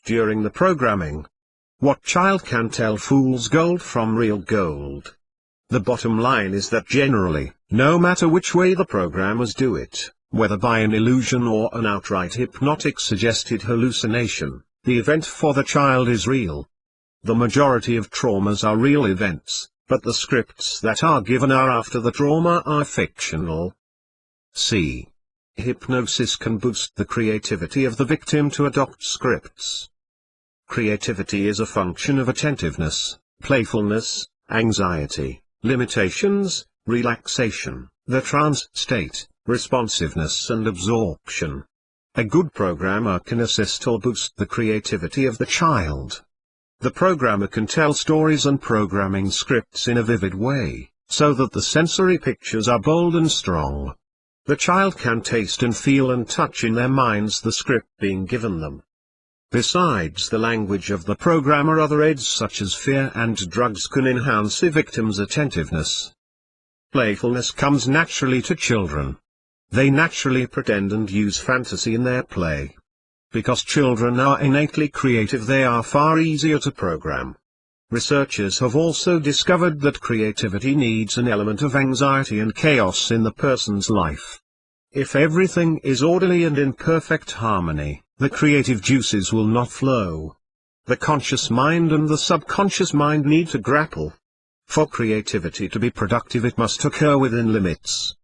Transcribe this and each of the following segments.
during the programming. What child can tell fool's gold from real gold? The bottom line is that generally, no matter which way the programmers do it, whether by an illusion or an outright hypnotic suggested hallucination, the event for the child is real. The majority of traumas are real events, but the scripts that are given are after the trauma are fictional. C. Hypnosis can boost the creativity of the victim to adopt scripts. Creativity is a function of attentiveness, playfulness, anxiety, limitations, relaxation, the trance state, responsiveness and absorption. A good programmer can assist or boost the creativity of the child. The programmer can tell stories and programming scripts in a vivid way, so that the sensory pictures are bold and strong. The child can taste and feel and touch in their minds the script being given them. Besides the language of the programmer, other aids such as fear and drugs can enhance a victim's attentiveness. Playfulness comes naturally to children. They naturally pretend and use fantasy in their play. Because children are innately creative, they are far easier to program. Researchers have also discovered that creativity needs an element of anxiety and chaos in the person's life. If everything is orderly and in perfect harmony, the creative juices will not flow. The conscious mind and the subconscious mind need to grapple. For creativity to be productive, it must occur within limits.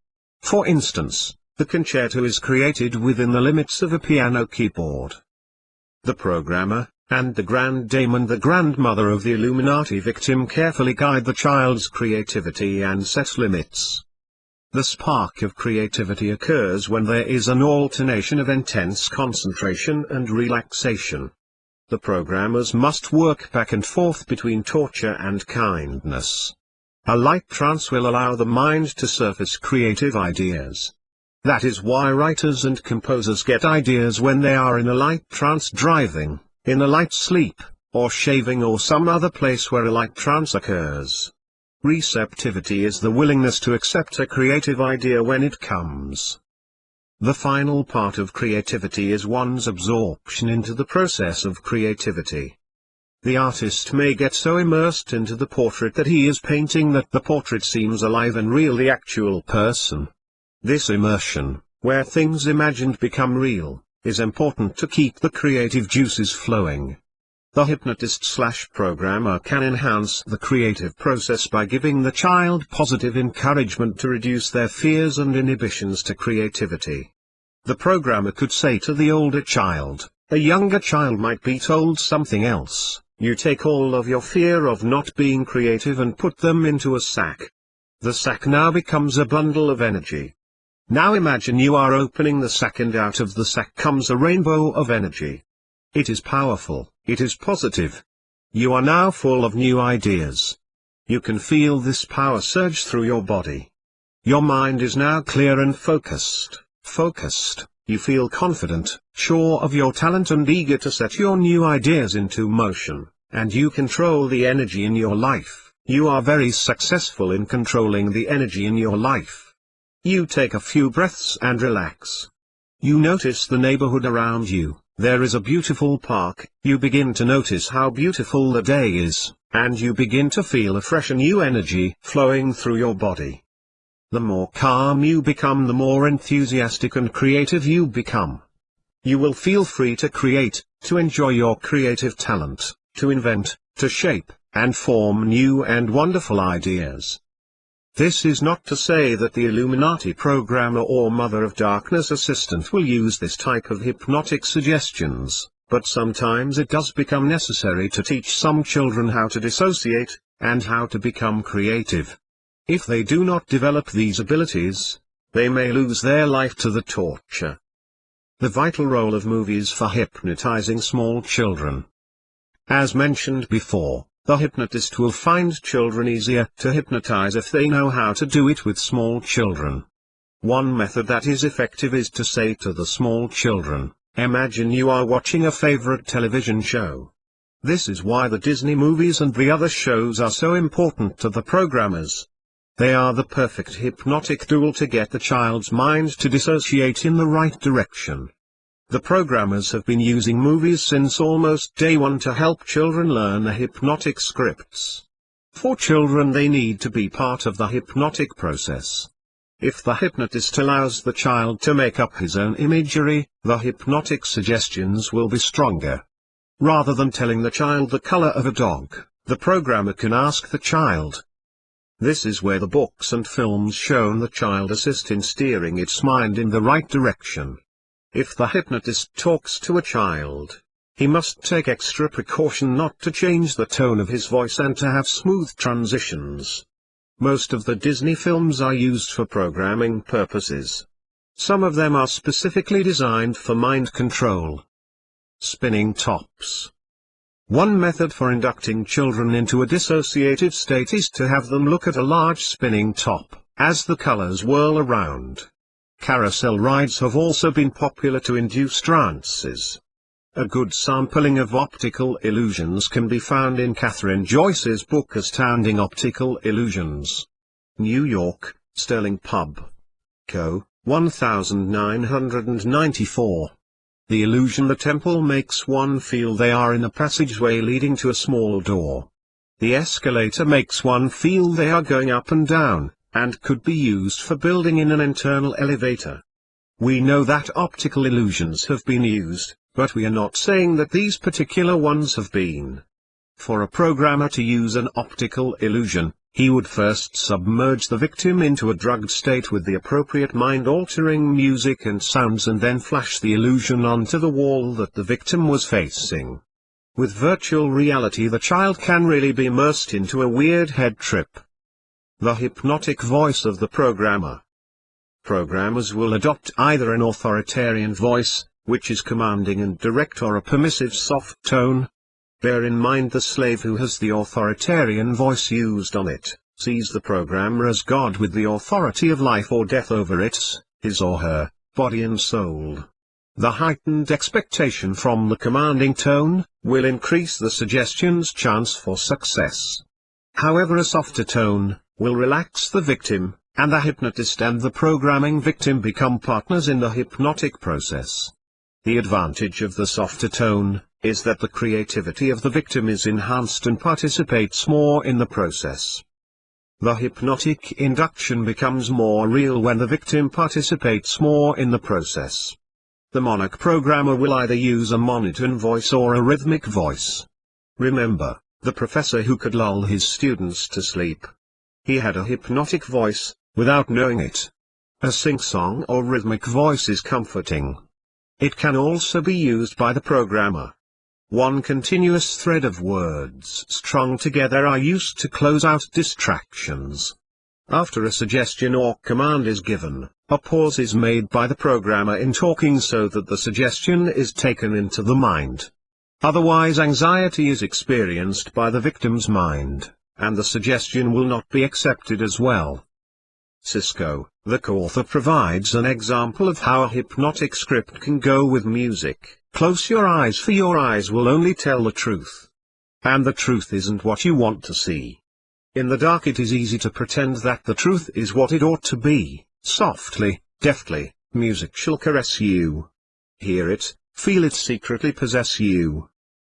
For instance, the concerto is created within the limits of a piano keyboard. The programmer, and the grand dame and the grandmother of the Illuminati victim carefully guide the child's creativity and set limits. The spark of creativity occurs when there is an alternation of intense concentration and relaxation. The programmers must work back and forth between torture and kindness. A light trance will allow the mind to surface creative ideas. That is why writers and composers get ideas when they are in a light trance, driving, in a light sleep, or shaving, or some other place where a light trance occurs. Receptivity is the willingness to accept a creative idea when it comes. The final part of creativity is one's absorption into the process of creativity. The artist may get so immersed into the portrait that he is painting that the portrait seems alive and real, the actual person. This immersion, where things imagined become real, is important to keep the creative juices flowing. The hypnotist/programmer can enhance the creative process by giving the child positive encouragement to reduce their fears and inhibitions to creativity. The programmer could say to the older child, a younger child might be told something else, you take all of your fear of not being creative and put them into a sack. The sack now becomes a bundle of energy. Now imagine you are opening the sack and out of the sack comes a rainbow of energy. It is powerful, it is positive. You are now full of new ideas. You can feel this power surge through your body. Your mind is now clear and focused. You feel confident, sure of your talent and eager to set your new ideas into motion, and you control the energy in your life. You are very successful in controlling the energy in your life. You take a few breaths and relax. You notice the neighborhood around you. There is a beautiful park, you begin to notice how beautiful the day is, and you begin to feel a fresh and new energy flowing through your body. The more calm you become, the more enthusiastic and creative you become. You will feel free to create, to enjoy your creative talent, to invent, to shape, and form new and wonderful ideas. This is not to say that the Illuminati programmer or Mother of Darkness assistant will use this type of hypnotic suggestions, but sometimes it does become necessary to teach some children how to dissociate, and how to become creative. If they do not develop these abilities, they may lose their life to the torture. The vital role of movies for hypnotizing small children. As mentioned before, the hypnotist will find children easier to hypnotize if they know how to do it with small children. One method that is effective is to say to the small children, imagine you are watching a favorite television show. This is why the Disney movies and the other shows are so important to the programmers. They are the perfect hypnotic tool to get the child's mind to dissociate in the right direction. The programmers have been using movies since almost day one to help children learn the hypnotic scripts. For children, they need to be part of the hypnotic process. If the hypnotist allows the child to make up his own imagery, the hypnotic suggestions will be stronger. Rather than telling the child the color of a dog, the programmer can ask the child. This is where the books and films shown the child assist in steering its mind in the right direction. If the hypnotist talks to a child, he must take extra precaution not to change the tone of his voice and to have smooth transitions. Most of the Disney films are used for programming purposes. Some of them are specifically designed for mind control. Spinning tops. One method for inducting children into a dissociative state is to have them look at a large spinning top, as the colors whirl around. Carousel rides have also been popular to induce trances. A good sampling of optical illusions can be found in Catherine Joyce's book Astounding Optical Illusions. New York, Sterling Pub. Co., 1994. The illusion the temple makes one feel they are in a passageway leading to a small door. The escalator makes one feel they are going up and down, and could be used for building in an internal elevator. We know that optical illusions have been used, but we are not saying that these particular ones have been. For a programmer to use an optical illusion, he would first submerge the victim into a drugged state with the appropriate mind-altering music and sounds and then flash the illusion onto the wall that the victim was facing. With virtual reality, the child can really be immersed into a weird head trip. The hypnotic voice of the programmer. Programmers will adopt either an authoritarian voice, which is commanding and direct, or a permissive soft tone. Bear in mind the slave who has the authoritarian voice used on it, sees the programmer as God with the authority of life or death over its, his or her, body and soul. The heightened expectation from the commanding tone will increase the suggestion's chance for success. However, a softer tone will relax the victim, and the hypnotist and the programming victim become partners in the hypnotic process. The advantage of the softer tone is that the creativity of the victim is enhanced and participates more in the process. The hypnotic induction becomes more real when the victim participates more in the process. The monarch programmer will either use a monotone voice or a rhythmic voice. Remember, the professor who could lull his students to sleep. He had a hypnotic voice, without knowing it. A sing-song or rhythmic voice is comforting. It can also be used by the programmer. One continuous thread of words strung together are used to close out distractions. After a suggestion or command is given, a pause is made by the programmer in talking so that the suggestion is taken into the mind. Otherwise, anxiety is experienced by the victim's mind, and the suggestion will not be accepted as well. Cisco, the co-author, provides an example of how a hypnotic script can go with music. Close your eyes, for your eyes will only tell the truth. And the truth isn't what you want to see. In the dark it is easy to pretend that the truth is what it ought to be. Softly, deftly, music shall caress you. Hear it, feel it secretly possess you.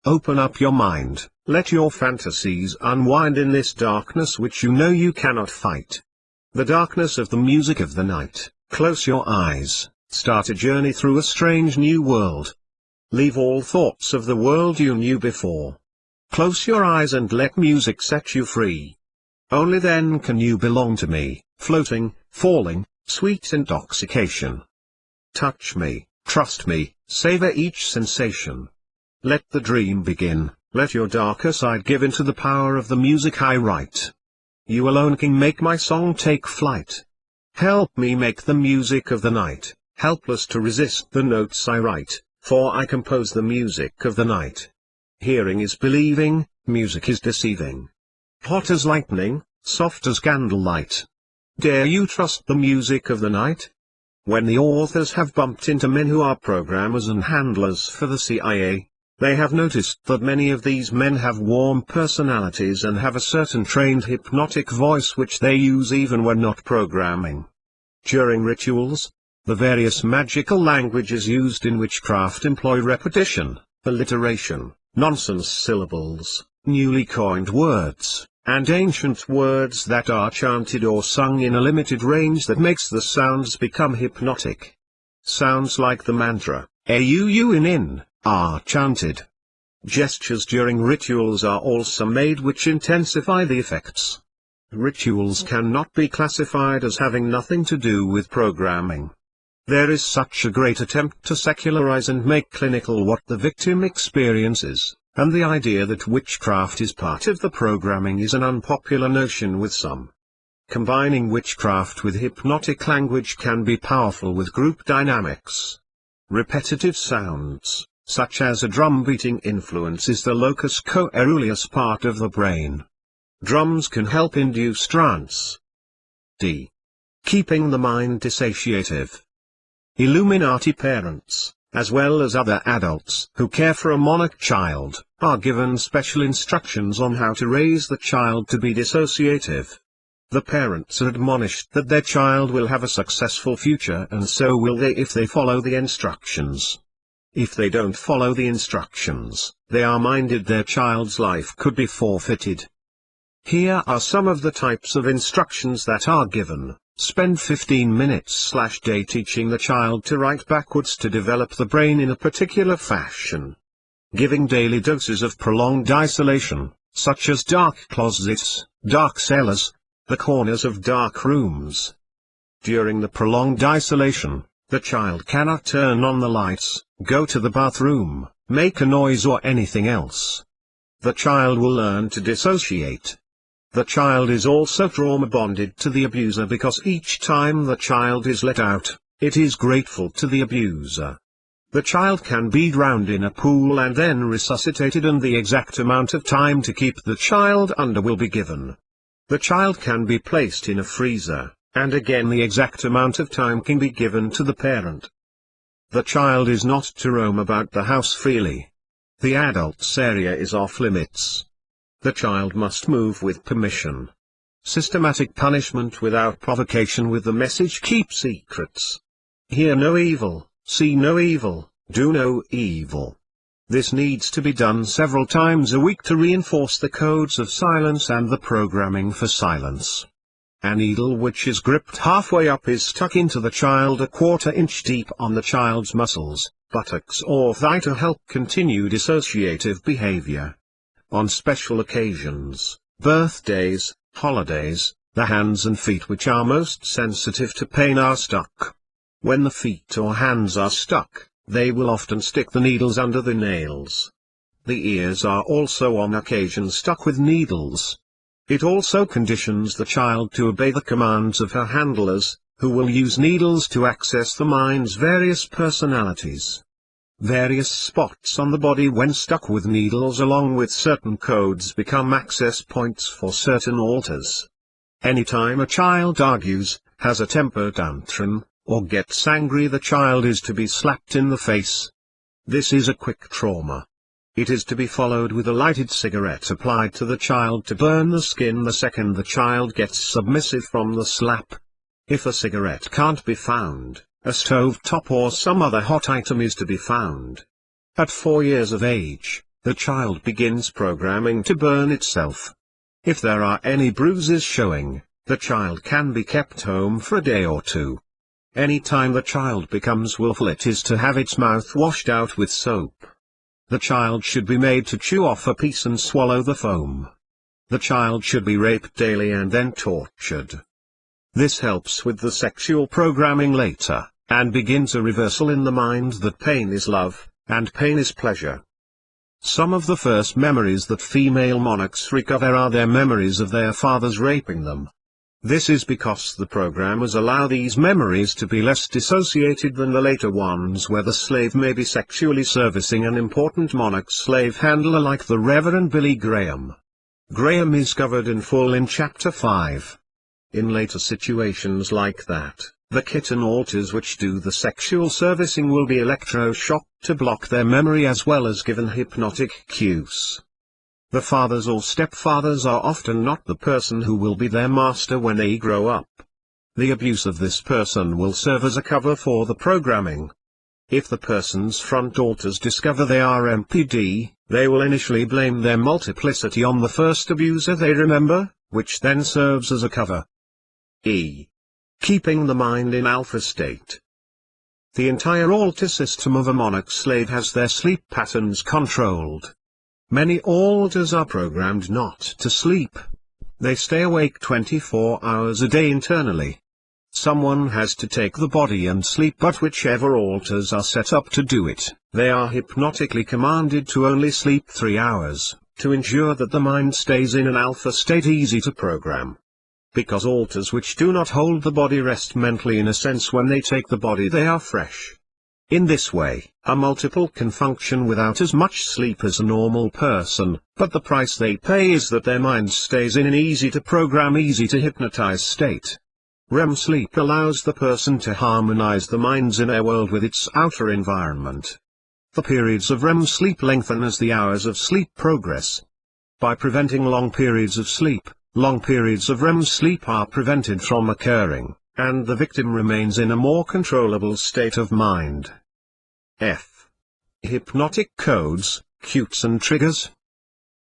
Open up your mind, let your fantasies unwind in this darkness which you know you cannot fight. The darkness of the music of the night. Close your eyes, start a journey through a strange new world. Leave all thoughts of the world you knew before. Close your eyes and let music set you free. Only then can you belong to me, floating, falling, sweet intoxication. Touch me, trust me, savor each sensation. Let the dream begin, let your darker side give into the power of the music I write. You alone can make my song take flight. Help me make the music of the night, helpless to resist the notes I write, for I compose the music of the night. Hearing is believing, music is deceiving. Hot as lightning, soft as candlelight. Dare you trust the music of the night? When the authors have bumped into men who are programmers and handlers for the CIA, they have noticed that many of these men have warm personalities and have a certain trained hypnotic voice which they use even when not programming. During rituals, The various magical languages used in witchcraft employ repetition, alliteration, nonsense syllables, newly coined words, and ancient words that are chanted or sung in a limited range that makes the sounds become hypnotic. Sounds like the mantra, "Auuin," are chanted. Gestures during rituals are also made which intensify the effects. Rituals cannot be classified as having nothing to do with programming. There is such a great attempt to secularize and make clinical what the victim experiences, and the idea that witchcraft is part of the programming is an unpopular notion with some. Combining witchcraft with hypnotic language can be powerful with group dynamics. Repetitive sounds, such as a drum beating, influences the locus coeruleus part of the brain. Drums can help induce trance. D. Keeping the mind dissociative. Illuminati parents, as well as other adults who care for a monarch child, are given special instructions on how to raise the child to be dissociative. The parents are admonished that their child will have a successful future, and so will they if they follow the instructions. If they don't follow the instructions, they are minded their child's life could be forfeited. Here are some of the types of instructions that are given. Spend 15 minutes/day teaching the child to write backwards to develop the brain in a particular fashion. Giving daily doses of prolonged isolation, such as dark closets, dark cellars, the corners of dark rooms. During the prolonged isolation, the child cannot turn on the lights, go to the bathroom, make a noise or anything else. The child will learn to dissociate. The child is also trauma-bonded to the abuser because each time the child is let out, it is grateful to the abuser. The child can be drowned in a pool and then resuscitated, and the exact amount of time to keep the child under will be given. The child can be placed in a freezer, and again the exact amount of time can be given to the parent. The child is not to roam about the house freely. The adult's area is off limits. The child must move with permission. Systematic punishment without provocation with the message "keep secrets." Hear no evil, see no evil, do no evil. This needs to be done several times a week to reinforce the codes of silence and the programming for silence. A needle which is gripped halfway up is stuck into the child a quarter-inch deep on the child's muscles, buttocks or thigh to help continue dissociative behavior. On special occasions, birthdays, holidays, the hands and feet which are most sensitive to pain are stuck. When the feet or hands are stuck, they will often stick the needles under the nails. The ears are also on occasion stuck with needles. It also conditions the child to obey the commands of her handlers, who will use needles to access the mind's various personalities. Various spots on the body when stuck with needles along with certain codes become access points for certain altars. Anytime a child argues, has a temper tantrum, or gets angry, the child is to be slapped in the face. This is a quick trauma. It is to be followed with a lighted cigarette applied to the child to burn the skin the second the child gets submissive from the slap. If a cigarette can't be found, a stove top or some other hot item is to be found. At 4 years of age, the child begins programming to burn itself. If there are any bruises showing, the child can be kept home for a day or two. Any time the child becomes willful, it is to have its mouth washed out with soap. The child should be made to chew off a piece and swallow the foam. The child should be raped daily and then tortured. This helps with the sexual programming later, and begins a reversal in the mind that pain is love, and pain is pleasure. Some of the first memories that female monarchs recover are their memories of their fathers raping them. This is because the programmers allow these memories to be less dissociated than the later ones where the slave may be sexually servicing an important monarch slave handler like the Reverend Billy Graham. Graham is covered in full in Chapter 5. In later situations like that, the kitten alters which do the sexual servicing will be electroshocked to block their memory as well as given hypnotic cues. The fathers or stepfathers are often not the person who will be their master when they grow up. The abuse of this person will serve as a cover for the programming. If the person's front alters discover they are MPD, they will initially blame their multiplicity on the first abuser they remember, which then serves as a cover. E. Keeping the mind in alpha state. The entire altar system of a monarch slave has their sleep patterns controlled. Many altars are programmed not to sleep. They stay awake 24 hours a day internally. Someone has to take the body and sleep, but whichever altars are set up to do it, they are hypnotically commanded to only sleep 3 hours, to ensure that the mind stays in an alpha state easy to program. Because altars which do not hold the body rest mentally in a sense when they take the body they are fresh. In this way, a multiple can function without as much sleep as a normal person, but the price they pay is that their mind stays in an easy to program, easy to hypnotize state. REM sleep allows the person to harmonize the mind's inner world with its outer environment. The periods of REM sleep lengthen as the hours of sleep progress. By preventing long periods of sleep, long periods of REM sleep are prevented from occurring, and the victim remains in a more controllable state of mind. F. Hypnotic codes, cues and triggers.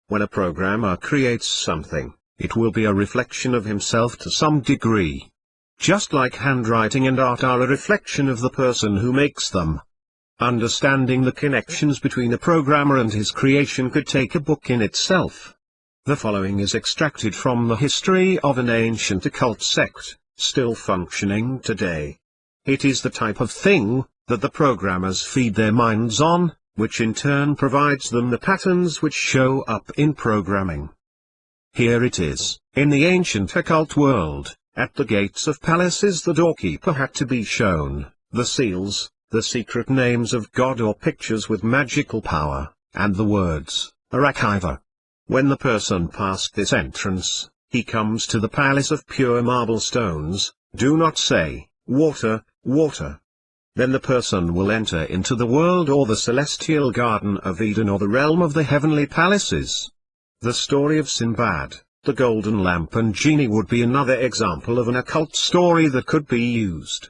When a programmer creates something, it will be a reflection of himself to some degree. Just like handwriting and art are a reflection of the person who makes them. Understanding the connections between a programmer and his creation could take a book in itself. The following is extracted from the history of an ancient occult sect, still functioning today. It is the type of thing that the programmers feed their minds on, which in turn provides them the patterns which show up in programming. Here it is: in the ancient occult world, at the gates of palaces the doorkeeper had to be shown the seals, the secret names of God or pictures with magical power, and the words, Arakiva. When the person passed this entrance, he comes to the palace of pure marble stones. Do not say, water, water. Then the person will enter into the world or the celestial garden of Eden or the realm of the heavenly palaces. The story of Sinbad, the golden lamp and genie would be another example of an occult story that could be used.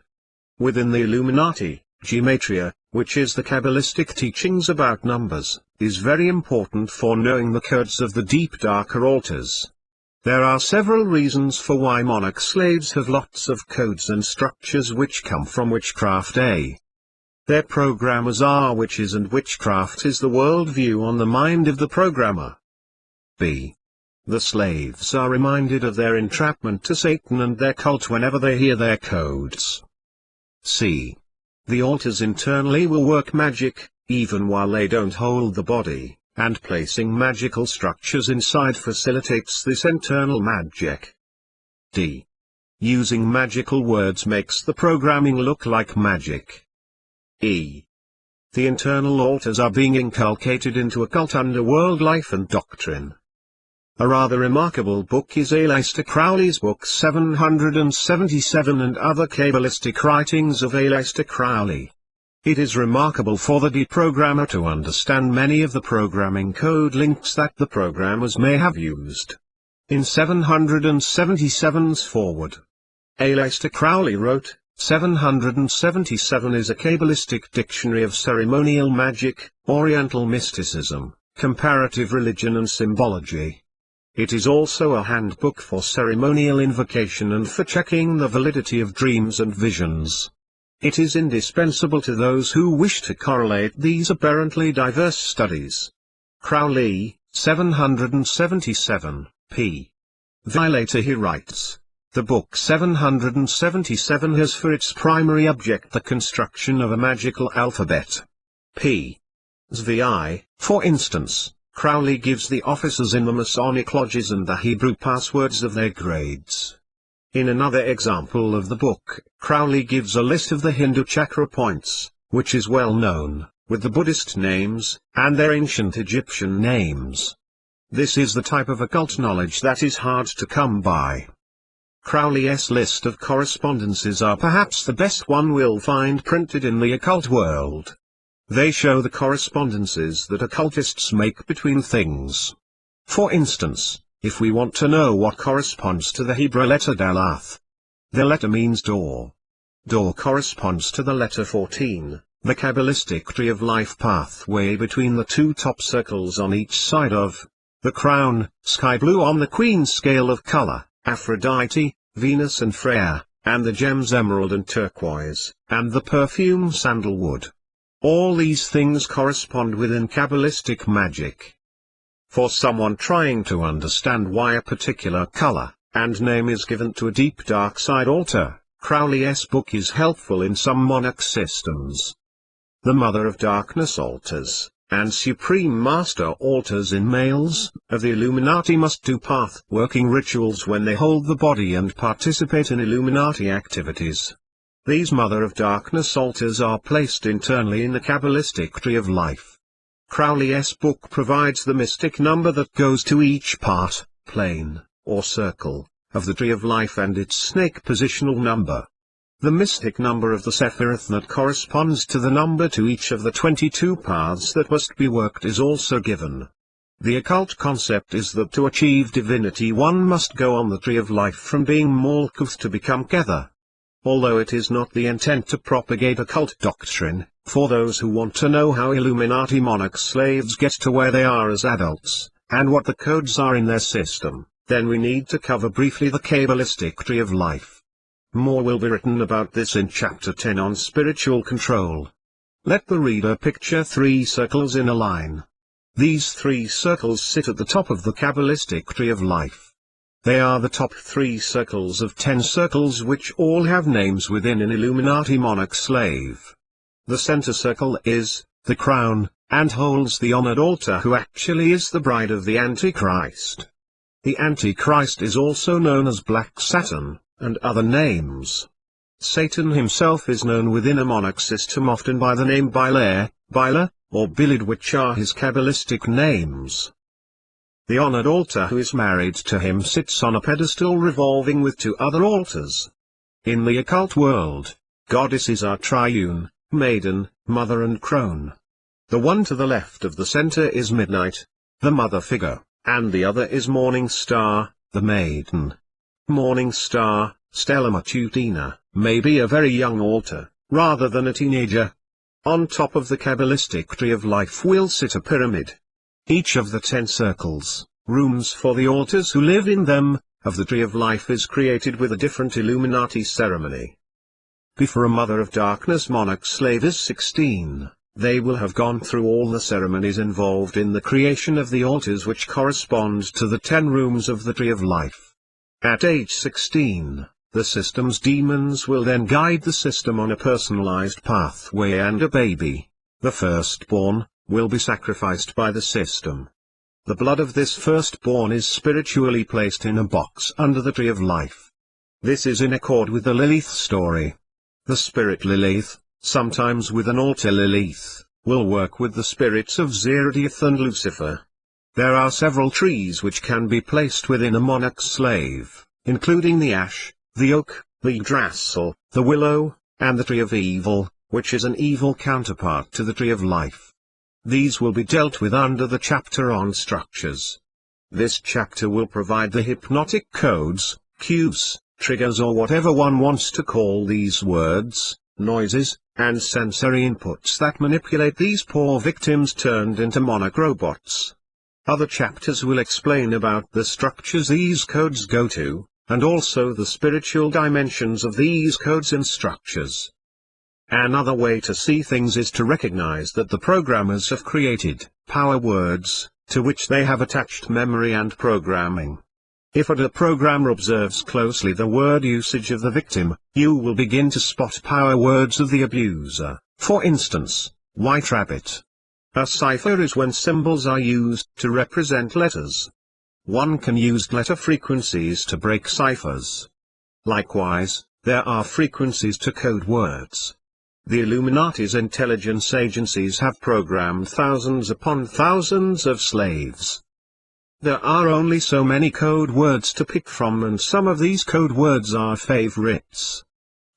Within the Illuminati, gematria, which is the Kabbalistic teachings about numbers, is very important for knowing the codes of the deep darker altars. There are several reasons for why monarch slaves have lots of codes and structures which come from witchcraft. A. Their programmers are witches, and witchcraft is the worldview on the mind of the programmer. B. The slaves are reminded of their entrapment to Satan and their cult whenever they hear their codes. C. The altars internally will work magic, even while they don't hold the body, and placing magical structures inside facilitates this internal magic. D. Using magical words makes the programming look like magic. E. The internal altars are being inculcated into occult underworld life and doctrine. A rather remarkable book is Aleister Crowley's book 777 and other Kabbalistic writings of Aleister Crowley. It is remarkable for the deprogrammer to understand many of the programming code links that the programmers may have used. In 777's foreword, Aleister Crowley wrote, 777 is a Kabbalistic dictionary of ceremonial magic, Oriental mysticism, comparative religion and symbology. It is also a handbook for ceremonial invocation and for checking the validity of dreams and visions. It is indispensable to those who wish to correlate these apparently diverse studies. Crowley, 777, p. Later he writes, the book 777 has for its primary object the construction of a magical alphabet. P. Zvi, for instance. Crowley gives the officers in the Masonic lodges and the Hebrew passwords of their grades. In another example of the book, Crowley gives a list of the Hindu chakra points, which is well known, with the Buddhist names, and their ancient Egyptian names. This is the type of occult knowledge that is hard to come by. Crowley's list of correspondences are perhaps the best one will find printed in the occult world. They show the correspondences that occultists make between things. For instance, if we want to know what corresponds to the Hebrew letter Dalath, The letter means door. Door corresponds to the letter 14, the Kabbalistic tree of life pathway between the two top circles on each side of the crown, sky blue on the queen scale of color, Aphrodite, Venus and Freya, and the gems emerald and turquoise, and the perfume sandalwood. All these things correspond within Kabbalistic magic. For someone trying to understand why a particular color and name is given to a deep dark side altar, Crowley's book is helpful in some monarch systems. The Mother of Darkness altars, and Supreme Master altars in males of the Illuminati must do path-working rituals when they hold the body and participate in Illuminati activities. These Mother of Darkness altars are placed internally in the Kabbalistic tree of life. Crowley's book provides the mystic number that goes to each part, plane, or circle, of the tree of life and its snake positional number. The mystic number of the Sephiroth that corresponds to the number to each of the 22 paths that must be worked is also given. The occult concept is that to achieve divinity one must go on the tree of life from being Malkuth to become Kether. Although it is not the intent to propagate occult doctrine, for those who want to know how Illuminati monarch slaves get to where they are as adults, and what the codes are in their system, then we need to cover briefly the Kabbalistic tree of life. More will be written about this in Chapter 10 on spiritual control. Let the reader picture 3 circles in a line. These 3 circles sit at the top of the Kabbalistic tree of life. They are the top 3 circles of 10 circles which all have names within an Illuminati monarch slave. The center circle is the crown, and holds the honored altar who actually is the bride of the Antichrist. The Antichrist is also known as Black Saturn, and other names. Satan himself is known within a monarch system often by the name Bilair, Bila, or Bilid, which are his Kabbalistic names. The honored altar who is married to him sits on a pedestal revolving with 2 other altars. In the occult world, goddesses are triune, maiden, mother and crone. The one to the left of the center is Midnight, the mother figure, and the other is Morning Star, the maiden. Morning Star, Stella Matutina, may be a very young altar, rather than a teenager. On top of the Kabbalistic tree of life will sit a pyramid. Each of the 10 circles, rooms for the altars who live in them, of the tree of life is created with a different Illuminati ceremony. Before a Mother of Darkness monarch slave is 16, they will have gone through all the ceremonies involved in the creation of the altars which correspond to the 10 rooms of the tree of life. At age 16, the system's demons will then guide the system on a personalized pathway, and a baby, the firstborn, will be sacrificed by the system. The blood of this firstborn is spiritually placed in a box under the tree of life. This is in accord with the Lilith story. The spirit Lilith, sometimes with an alter Lilith, will work with the spirits of Zeradiath and Lucifer. There are several trees which can be placed within a monarch slave, including the ash, the oak, the Yggdrasil, the willow, and the tree of evil, which is an evil counterpart to the tree of life. These will be dealt with under the chapter on structures. This chapter will provide the hypnotic codes, cues, triggers, or whatever one wants to call these words, noises, and sensory inputs that manipulate these poor victims turned into monarch robots. Other chapters will explain about the structures these codes go to, and also the spiritual dimensions of these codes and structures. Another way to see things is to recognize that the programmers have created power words, to which they have attached memory and programming. If a programmer observes closely the word usage of the victim, you will begin to spot power words of the abuser. For instance, white rabbit. A cipher is when symbols are used to represent letters. One can use letter frequencies to break ciphers. Likewise, there are frequencies to code words. The Illuminati's intelligence agencies have programmed thousands upon thousands of slaves. There are only so many code words to pick from, and some of these code words are favorites.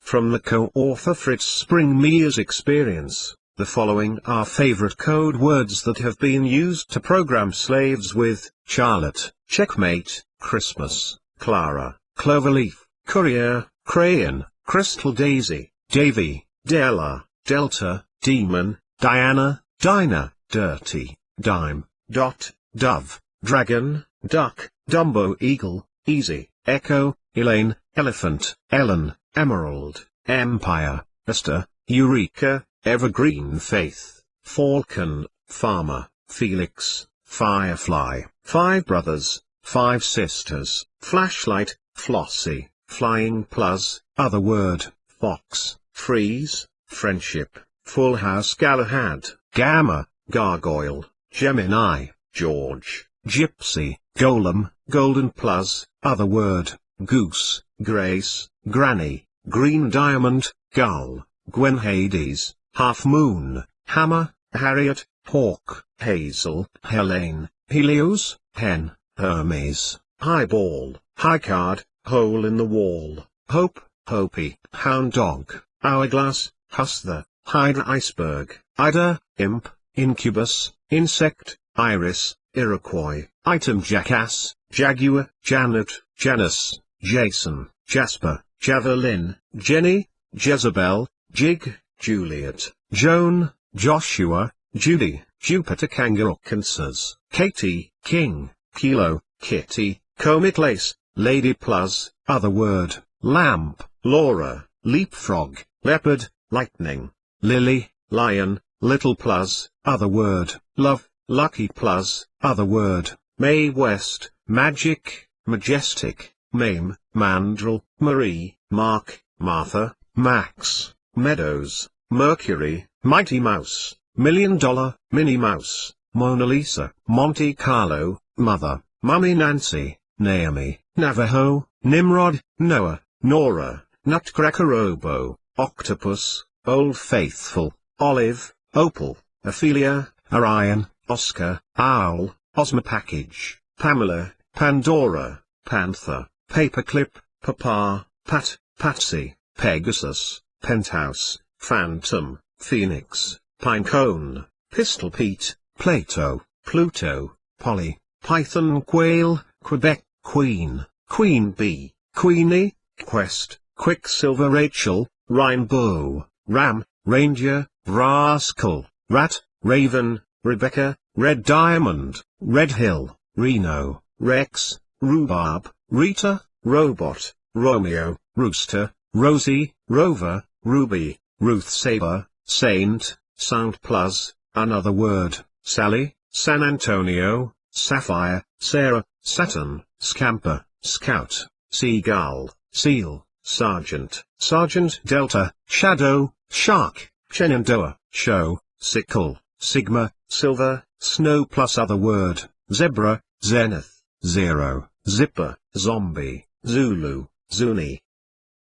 From the co-author Fritz Springmeier's experience, the following are favorite code words that have been used to program slaves with: Charlotte, checkmate, Christmas, Clara, cloverleaf, courier, crayon, crystal daisy, Davy, Della, Delta, demon, Diana, Dinah, dirty, dime, dot, dove, dragon, duck, Dumbo eagle, easy, echo, Elaine, elephant, Ellen, emerald, empire, Esther, eureka, evergreen faith, falcon, farmer, Felix, firefly, five brothers, five sisters, flashlight, Flossie, flying plus, other word, fox, freeze, friendship, full house Galahad, gamma, gargoyle, Gemini, George, gypsy, golem, golden plus, other word, goose, grace, granny, green diamond, gull, Gwen Hades, half moon, hammer, Harriet, hawk, hazel, Helene, Helios, hen, Hermes, highball, high card, hole in the wall, hope, Hopi, hound dog, hourglass, hustler, hydra iceberg, Ida, imp, incubus, insect, iris, Iroquois, item jackass, jaguar, Janet, Janus, Jason, Jasper, Javelin, Jenny, Jezebel, Jig, Juliet, Joan, Joshua, Judy, Jupiter kangaroo Kansas, Katie, King, Kilo, Kitty, Comet lace, Lady plus, other word, lamp, Laura, leapfrog, leopard, lightning, Lily, lion, little plus, other word, love, lucky plus, other word, Mae West, magic, majestic, Mame, mandrel, Marie, Mark, Martha, Max, Meadows, Mercury, Mighty Mouse, $1 Million, Minnie Mouse, Mona Lisa, Monte Carlo, Mother, Mummy Nancy, Naomi, Navajo, Nimrod, Noah, Nora, Nutcracker Oboe, Octopus, Old Faithful, Olive, Opal, Ophelia, Orion, Oscar, Owl, Ozma Package, Pamela, Pandora, Panther, Paperclip, Papa, Pat, Patsy, Pegasus, Penthouse, Phantom, Phoenix, Pinecone, Pistol Pete, Plato, Pluto, Polly, Python Quail, Quebec, Queen, Queen Bee, Queenie, Quest, Quicksilver Rachel, Rainbow, Ram, Ranger, Rascal, Rat, Raven, Rebecca, Red Diamond, Red Hill, Reno, Rex, Rhubarb, Rita, Robot, Romeo, Rooster, Rosie, Rover, Ruby, Ruth Saber, Saint, Sound Plus, another word, Sally, San Antonio, Sapphire, Sarah, Saturn, Scamper, Scout, Seagull, Seal, Sergeant, Sergeant Delta, Shadow, Shark, Shenandoah, Show, Sickle, Sigma, Silver, Snow plus other word, Zebra, Zenith, Zero, Zipper, Zombie, Zulu, Zuni.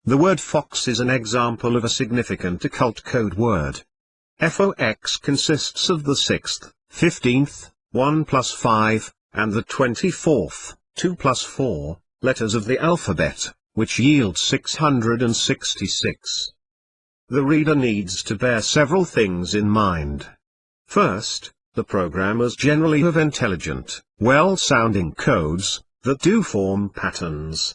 The word fox is an example of a significant occult code word. FOX consists of the 6th, 15th, 1 plus 5, and the 24th, 2 plus 4, letters of the alphabet, which yield 666. The reader needs to bear several things in mind. First, the programmers generally have intelligent, well-sounding codes, that do form patterns.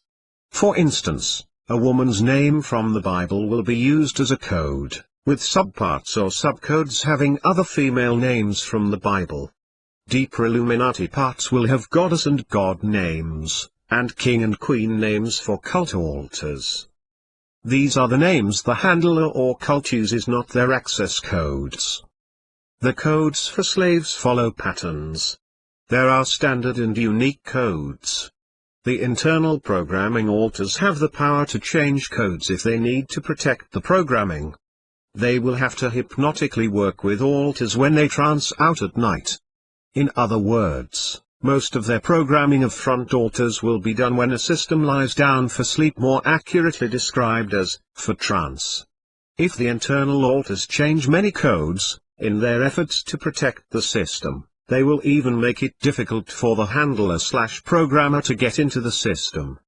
For instance, a woman's name from the Bible will be used as a code, with subparts or subcodes having other female names from the Bible. Deeper Illuminati parts will have goddess and god names, and king and queen names for cult altars. These are the names the handler or cult uses, not their access codes. The codes for slaves follow patterns. There are standard and unique codes. The internal programming altars have the power to change codes if they need to protect the programming. They will have to hypnotically work with altars when they trance out at night. In other words, most of their programming of front altars will be done when a system lies down for sleep, more accurately described as for trance. If the internal altars change many codes, in their efforts to protect the system, they will even make it difficult for the handler/programmer to get into the system.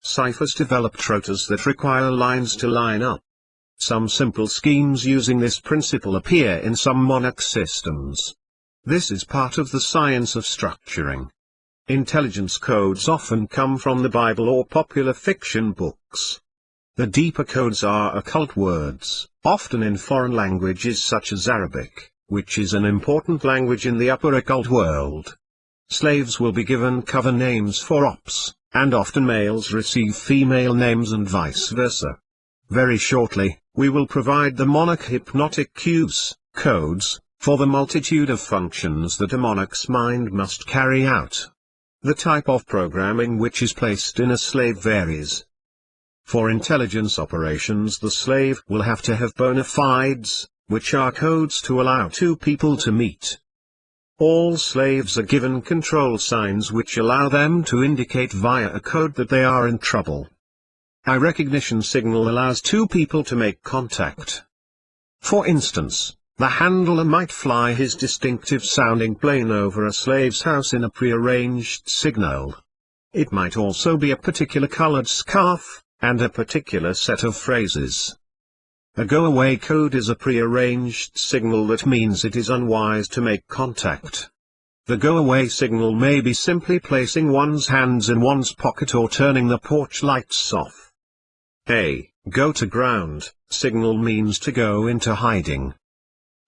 Ciphers develop rotors that require lines to line up. Some simple schemes using this principle appear in some monarch systems. This is part of the science of structuring. Intelligence codes often come from the Bible or popular fiction books. The deeper codes are occult words, often in foreign languages such as Arabic, which is an important language in the upper occult world. Slaves will be given cover names for ops, and often males receive female names and vice versa. Very shortly, we will provide the monarch hypnotic cues, codes, for the multitude of functions that a monarch's mind must carry out. The type of programming which is placed in a slave varies. For intelligence operations, the slave will have to have bona fides, which are codes to allow two people to meet. All slaves are given control signs which allow them to indicate via a code that they are in trouble. A recognition signal allows two people to make contact. For instance, the handler might fly his distinctive sounding plane over a slave's house in a prearranged signal. It might also be a particular colored scarf, and a particular set of phrases. A go-away code is a prearranged signal that means it is unwise to make contact. The go-away signal may be simply placing one's hands in one's pocket or turning the porch lights off. A go to ground signal means to go into hiding.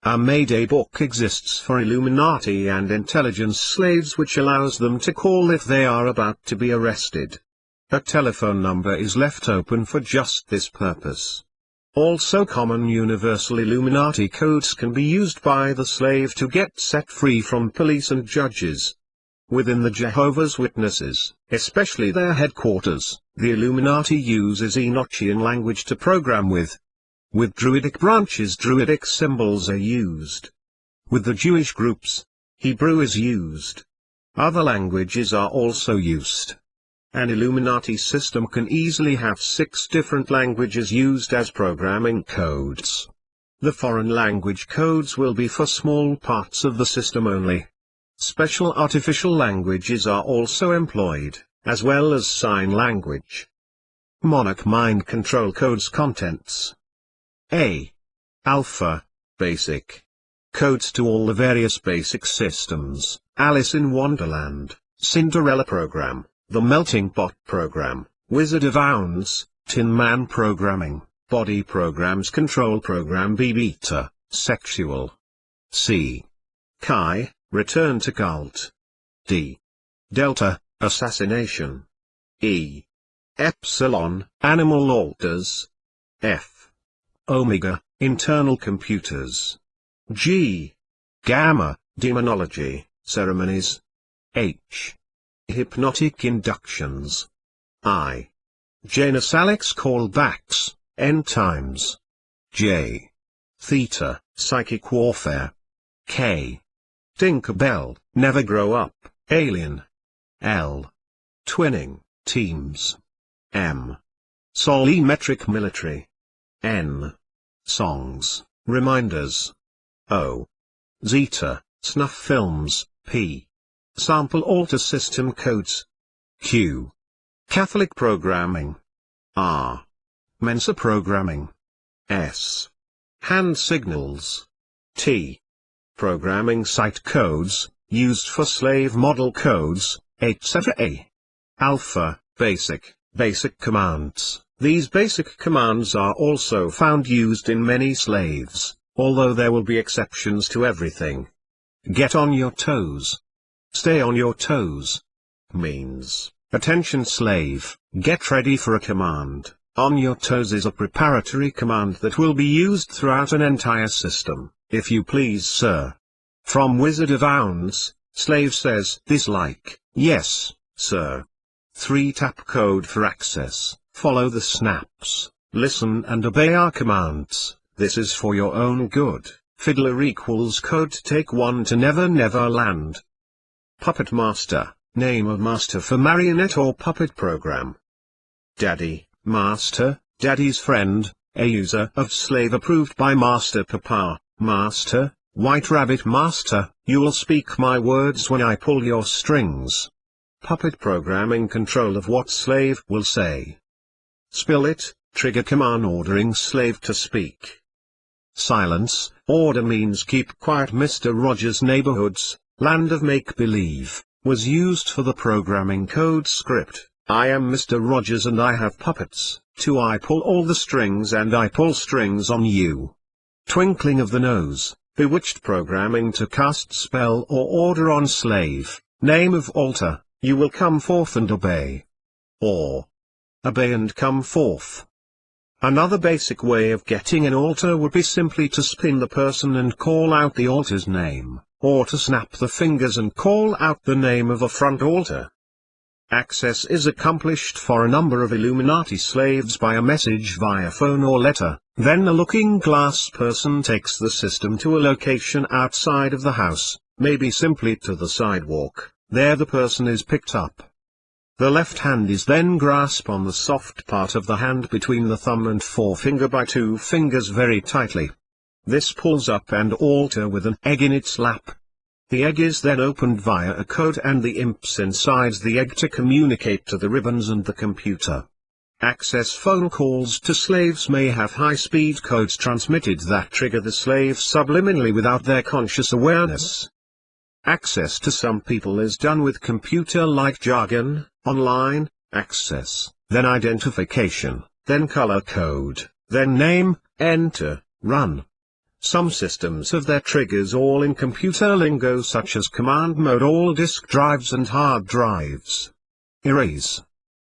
A Mayday book exists for Illuminati and intelligence slaves which allows them to call if they are about to be arrested. A telephone number is left open for just this purpose. Also, common universal Illuminati codes can be used by the slave to get set free from police and judges. Within the Jehovah's Witnesses, especially their headquarters, the Illuminati uses Enochian language to program with. With Druidic branches, Druidic symbols are used. With the Jewish groups, Hebrew is used. Other languages are also used. An Illuminati system can easily have 6 different languages used as programming codes. The foreign language codes will be for small parts of the system only. Special artificial languages are also employed, as well as sign language. Monarch mind control codes contents. A. Alpha, basic. Codes to all the various basic systems, Alice in Wonderland, Cinderella program, the Melting Pot program, Wizard of Oz, Tin Man programming, Body programs control program B beta, sexual. C. Chi, return to cult. D. Delta, assassination. E. Epsilon, animal alters. F. Omega, internal computers. G. Gamma, demonology, ceremonies. H. Hypnotic inductions. I. Janus Alex callbacks, end times. J. Theta, psychic warfare. K. Tinkerbell, never grow up, alien. L. Twinning, teams. M. Solimetric military. N. Songs, reminders. O. Zeta, snuff films. P. Sample alter system codes. Q. Catholic programming. R. Mensa programming. S. Hand signals. T. Programming site codes, used for slave model codes, etc. Alpha, basic commands. These basic commands are also found used in many slaves, although there will be exceptions to everything. Get on your toes. Stay on your toes. Means, attention slave, get ready for a command. On your toes is a preparatory command that will be used throughout an entire system, if you please sir. From Wizard of Oz, slave says this like, yes, sir. 3-tap code for access, follow the snaps, listen and obey our commands, this is for your own good. Fiddler equals code take 1 to Never Never Land. Puppet Master, name of master for marionette or puppet program. Daddy, master, daddy's friend, a user of slave approved by master papa, master, white rabbit master, you'll speak my words when I pull your strings. Puppet programming control of what slave will say. Spill it, trigger command ordering slave to speak. Silence, order means keep quiet. Mr. Rogers' Neighborhoods, Land of Make-Believe, was used for the programming code script, I am Mr. Rogers and I have puppets, 2 I pull all the strings and I pull strings on you. Twinkling of the nose, bewitched programming to cast spell or order on slave, name of altar, you will come forth and obey. Or, obey and come forth. Another basic way of getting an altar would be simply to spin the person and call out the altar's name, or to snap the fingers and call out the name of a front altar. Access is accomplished for a number of Illuminati slaves by a message via phone or letter, then a looking glass person takes the system to a location outside of the house, maybe simply to the sidewalk. There the person is picked up. The left hand is then grasped on the soft part of the hand between the thumb and forefinger by 2 fingers very tightly. This pulls up an altar with an egg in its lap. The egg is then opened via a code and the imps inside the egg to communicate to the ribbons and the computer. Access phone calls to slaves may have high-speed codes transmitted that trigger the slave subliminally without their conscious awareness. Access to some people is done with computer-like jargon, online, access, then identification, then color code, then name, enter, run. Some systems have their triggers all in computer lingo such as command mode, all disk drives and hard drives. Erase.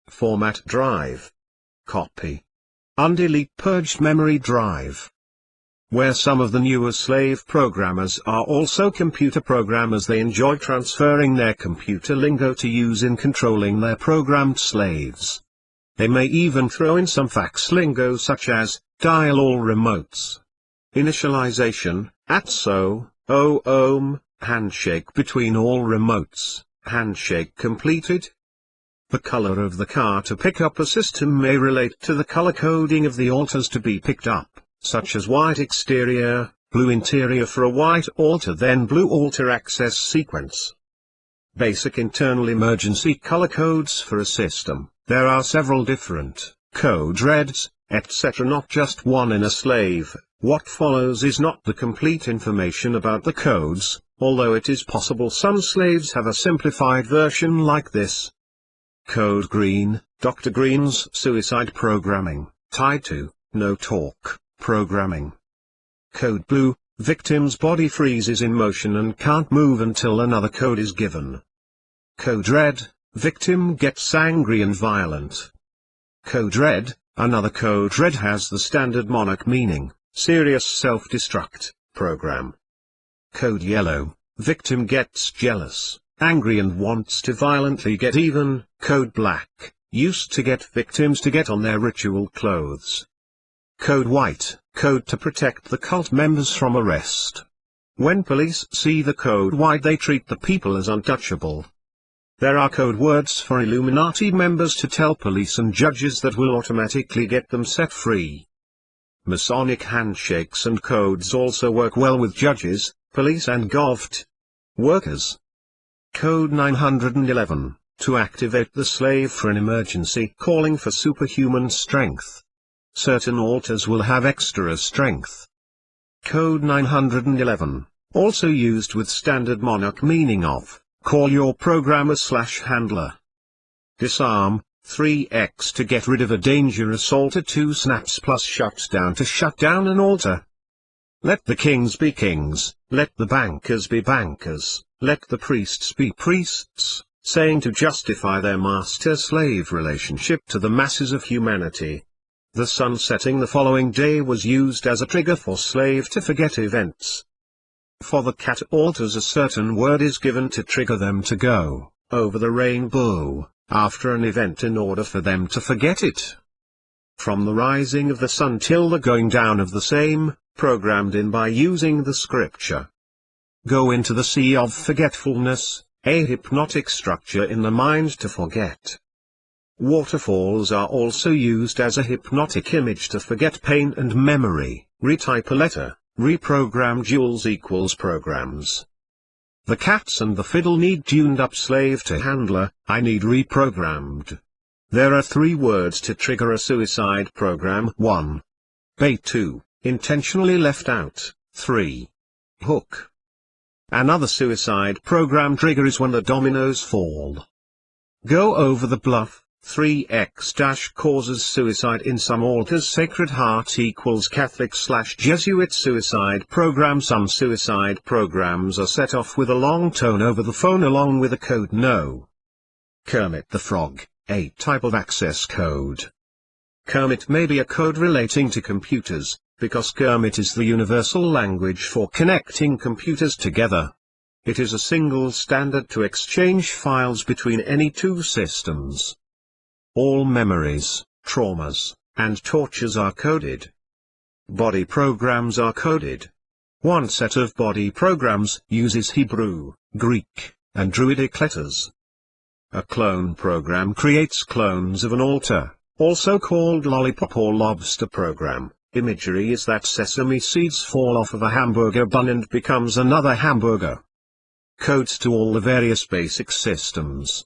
Format drive. Copy. Undelete purged memory drive. Where some of the newer slave programmers are also computer programmers, they enjoy transferring their computer lingo to use in controlling their programmed slaves. They may even throw in some fax lingo such as, dial all remotes. Initialization, ATSO, handshake between all remotes, handshake completed. The color of the car to pick up a system may relate to the color coding of the altars to be picked up, such as white exterior, blue interior for a white altar, then blue altar access sequence. Basic internal emergency color codes for a system. There are several different code reds, etc., not just one in a slave. What follows is not the complete information about the codes, although it is possible some slaves have a simplified version like this. Code Green, Dr. Green's suicide programming, tied to no talk programming. Code Blue, victim's body freezes in motion and can't move until another code is given. Code Red, victim gets angry and violent. Code Red, another code red has the standard monarch meaning, serious self-destruct program. Code Yellow, victim gets jealous, angry and wants to violently get even. Code Black, used to get victims to get on their ritual clothes. Code White, code to protect the cult members from arrest. When police see the code white, they treat the people as untouchable. There are code words for Illuminati members to tell police and judges that will automatically get them set free. Masonic handshakes and codes also work well with judges, police and govt workers. Code 911, to activate the slave for an emergency, calling for superhuman strength. Certain altars will have extra strength. Code 911, also used with standard monarch meaning of, call your programmer/handler. Disarm, 3x to get rid of a dangerous altar, 2 snaps plus shutdown to shut down an altar. Let the kings be kings, let the bankers be bankers, let the priests be priests, saying to justify their master-slave relationship to the masses of humanity. The sun setting the following day was used as a trigger for slave to forget events. For the cat altars, a certain word is given to trigger them to go over the rainbow after an event in order for them to forget it. From the rising of the sun till the going down of the same, programmed in by using the scripture. Go into the sea of forgetfulness, a hypnotic structure in the mind to forget. Waterfalls are also used as a hypnotic image to forget pain and memory. Retype a letter, reprogram jewels equals programs. The cats and the fiddle need tuned up slave to handler, I need reprogrammed. There are 3 words to trigger a suicide program. 1. Bait. 2. Intentionally left out. 3. Hook. Another suicide program trigger is when the dominoes fall. Go over the bluff, 3x causes suicide in some altars. Sacred Heart equals Catholic/Jesuit suicide program. Some suicide programs are set off with a long tone over the phone along with a code no. Kermit the Frog, a type of access code. Kermit may be a code relating to computers, because Kermit is the universal language for connecting computers together. It is a single standard to exchange files between any two systems. All memories, traumas, and tortures are coded. Body programs are coded. One set of body programs uses Hebrew, Greek, and Druidic letters. A clone program creates clones of an altar, also called lollipop or lobster program. Imagery is that sesame seeds fall off of a hamburger bun and becomes another hamburger. Codes to all the various basic systems.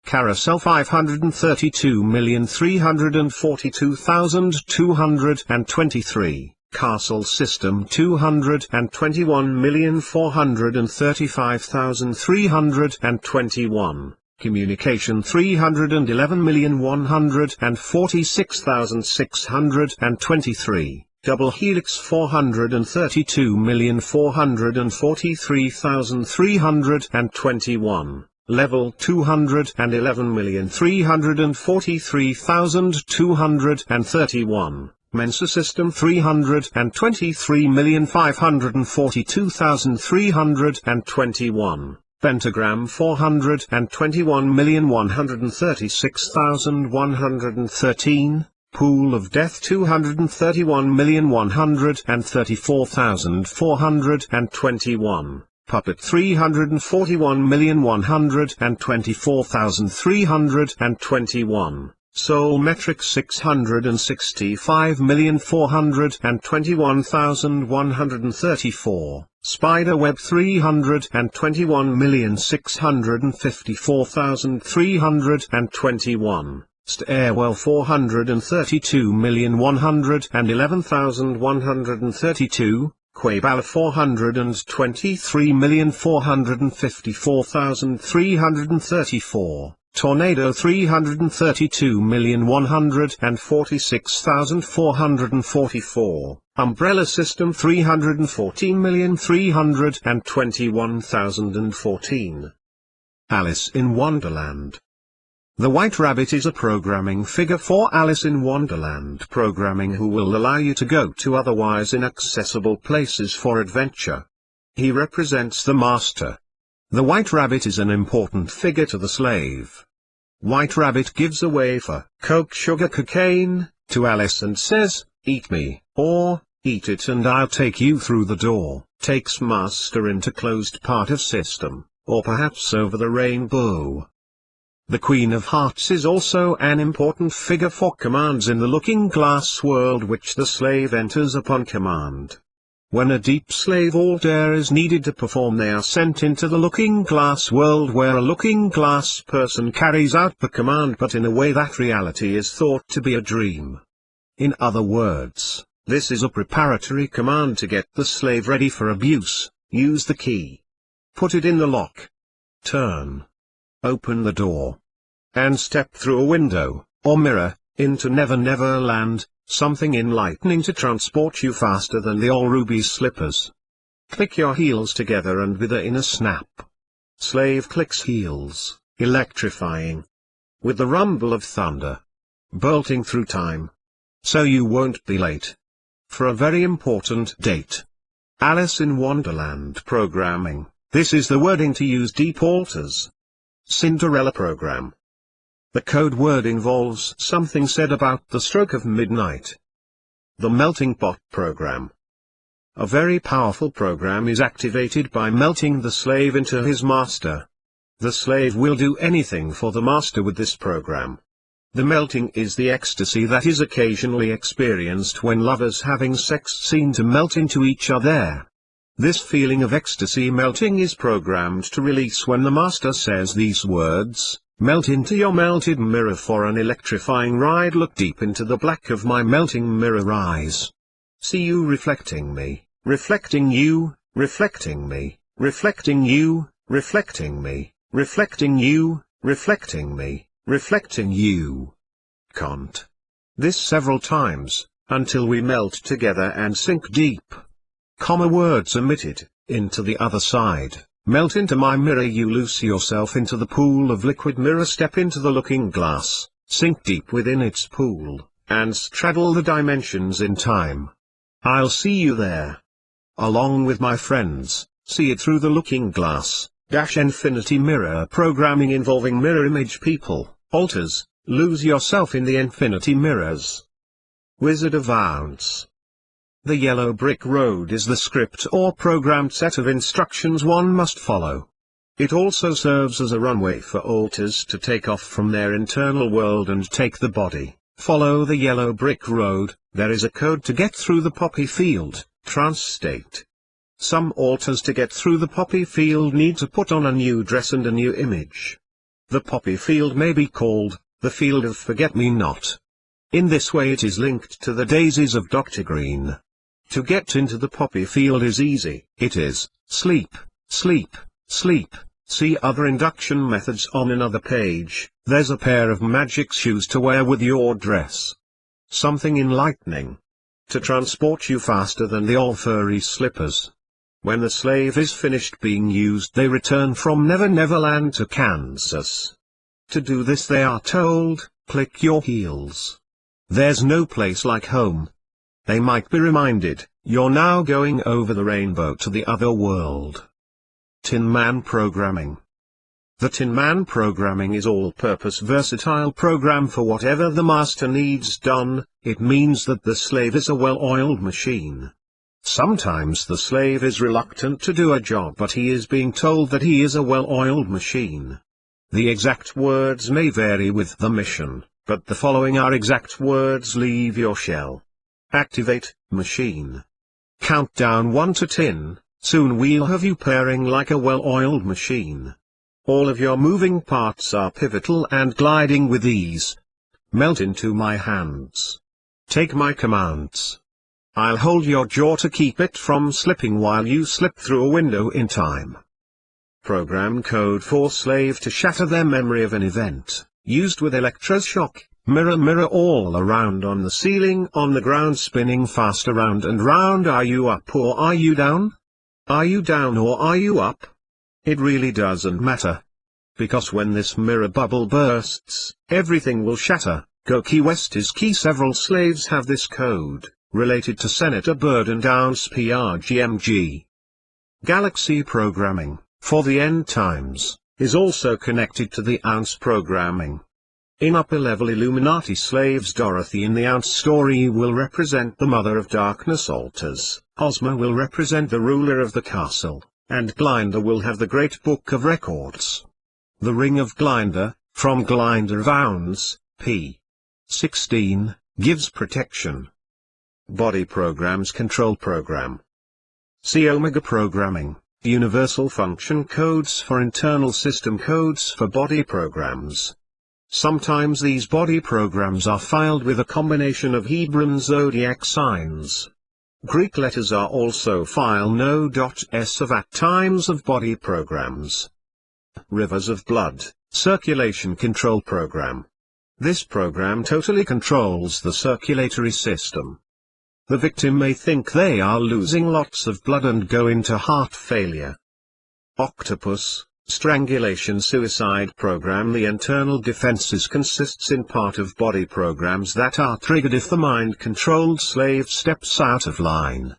Carousel 532,342,223, Castle System 221,435,321, Communication 311,146,623, Double Helix 432,443,321. Level 211,343,231, Mensa System 323,542,321, Pentagram 421,136,113, Pool of Death 231,134,421. Puppet 341,124,321, Soul Metric 665,421,134, Spiderweb 321,654,321, Stairwell 432,111,132, Quabala 423,454,334, Tornado 332,146,444, Umbrella System 314,321,014. Alice in Wonderland. The White Rabbit is a programming figure for Alice in Wonderland programming who will allow you to go to otherwise inaccessible places for adventure. He represents the master. The White Rabbit is an important figure to the slave. White Rabbit gives away for coke, sugar, cocaine to Alice and says, "Eat me," or, "Eat it and I'll take you through the door," takes master into closed part of system, or perhaps over the rainbow. The Queen of Hearts is also an important figure for commands in the Looking Glass world which the slave enters upon command. When a deep slave order is needed to perform, they are sent into the Looking Glass world where a Looking Glass person carries out the command but in a way that reality is thought to be a dream. In other words, this is a preparatory command to get the slave ready for abuse. Use the key. Put it in the lock. Turn. Open the door. And step through a window, or mirror, into Never Never Land, something enlightening to transport you faster than the all ruby slippers. Click your heels together and wither in a snap. Slave clicks heels, electrifying. With the rumble of thunder. Bolting through time. So you won't be late. For a very important date. Alice in Wonderland programming. This is the wording to use deep altars. Cinderella program. The code word involves something said about the stroke of midnight. The melting pot program. A very powerful program is activated by melting the slave into his master. The slave will do anything for the master with this program. The melting is the ecstasy that is occasionally experienced when lovers having sex seem to melt into each other. This feeling of ecstasy melting is programmed to release when the master says these words, "Melt into your melted mirror for an electrifying ride. Look deep into the black of my melting mirror eyes. See you reflecting me, reflecting you, reflecting me, reflecting you, reflecting me, reflecting you, reflecting me, reflecting you. Can't. This several times, until we melt together and sink deep. Words emitted, into the other side, melt into my mirror. You loose yourself into the pool of liquid mirror. Step into the looking glass, sink deep within its pool, and straddle the dimensions in time. I'll see you there. Along with my friends, see it through the looking glass. Infinity mirror programming involving mirror image people, alters, lose yourself in the infinity mirrors. Wizard of Ounce. The yellow brick road is the script or programmed set of instructions one must follow. It also serves as a runway for alters to take off from their internal world and take the body. Follow the yellow brick road. There is a code to get through the poppy field, trance state. Some alters to get through the poppy field need to put on a new dress and a new image. The poppy field may be called the field of forget-me-not. In this way it is linked to the daisies of Dr. Green. To get into the poppy field is easy. It is sleep, sleep, sleep. See other induction methods on another page. There's a pair of magic shoes to wear with your dress. Something enlightening to transport you faster than the old furry slippers. When the slave is finished being used, they return from Never Never Land to Kansas. To do this they are told, click your heels. There's no place like home. They might be reminded, you're now going over the rainbow to the other world. Tin Man Programming. The Tin Man Programming is all-purpose versatile program for whatever the master needs done. It means that the slave is a well-oiled machine. Sometimes the slave is reluctant to do a job, but he is being told that he is a well-oiled machine. The exact words may vary with the mission, but the following are exact words: leave your shell. Activate, machine. Countdown 1 to 10, soon we'll have you pairing like a well-oiled machine. All of your moving parts are pivotal and gliding with ease. Melt into my hands. Take my commands. I'll hold your jaw to keep it from slipping while you slip through a window in time. Program code for slave to shatter their memory of an event, used with electroshock. Mirror mirror all around, on the ceiling, on the ground, spinning fast around and round. Are you up or are you down? Are you down or are you up? It really doesn't matter. Because when this mirror bubble bursts, everything will shatter. Go Key West is key. Several slaves have this code, related to Senator Byrd and Ounce PRGMG. Galaxy programming, for the end times, is also connected to the Ounce programming. In upper-level Illuminati slaves, Dorothy in the Ounce story will represent the Mother of Darkness altars, Ozma will represent the ruler of the castle, and Glinda will have the Great Book of Records. The Ring of Glinda, from Glinda of Ounce, p. 16, gives protection. Body Programs Control Program. See Omega Programming, Universal Function Codes for internal system codes for body programs. Sometimes these body programs are filed with a combination of Hebrew zodiac signs. Greek letters are also file no.s of at times of body programs. Rivers of Blood, Circulation Control Program. This program totally controls the circulatory system. The victim may think they are losing lots of blood and go into heart failure. Octopus, Strangulation Suicide Program. The internal defenses consists in part of body programs that are triggered if the mind-controlled slave steps out of line.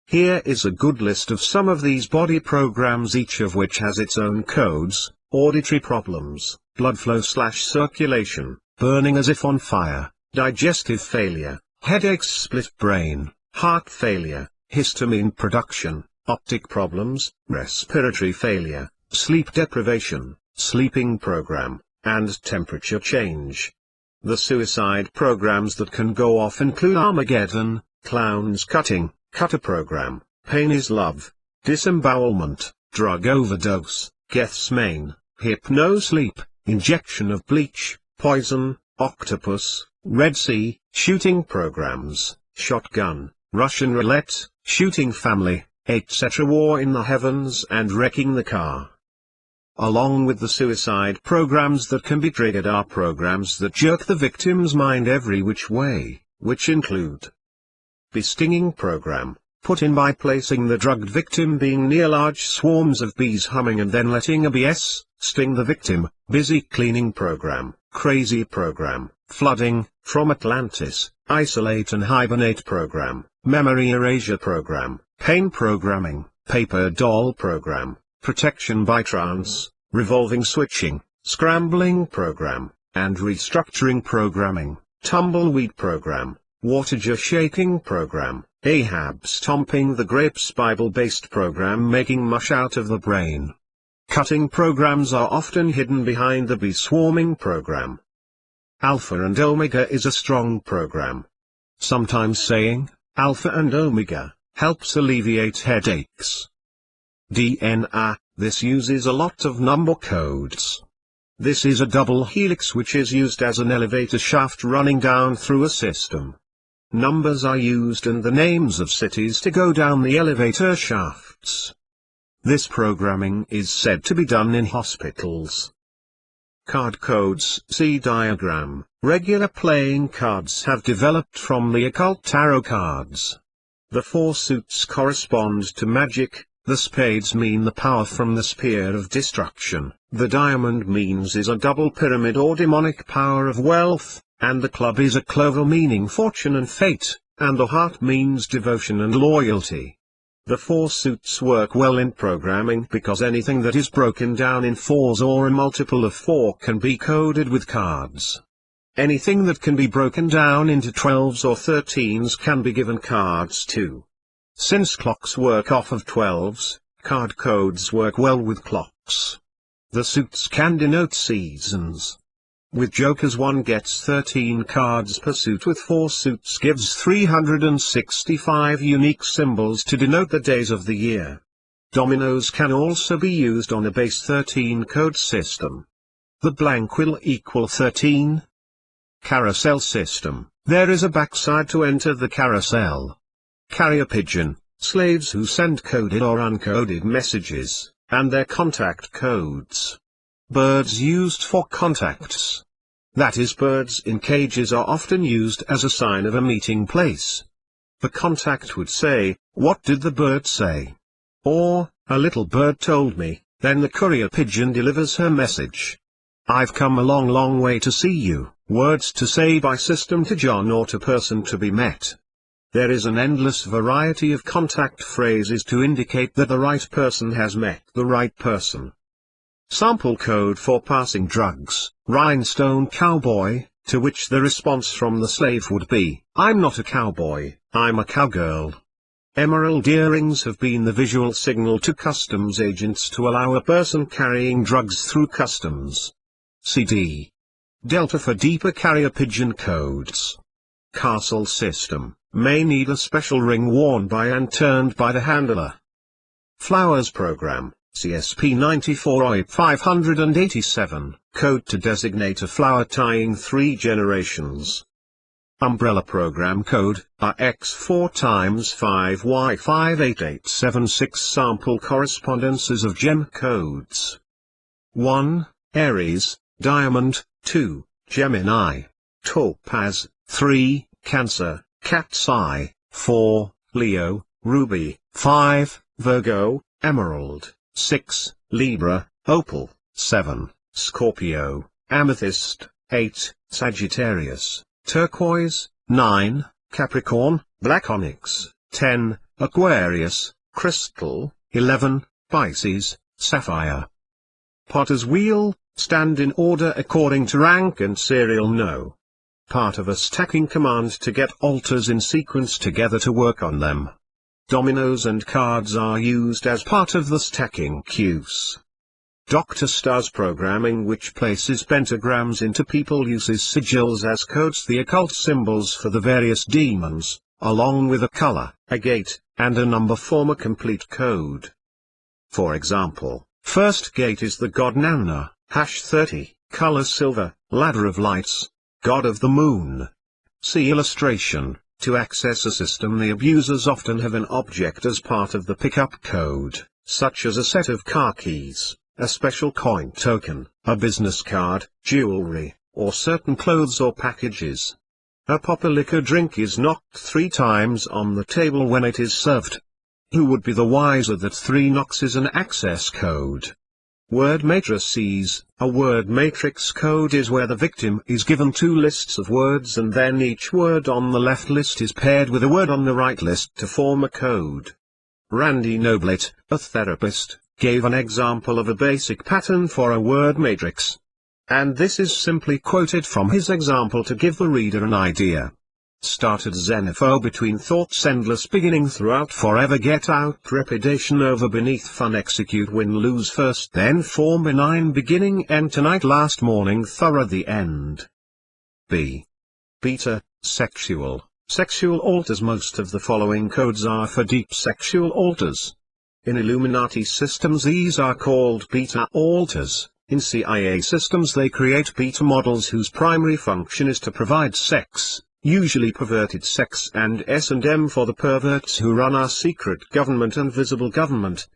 Here is a good list of some of these body programs, each of which has its own codes: auditory problems, blood flow/circulation, burning as if on fire, digestive failure, headaches, split brain, heart failure, histamine production, optic problems, respiratory failure, sleep deprivation, sleeping program, and temperature change. The suicide programs that can go off include Armageddon, Clowns Cutting, Cutter Program, Pain is Love, Disembowelment, Drug Overdose, Gethsemane, Hypno-Sleep, Injection of Bleach, Poison, Octopus, Red Sea, Shooting Programs, Shotgun, Russian Roulette, Shooting Family, etc. War in the Heavens and Wrecking the Car. along with the suicide programs that can be triggered, are programs that jerk the victim's mind every which way, which include bee stinging program, put in by placing the drugged victim being near large swarms of bees humming and then letting a bee sting the victim, busy cleaning program, crazy program, flooding, from Atlantis, isolate and hibernate program, memory erasure program, pain programming, paper doll program, protection by trance, revolving switching, scrambling program, and restructuring programming, tumbleweed program, water shaking program, Ahab stomping the grapes Bible-based program, making mush out of the brain. Cutting programs are often hidden behind the bee swarming program. Alpha and Omega is a strong program. Sometimes saying, Alpha and Omega, helps alleviate headaches. DNA, this uses a lot of number codes. This is a double helix which is used as an elevator shaft running down through a system. Numbers are used and the names of cities to go down the elevator shafts. This programming is said to be done in hospitals. Card codes, see diagram. Regular playing cards have developed from the occult tarot cards. The 4 suits correspond to magic, the spades mean the power from the spear of destruction, the diamond means is a double pyramid or demonic power of wealth, and the club is a clover meaning fortune and fate, and the heart means devotion and loyalty. The 4 suits work well in programming because anything that is broken down in 4s or a multiple of 4 can be coded with cards. Anything that can be broken down into 12s or 13s can be given cards too. Since clocks work off of 12s, card codes work well with clocks. The suits can denote seasons. With jokers one gets 13 cards per suit, with 4 suits gives 365 unique symbols to denote the days of the year. Dominoes can also be used on a base 13 code system. The blank will equal 13. Carousel system, there is a backside to enter the carousel. Carrier pigeon, slaves who send coded or uncoded messages, and their contact codes. Birds used for contacts. That is, birds in cages are often used as a sign of a meeting place. The contact would say, "What did the bird say?" Or, "A little bird told me," then the courier pigeon delivers her message. "I've come a long way to see you," words to say by system to John or to person to be met. There is an endless variety of contact phrases to indicate that the right person has met the right person. Sample code for passing drugs, rhinestone cowboy, to which the response from the slave would be, "I'm not a cowboy, I'm a cowgirl." Emerald earrings have been the visual signal to customs agents to allow a person carrying drugs through customs. CD. Delta for deeper carrier pigeon codes. Castle system, may need a special ring worn by and turned by the handler. Flowers program, CSP 94OIP587, code to designate a flower tying 3 generations. Umbrella program code, RX4x5Y58876, sample correspondences of gem codes. 1. Aries, Diamond, 2. Gemini, Topaz, 3. Cancer, Cat's Eye, 4. Leo, Ruby, 5. Virgo, Emerald, 6. Libra, Opal, 7. Scorpio, Amethyst, 8. Sagittarius, Turquoise, 9. Capricorn, Black Onyx, 10. Aquarius, Crystal, 11. Pisces, Sapphire. Potter's wheel, stand in order according to rank and serial no. Part of a stacking command to get altars in sequence together to work on them. Dominoes and cards are used as part of the stacking cues. Dr. Star's programming, which places pentagrams into people, uses sigils as codes, the occult symbols for the various demons, along with a color, a gate, and a number form a complete code. For example, first gate is the god Nanna, #30, color silver, ladder of lights, god of the moon. See illustration. To access a system, the abusers often have an object as part of the pickup code, such as a set of car keys, a special coin token, a business card, jewelry, or certain clothes or packages. A proper liquor drink is knocked 3 times on the table when it is served. Who would be the wiser that 3 knocks is an access code? Word matrices. A word matrix code is where the victim is given 2 lists of words and then each word on the left list is paired with a word on the right list to form a code. Randy Noblet, a therapist, gave an example of a basic pattern for a word matrix. And this is simply quoted from his example to give the reader an idea. Started xenophobe between thoughts endless beginning throughout forever get out trepidation over beneath fun execute win lose first then form benign beginning end tonight last morning thorough the end. B. Beta, sexual, sexual alters. Most of the following codes are for deep sexual alters. In Illuminati systems these are called beta alters. In CIA systems they create beta models whose primary function is to provide sex, usually perverted sex and S&M for the perverts who run our secret government and visible government.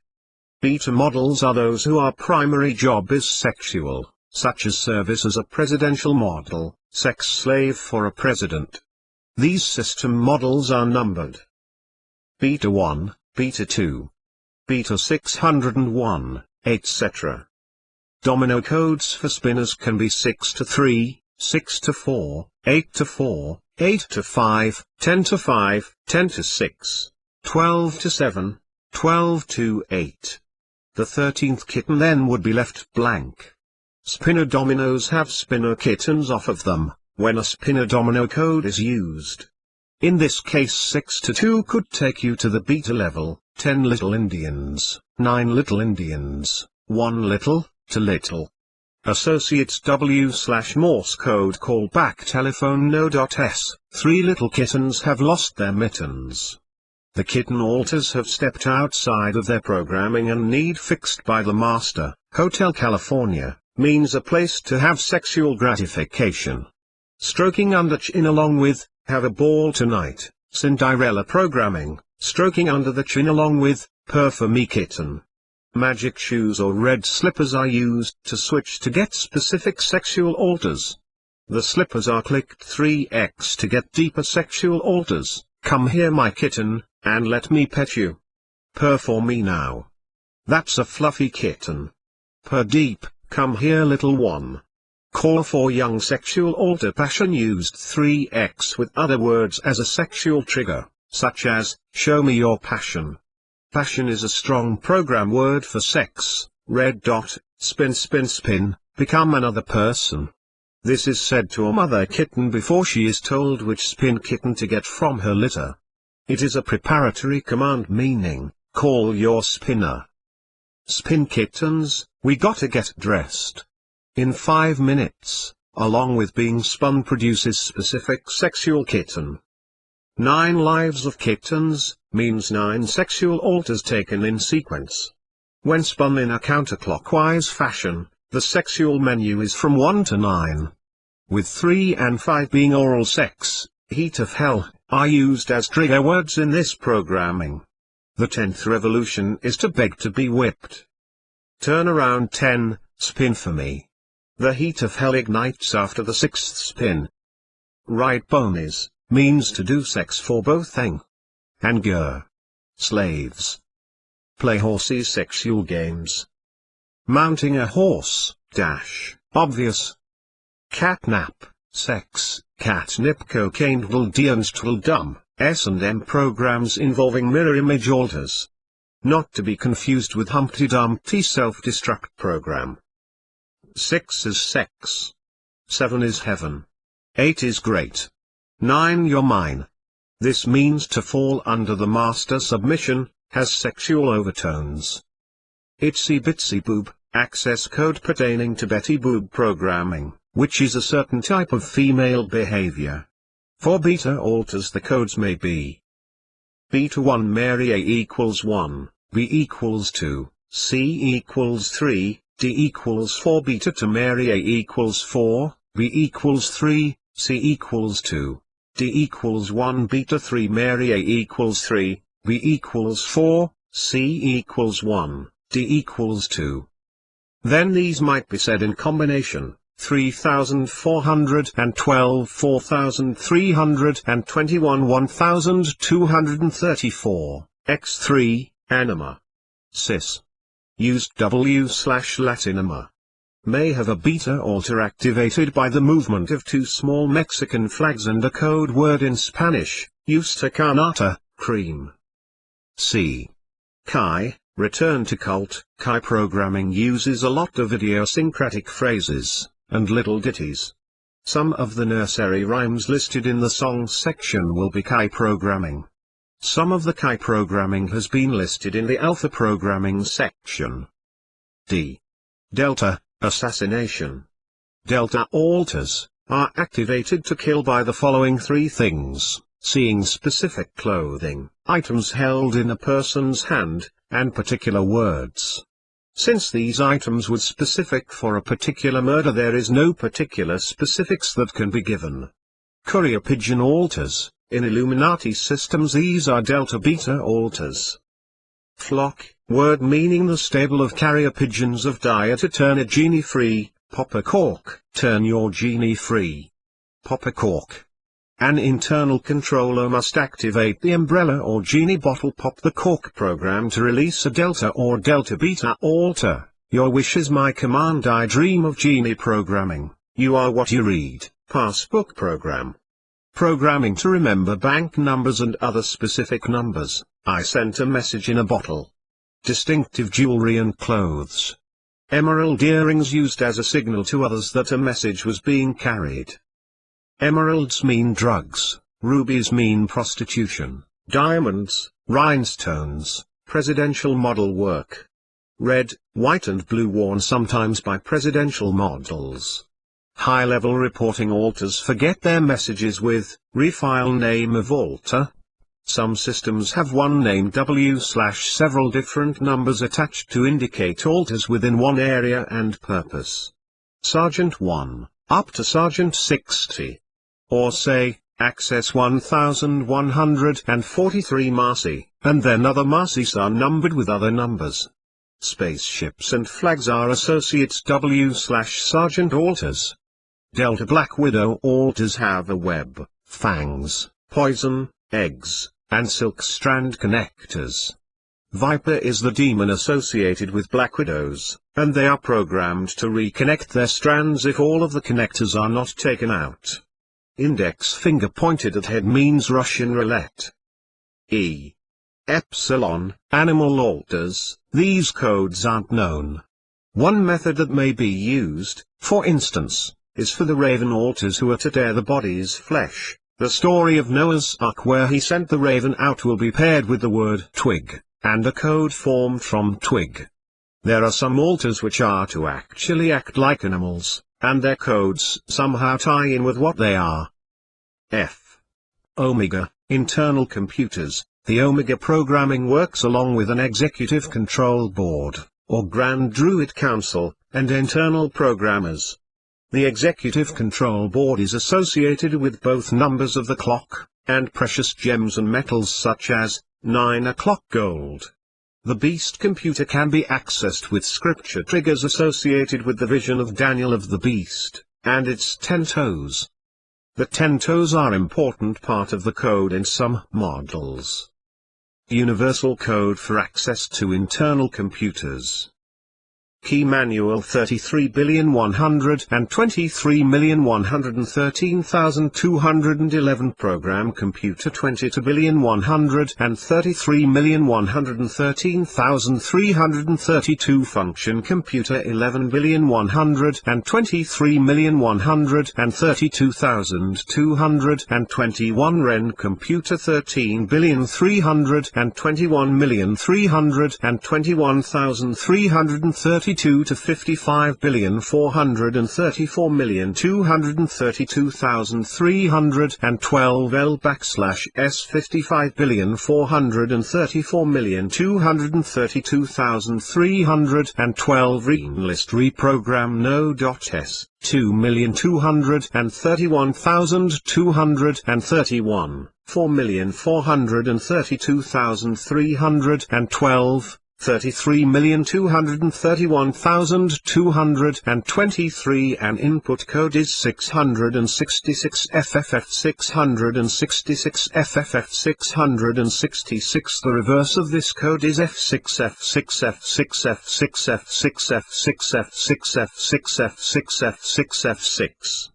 Beta models are those whose primary job is sexual, such as service as a presidential model, sex slave for a president. These system models are numbered. Beta 1, Beta 2, Beta 601, etc. Domino codes for spinners can be 6 to 3, 6 to 4, 8 to 4, 8 to 5, 10 to 5, 10 to 6, 12 to 7, 12 to 8. The 13th kitten then would be left blank. Spinner dominoes have spinner kittens off of them, when a spinner domino code is used. In this case 6 to 2 could take you to the beta level, 10 little Indians, 9 little Indians, 1 little, to little. Associates W/Morse code callback telephone no.s, 3 little kittens have lost their mittens. The kitten alters have stepped outside of their programming and need fixed by the master. Hotel California means a place to have sexual gratification. Stroking under chin along with, have a ball tonight, Cinderella programming, stroking under the chin along with, purr for me kitten. Magic shoes or red slippers are used to switch to get specific sexual alters. The slippers are clicked 3x to get deeper sexual alters, come here my kitten, and let me pet you. Purr for me now. That's a fluffy kitten. Purr deep, come here little one. Call for young sexual alter passion used 3x with other words as a sexual trigger, such as, show me your passion. Passion is a strong program word for sex. Red dot, spin spin spin, become another person. This is said to a mother kitten before she is told which spin kitten to get from her litter. It is a preparatory command meaning, call your spinner. Spin kittens, we gotta get dressed. In 5 minutes, along with being spun produces specific sexual kitten. 9 lives of kittens, means 9 sexual alters taken in sequence. When spun in a counterclockwise fashion, the sexual menu is from 1 to 9. With 3 and 5 being oral sex, heat of hell, are used as trigger words in this programming. The 10th revolution is to beg to be whipped. Turn around 10, spin for me. The heat of hell ignites after the 6th spin. Right bonies, means to do sex for both eng and ger. Slaves. Play horsey sexual games. Mounting a horse, dash, obvious. Catnap, sex, catnip cocaine dwll S&M programs involving mirror image alters. Not to be confused with Humpty Dumpty self-destruct program. 6 is sex. 7 is heaven. 8 is great. 9 you're mine. This means to fall under the master submission, has sexual overtones. Itsy bitsy boob, access code pertaining to Betty Boop programming, which is a certain type of female behavior. For beta alters the codes may be beta 1 Mary A equals 1, B equals 2, C equals 3, D equals 4 beta 2 Mary A equals 4, B equals 3, C equals 2, D equals 1 beta 3 Mary A equals 3, B equals 4, C equals 1, D equals 2. Then these might be said in combination: 3412, 4321, 1234, x3, anima. Cis. Used w/latinama. May have a beta alter activated by the movement of two small Mexican flags and a code word in Spanish, Justa Carnata, cream. C. Chi, return to cult. Chi programming uses a lot of idiosyncratic phrases and little ditties. Some of the nursery rhymes listed in the song section will be Chi programming. Some of the Chi programming has been listed in the alpha programming section. D. Delta, assassination. Delta alters are activated to kill by the following three things: seeing specific clothing, items held in a person's hand, and particular words. Since these items were specific for a particular murder, there is no particular specifics that can be given. Courier pigeon alters. In Illuminati systems these are delta-beta alters. Flock, word meaning the stable of carrier pigeons of Dyer to turn a genie free. Pop a cork, turn your genie free. Pop a cork. An internal controller must activate the umbrella or genie bottle pop the cork program to release a delta or delta-beta alter. Your wish is my command. I dream of genie programming. You are what you read. Passbook program. Programming to remember bank numbers and other specific numbers. I sent a message in a bottle. Distinctive jewelry and clothes. Emerald earrings used as a signal to others that a message was being carried. Emeralds mean drugs, rubies mean prostitution, diamonds, rhinestones, presidential model work. Red, white and blue worn sometimes by presidential models. High-level reporting alters forget their messages with refile name of alter. Some systems have one name W/several different numbers attached to indicate alters within one area and purpose. Sergeant 1, up to Sergeant 60. Or say, access 1143 Marcy, and then other Marcys are numbered with other numbers. Spaceships and flags are associates W/Sergeant alters. Delta Black Widow alters have a web, fangs, poison, eggs, and silk strand connectors. Viper is the demon associated with Black Widows, and they are programmed to reconnect their strands if all of the connectors are not taken out. Index finger pointed at head means Russian roulette. E. Epsilon, animal alters. These codes aren't known. One method that may be used, for instance, is for the raven alters who are to tear the body's flesh. The story of Noah's Ark where he sent the raven out will be paired with the word twig, and a code formed from twig. There are some alters which are to actually act like animals, and their codes somehow tie in with what they are. F. Omega, internal computers. The Omega programming works along with an executive control board, or Grand Druid Council, and internal programmers. The executive control board is associated with both numbers of the clock, and precious gems and metals such as 9 o'clock gold. The beast computer can be accessed with scripture triggers associated with the vision of Daniel of the beast, and its 10 toes. The 10 toes are important part of the code in some models. Universal code for access to internal computers. Key Manual 33,123,113,211 Program Computer 22,133,113,332 Function Computer 11,123,132,221 Ren Computer 13,321,321,332 to 55,434,232,312 L/S 55,434,232,312 List reprogram no.s 2,231,231 4,432,312 33,231,223 and input code is 666 FFF 666 FFF 666. The reverse of this code is F6 F6 F6 F6 F6 F6 F6 F6 F6 F6 F6.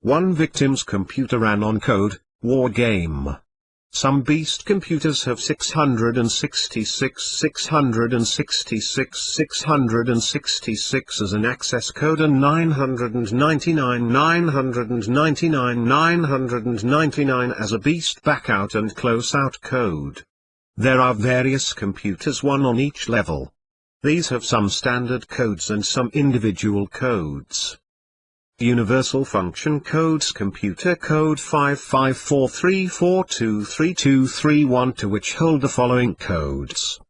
One victim's computer ran on code, war game. Some beast computers have 666 as an access code and 999 as a beast backout and closeout code. There are various computers, one on each level. These have some standard codes and some individual codes. Universal Function Codes Computer Code 55434232231 to which hold the following codes.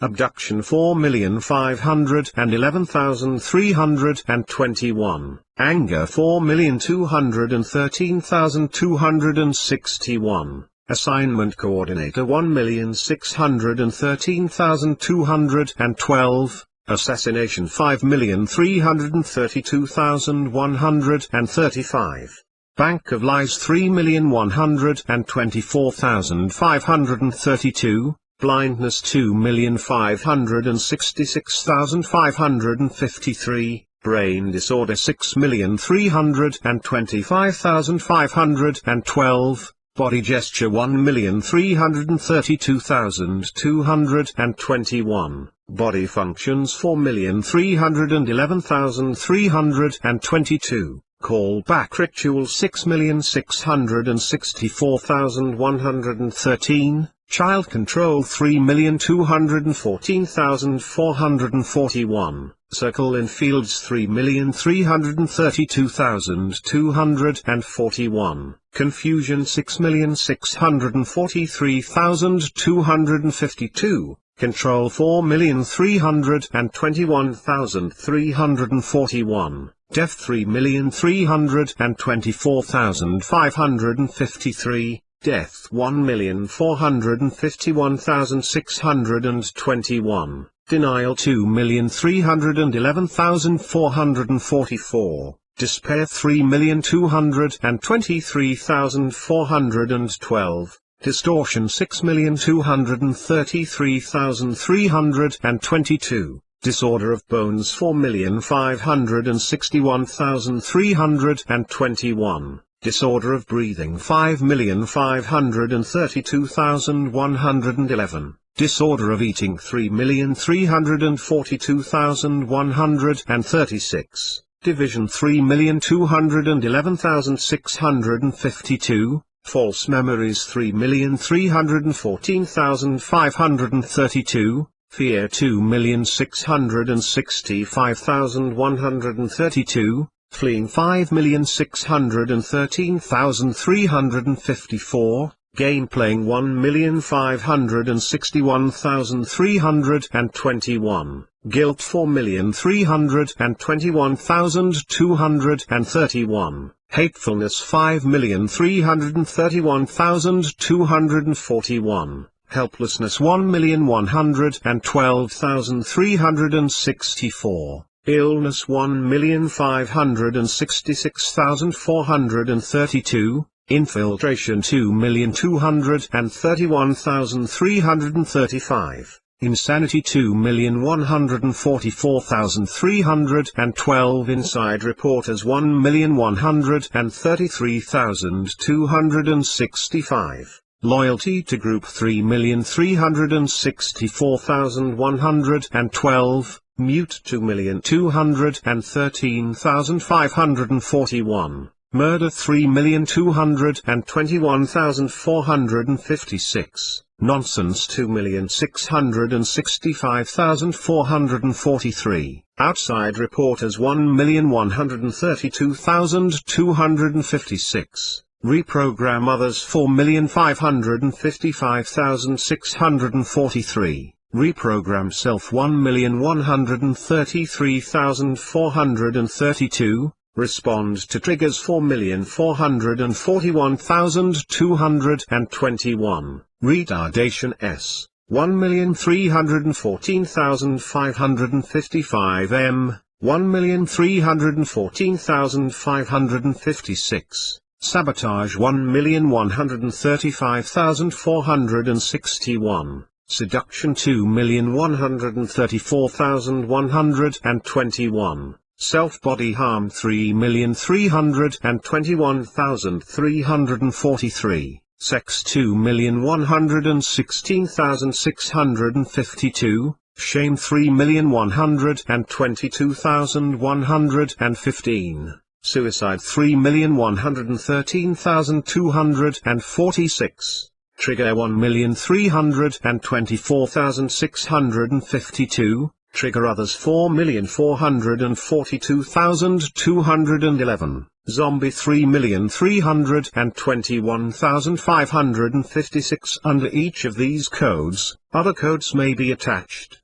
Abduction 4,511,321, Anger 4,213,261, Assignment Coordinator 1,613,212, Assassination 5,332,135. Bank of Lies 3,124,532. Blindness 2,566,553. Brain Disorder 6,325,512. Body Gesture 1,332,221. Body Functions 4,311,322. Callback Ritual 6,664,113. Child Control 3,214,441. Circle in Fields 3,332,241. Confusion 6,643,252. Control 4,321,341. Death 3,324,553. Death 1,451,621. Denial 2,311,444. Despair 3,223,412. Distortion 6,233,322. Disorder of Bones 4,561,321. Disorder of Breathing 5,532,111. Disorder of Eating 3,342,136. Division 3,211,652. False Memories 3,314,532. Fear 2,665,132. Fleeing 5,613,354. Game Playing 1,561,321. Guilt 4,321,231. Hatefulness 5,331,241. Helplessness 1,112,364. Illness 1,566,432. Infiltration 2,231,335. Insanity 2,144,312. Inside Reporters 1,133,265. Loyalty to Group 3,364,112. Mute 2,213,541. Murder 3,221,456. Nonsense 2,665,443. Outside Reporters 1,132,256. Reprogram Others 4,555,643. Reprogram Self 1,133,432. Respond to Triggers 4,441,221. Retardation S. 1,314,555 m, 1,314,556, sabotage 1,135,461, seduction 2,134,121, self-body harm 3,321,343, sex 2,116,652, shame 3,122,115, suicide 3,113,246, trigger 1,324,652, trigger others 4,442,211, zombie 3,321,556. Under each of these codes, other codes may be attached.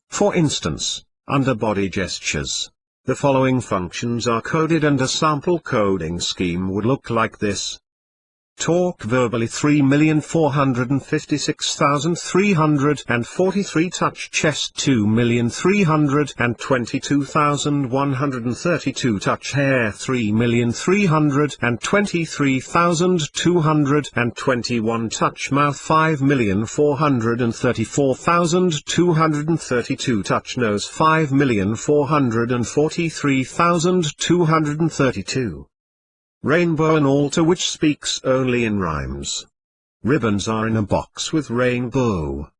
For instance, under body gestures, the following functions are coded and a sample coding scheme would look like this. Talk verbally 3,456,343, touch chest 2,322,132, touch hair 3,323,221, touch mouth 5,434,232, touch nose 5,443,232. Rainbow, an altar which speaks only in rhymes. Ribbons are in a box with rainbow.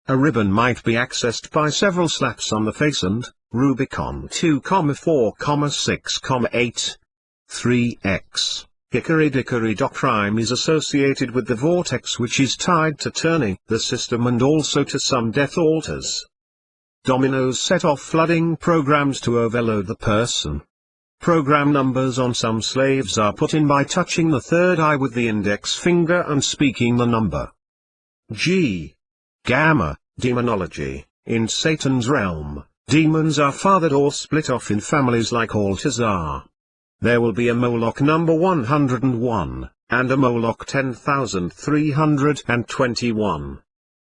A ribbon might be accessed by several slaps on the face and Rubicon 2,4,6,8. 3x. Hickory dickory dock rhyme is associated with the vortex which is tied to turning the system and also to some death altars. Dominoes set off flooding programs to overload the person. Program numbers on some slaves are put in by touching the third eye with the index finger and speaking the number. G. Gamma, demonology. In Satan's realm, demons are fathered or split off in families like altars are. There will be a Moloch number 101, and a Moloch 10,321.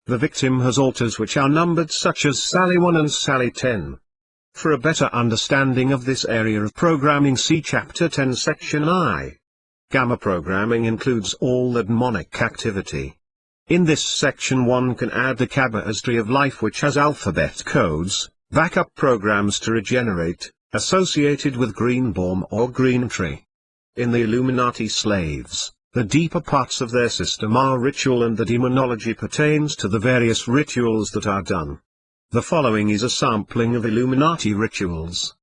The victim has altars which are numbered such as Sally 1 and Sally 10. For a better understanding of this area of programming, see Chapter 10 Section I. Gamma programming includes all the demonic activity. In this section one can add the cabistry of life, which has alphabet codes, backup programs to regenerate, associated with green bomb or green tree. In the Illuminati slaves, the deeper parts of their system are ritual, and the demonology pertains to the various rituals that are done. The following is a sampling of Illuminati rituals.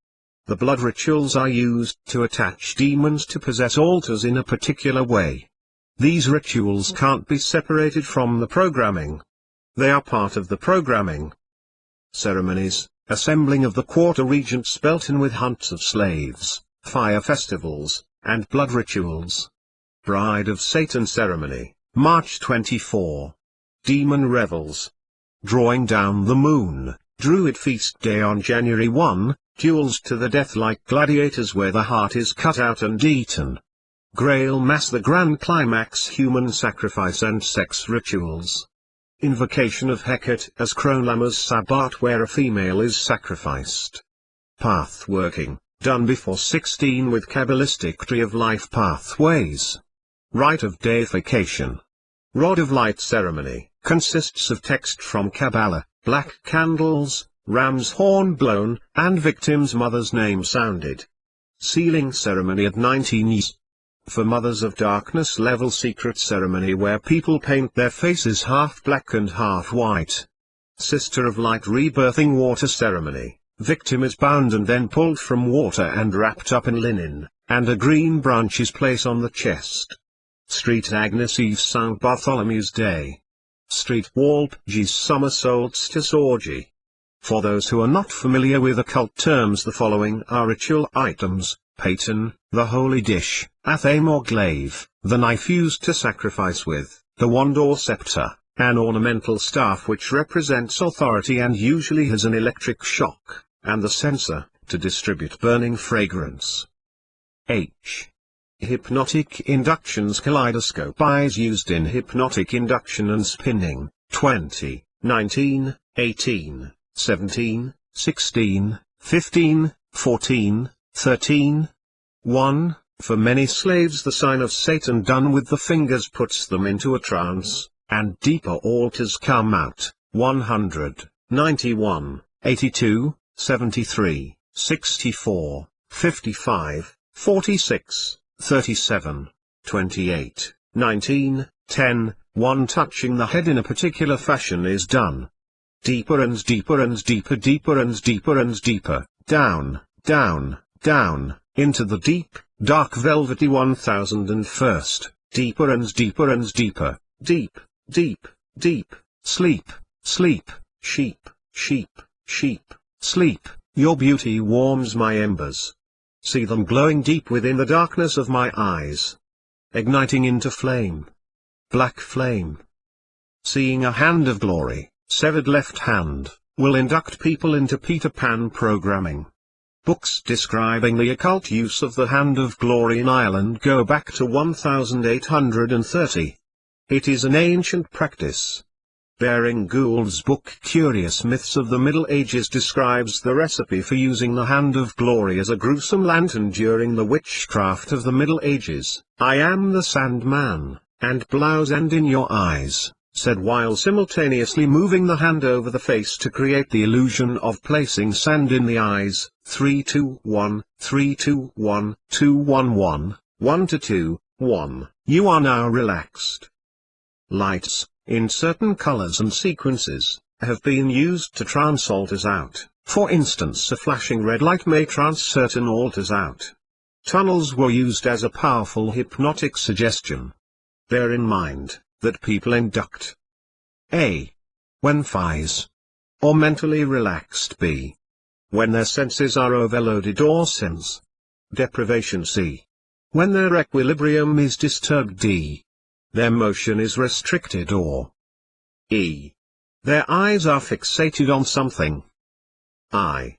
The blood rituals are used to attach demons to possess altars in a particular way. These rituals can't be separated from the programming. They are part of the programming. Ceremonies, assembling of the quarter regents Belton with hunts of slaves, fire festivals, and blood rituals. Bride of Satan ceremony, March 24. Demon revels. Drawing down the moon, Druid feast day on January 1, duels to the death like gladiators where the heart is cut out and eaten. Grail Mass, the grand climax, human sacrifice and sex rituals. Invocation of Hecate as Chronolammer's Sabbat, where a female is sacrificed. Path working, done before 16 with Kabbalistic tree of life pathways. Rite of deification. Rod of light ceremony, consists of text from Kabbalah, black candles, ram's horn blown, and victim's mother's name sounded. Sealing ceremony at 19 years. For Mothers of Darkness level secret ceremony where people paint their faces half black and half white. Sister of Light rebirthing water ceremony, victim is bound and then pulled from water and wrapped up in linen, and a green branch is placed on the chest. Street Agnes Eve St. Bartholomew's Day. Street Walpurgis Summer Solstice Orgy. For those who are not familiar with occult terms, the following are ritual items: paten, the holy dish, athame or glaive, the knife used to sacrifice with, the wand or scepter, an ornamental staff which represents authority and usually has an electric shock, and the censer, to distribute burning fragrance. H. Hypnotic inductions. Kaleidoscope eyes used in hypnotic induction and spinning. 20. 19, 18, 17, 16, 15, 14, 13. 1. For many slaves the sign of Satan done with the fingers puts them into a trance, and deeper altars come out. 100, 91, 82, 73, 64, 55, 46, 37, 28, 19, 10. 1. Touching the head in a particular fashion is done. Deeper and deeper and deeper, deeper and deeper and deeper, down, down, down, into the deep, dark velvety 1001st, deeper and deeper and deeper, deep, deep, deep, sleep, sleep, sheep, sheep, sheep, sleep. Your beauty warms my embers. See them glowing deep within the darkness of my eyes. Igniting into flame. Black flame. Seeing a hand of glory, severed left hand, will induct people into Peter Pan programming. Books describing the occult use of the hand of glory in Ireland go back to 1830. It is an ancient practice. Baring Gould's book Curious Myths of the Middle Ages describes the recipe for using the hand of glory as a gruesome lantern during the witchcraft of the Middle Ages. I am the Sandman, and blouse and in your eyes, said while simultaneously moving the hand over the face to create the illusion of placing sand in the eyes. 3-2-1, 3-2-1, 2-1-1, 1-2, 1. You are now relaxed. Lights, in certain colors and sequences, have been used to trance altars out. For instance, a flashing red light may trance certain altars out. Tunnels were used as a powerful hypnotic suggestion. Bear in mind that people induct A. when phys or mentally relaxed, B. when their senses are overloaded or sense deprivation, C. when their equilibrium is disturbed, D. their motion is restricted, or E. their eyes are fixated on something. I.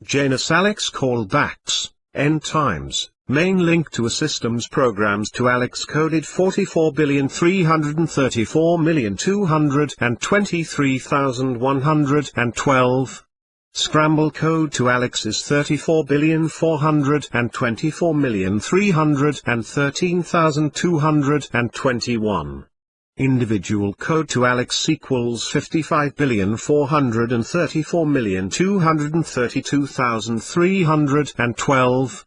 Janus Alex callbacks, end times. Main link to a system's programs to Alex coded 44,334,223,112. Scramble code to Alex is 34,424,313,221. Individual code to Alex equals 55,434,232,312.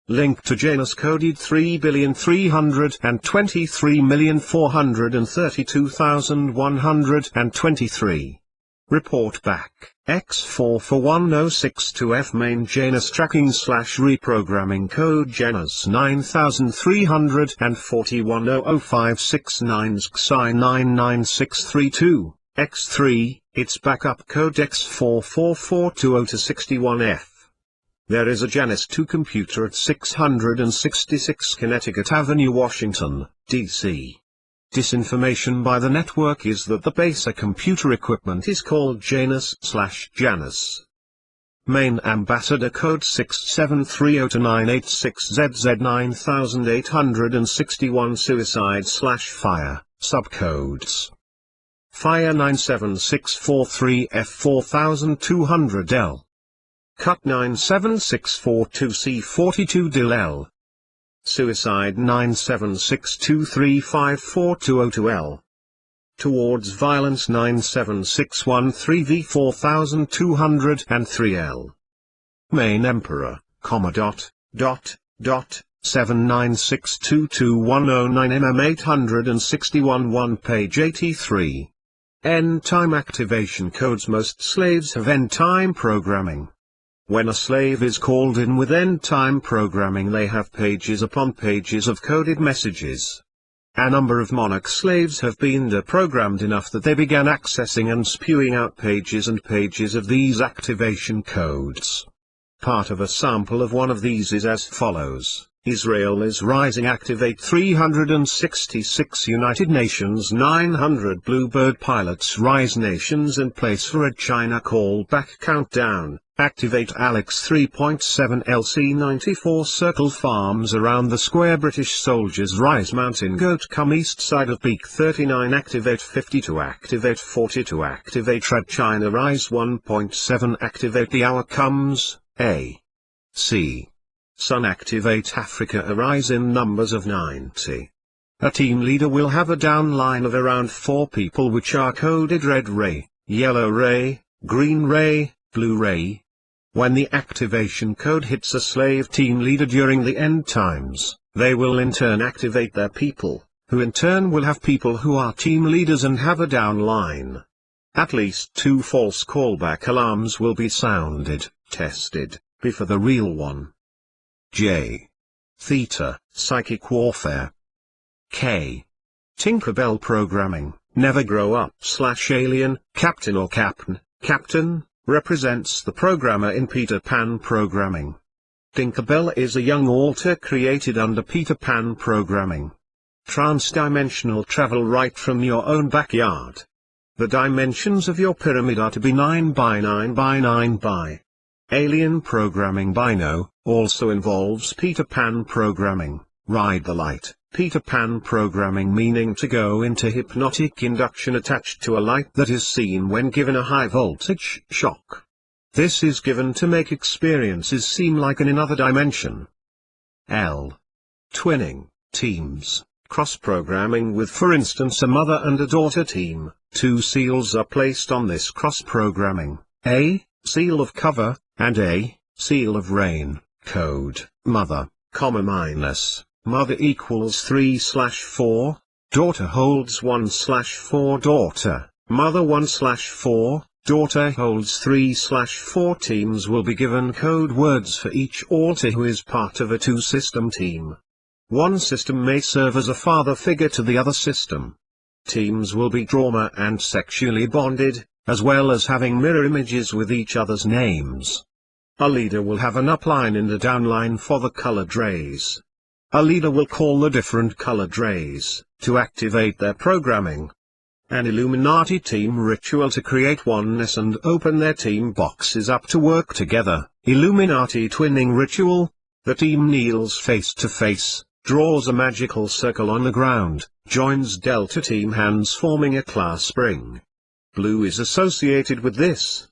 Link to Janus coded 3,323,432,123. Report back, X4 for 1062F main Janus tracking / reprogramming code Janus 9341 Xi 99632, X3, its backup code X44420261F. There is a Janus 2 computer at 666 Connecticut Avenue, Washington, D.C. Disinformation by the network is that the basic computer equipment is called Janus/Janus. Main ambassador code 673029860ZZ 9861 suicide/fire, subcodes. Fire 97643F 4200L. Cut 97642C 42DL. Suicide 97623542002L. Towards Violence 97613V 4203L. Main Emperor, 796221009 861 1 page 83. End time activation codes. Most slaves have end time programming. When a slave is called in with end time programming, they have pages upon pages of coded messages. A number of monarch slaves have been deprogrammed enough that they began accessing and spewing out pages and pages of these activation codes. Part of a sample of one of these is as follows: Israel is rising, activate 366 United Nations 900 Bluebird pilots, rise nations in place for a China callback countdown. Activate Alex 3.7 LC94 circle farms around the square. British soldiers rise. Mountain goat come east side of peak 39. Activate 52. Activate 42. Activate red China rise 1.7. Activate the hour comes, A. C. Sun. Activate Africa arise in numbers of 90. A team leader will have a downline of around 4 people which are coded red ray, yellow ray, green ray, blue ray. When the activation code hits a slave team leader during the end times, they will in turn activate their people, who in turn will have people who are team leaders and have a downline. At least 2 false callback alarms will be sounded, tested, before the real one. J. Theta, Psychic Warfare. K. Tinkerbell Programming, Never Grow Up / Alien, Captain or Cap'n, Captain, represents the programmer in Peter Pan programming. Tinkerbell is a young alter created under Peter Pan programming. Trans-dimensional travel right from your own backyard. The dimensions of your pyramid are to be 9 by 9 by 9 by. Alien programming Bino also involves Peter Pan programming. Ride the light. Peter Pan programming meaning to go into hypnotic induction attached to a light that is seen when given a high voltage shock. This is given to make experiences seem like in another dimension. L. Twinning, teams, cross-programming with for instance a mother and a daughter team. 2 seals are placed on this cross-programming, A. Seal of cover, and A. Seal of rain, code, mother, minus. Mother equals 3/4, daughter holds 1/4 daughter, mother 1/4, daughter holds 3/4. Teams will be given code words for each alter who is part of a 2-system team. One system may serve as a father figure to the other system. Teams will be trauma and sexually bonded, as well as having mirror images with each other's names. A leader will have an upline and a downline for the colored rays. A leader will call the different colored rays, to activate their programming. An Illuminati team ritual to create oneness and open their team boxes up to work together. Illuminati twinning ritual. The team kneels face to face, draws a magical circle on the ground, joins Delta team hands forming a clasp ring. Blue is associated with this.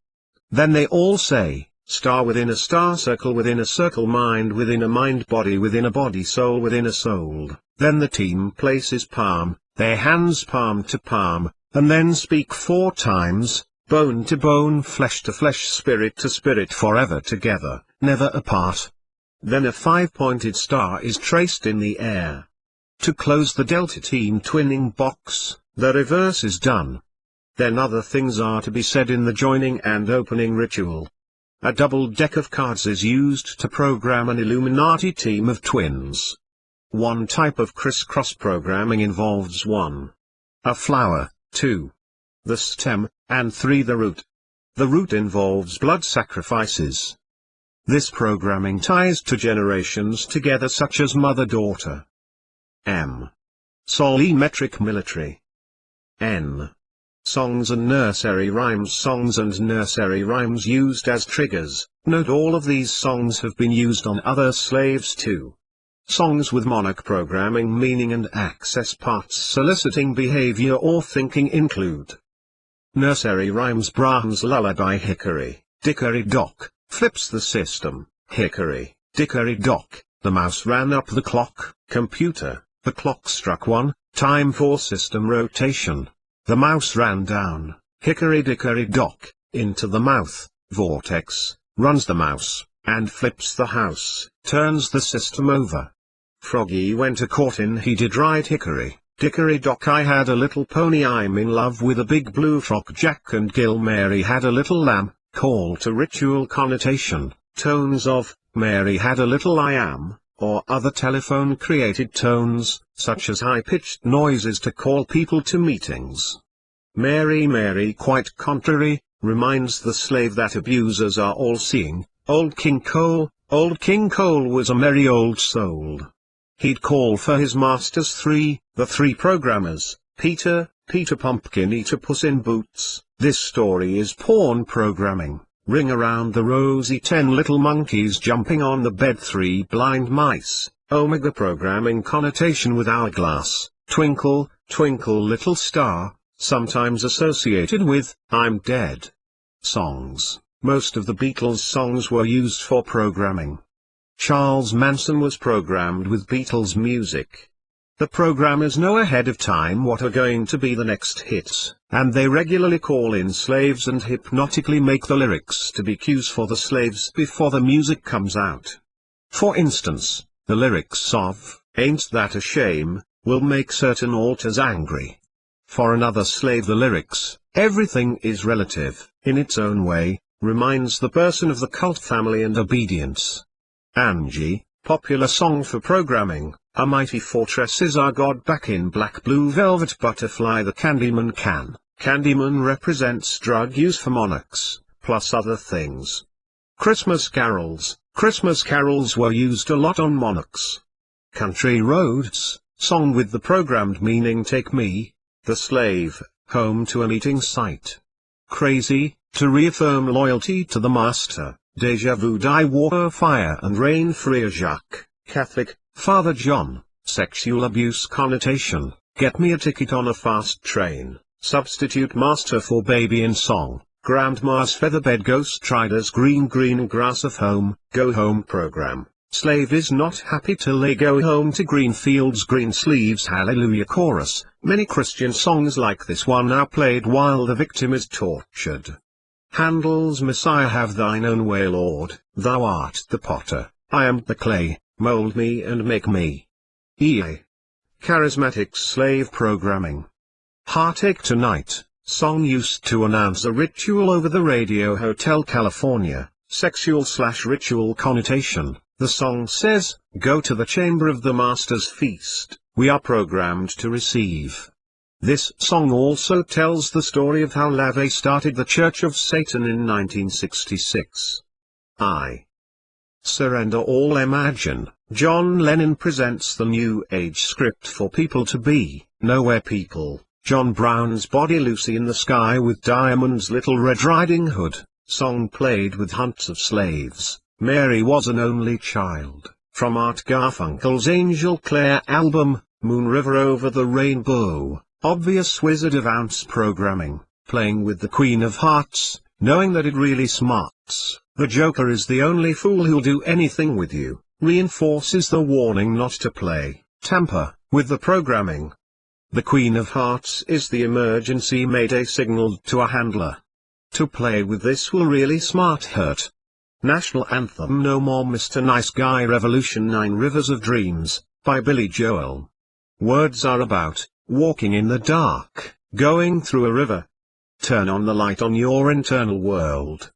Then they all say, star within a star, circle within a circle, mind within a mind, body within a body, soul within a soul. Then the team places palm, their hands palm to palm, and then speak 4 times, bone to bone, flesh to flesh, spirit to spirit, forever together, never apart. Then a 5-pointed star is traced in the air. To close the Delta team twinning box, the reverse is done. Then other things are to be said in the joining and opening ritual. A double deck of cards is used to program an Illuminati team of twins. One type of crisscross programming involves 1. A flower, 2. The stem, and 3. The root. The root involves blood sacrifices. This programming ties 2 generations together such as mother-daughter. M. Solimetric military. N. Songs and nursery rhymes. Songs and nursery rhymes used as triggers. Note all of these songs have been used on other slaves too. Songs with monarch programming meaning and access parts soliciting behavior or thinking include nursery rhymes. Brahms lullaby. Hickory, dickory dock, flips the system. Hickory, dickory dock, the mouse ran up the clock. Computer, the clock struck 1, time for system rotation. The mouse ran down, hickory dickory dock, into the mouth, vortex, runs the mouse, and flips the house, turns the system over. Froggy went a courtin', he did ride hickory, dickory dock. I had a little pony, I'm in love with a big blue frock. Jack and Gill. Mary had a little lamb, call to ritual connotation, tones of, Mary had a little I am, or other telephone created tones, such as high-pitched noises to call people to meetings. Mary Mary quite contrary, reminds the slave that abusers are all-seeing. Old King Cole was a merry old soul. He'd call for his masters 3, the 3 programmers, Peter, Peter Pumpkin Eater, Puss in Boots. This story is porn programming. Ring around the rosy 10 little monkeys jumping on the bed 3 blind mice, omega programming connotation with hourglass, twinkle, twinkle little star, sometimes associated with, I'm dead. Songs. Most of the Beatles songs were used for programming. Charles Manson was programmed with Beatles music. The programmers know ahead of time what are going to be the next hits, and they regularly call in slaves and hypnotically make the lyrics to be cues for the slaves before the music comes out. For instance, the lyrics of, "Ain't That a Shame," will make certain alters angry. For another slave the lyrics, "Everything is relative, in its own way," reminds the person of the cult family and obedience. Angie, popular song for programming. A mighty fortress is our God back in black blue velvet butterfly the Candyman can. Candyman represents drug use for monarchs, plus other things. Christmas carols. Christmas carols were used a lot on monarchs. Country roads, song with the programmed meaning take me, the slave, home to a meeting site. Crazy, to reaffirm loyalty to the master. Deja vu die water fire and rain Frere Jacques, Catholic. Father John, sexual abuse connotation, get me a ticket on a fast train, substitute master for baby in song, grandma's featherbed ghost riders green grass of home, go home program, slave is not happy till they go home to green fields green sleeves hallelujah chorus, many Christian songs like this one are played while the victim is tortured. Handel's Messiah have thine own way Lord, thou art the potter, I am the clay. Mold me and make me. EA. Charismatic slave programming. Heartache Tonight, song used to announce a ritual over the radio Hotel California, sexual/ritual connotation. The song says, go to the chamber of the master's feast, we are programmed to receive. This song also tells the story of how LaVey started the Church of Satan in 1966. I. Surrender All Imagine, John Lennon presents the New Age script for people to be, nowhere people, John Brown's Body Lucy in the Sky with Diamonds Little Red Riding Hood, song played with hunts of slaves, Mary was an only child, from Art Garfunkel's Angel Clare album, Moon River Over the Rainbow, obvious Wizard of Ounce programming, playing with the Queen of Hearts, knowing that it really smarts. The Joker is the only fool who'll do anything with you, reinforces the warning not to play, tamper, with the programming. The Queen of Hearts is the emergency mayday signaled to a handler. To play with this will really smart hurt. National Anthem No More Mr. Nice Guy Revolution 9 Rivers of Dreams, by Billy Joel. Words are about, walking in the dark, going through a river. Turn on the light on your internal world.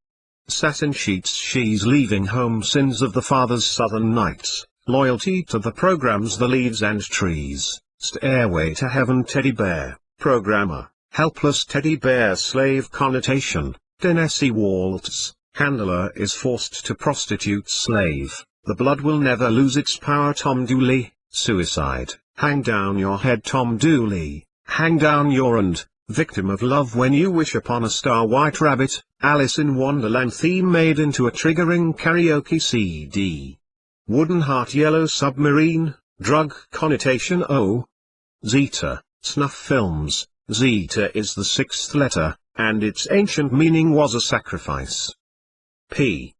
Satin sheets she's leaving home sins of the father's southern nights, loyalty to the programs the leaves and trees, stairway to heaven teddy bear, programmer, helpless teddy bear slave connotation, Tennessee waltz, handler is forced to prostitute slave, the blood will never lose its power Tom Dooley, suicide, hang down your head Tom Dooley, hang down your and, victim of love when you wish upon a star white rabbit, Alice in Wonderland theme made into a triggering karaoke CD. Wooden heart yellow submarine, drug connotation O. Zeta, snuff films, Zeta is the 6th letter, and its ancient meaning was a sacrifice. P.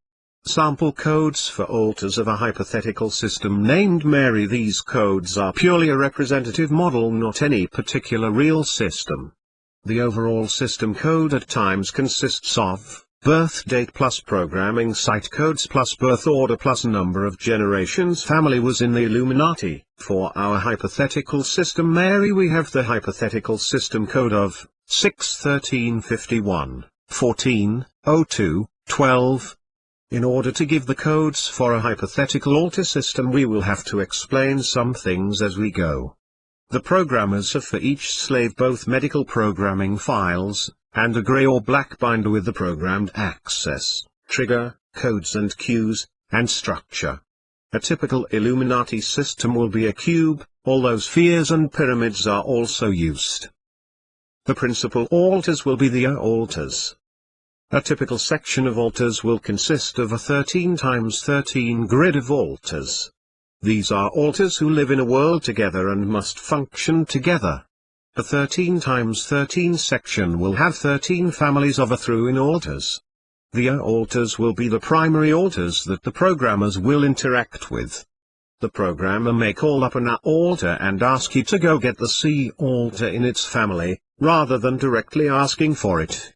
Sample codes for alters of a hypothetical system named Mary. These codes are purely a representative model, not any particular real system. The overall system code at times consists of birth date plus programming site codes plus birth order plus number of generations. Family was in the Illuminati. For our hypothetical system Mary we have the hypothetical system code of 61351, 14, 02, 12. In order to give the codes for a hypothetical alter system we will have to explain some things as we go. The programmers have for each slave both medical programming files, and a gray or black binder with the programmed access, trigger, codes and cues, and structure. A typical Illuminati system will be a cube, although spheres and pyramids are also used. The principal alters will be the alters. A typical section of altars will consist of a 13×13 grid of altars. These are altars who live in a world together and must function together. A 13×13 section will have 13 families of through-in altars. The altars will be the primary altars that the programmers will interact with. The programmer may call up an altar and ask you to go get the C altar in its family, rather than directly asking for it.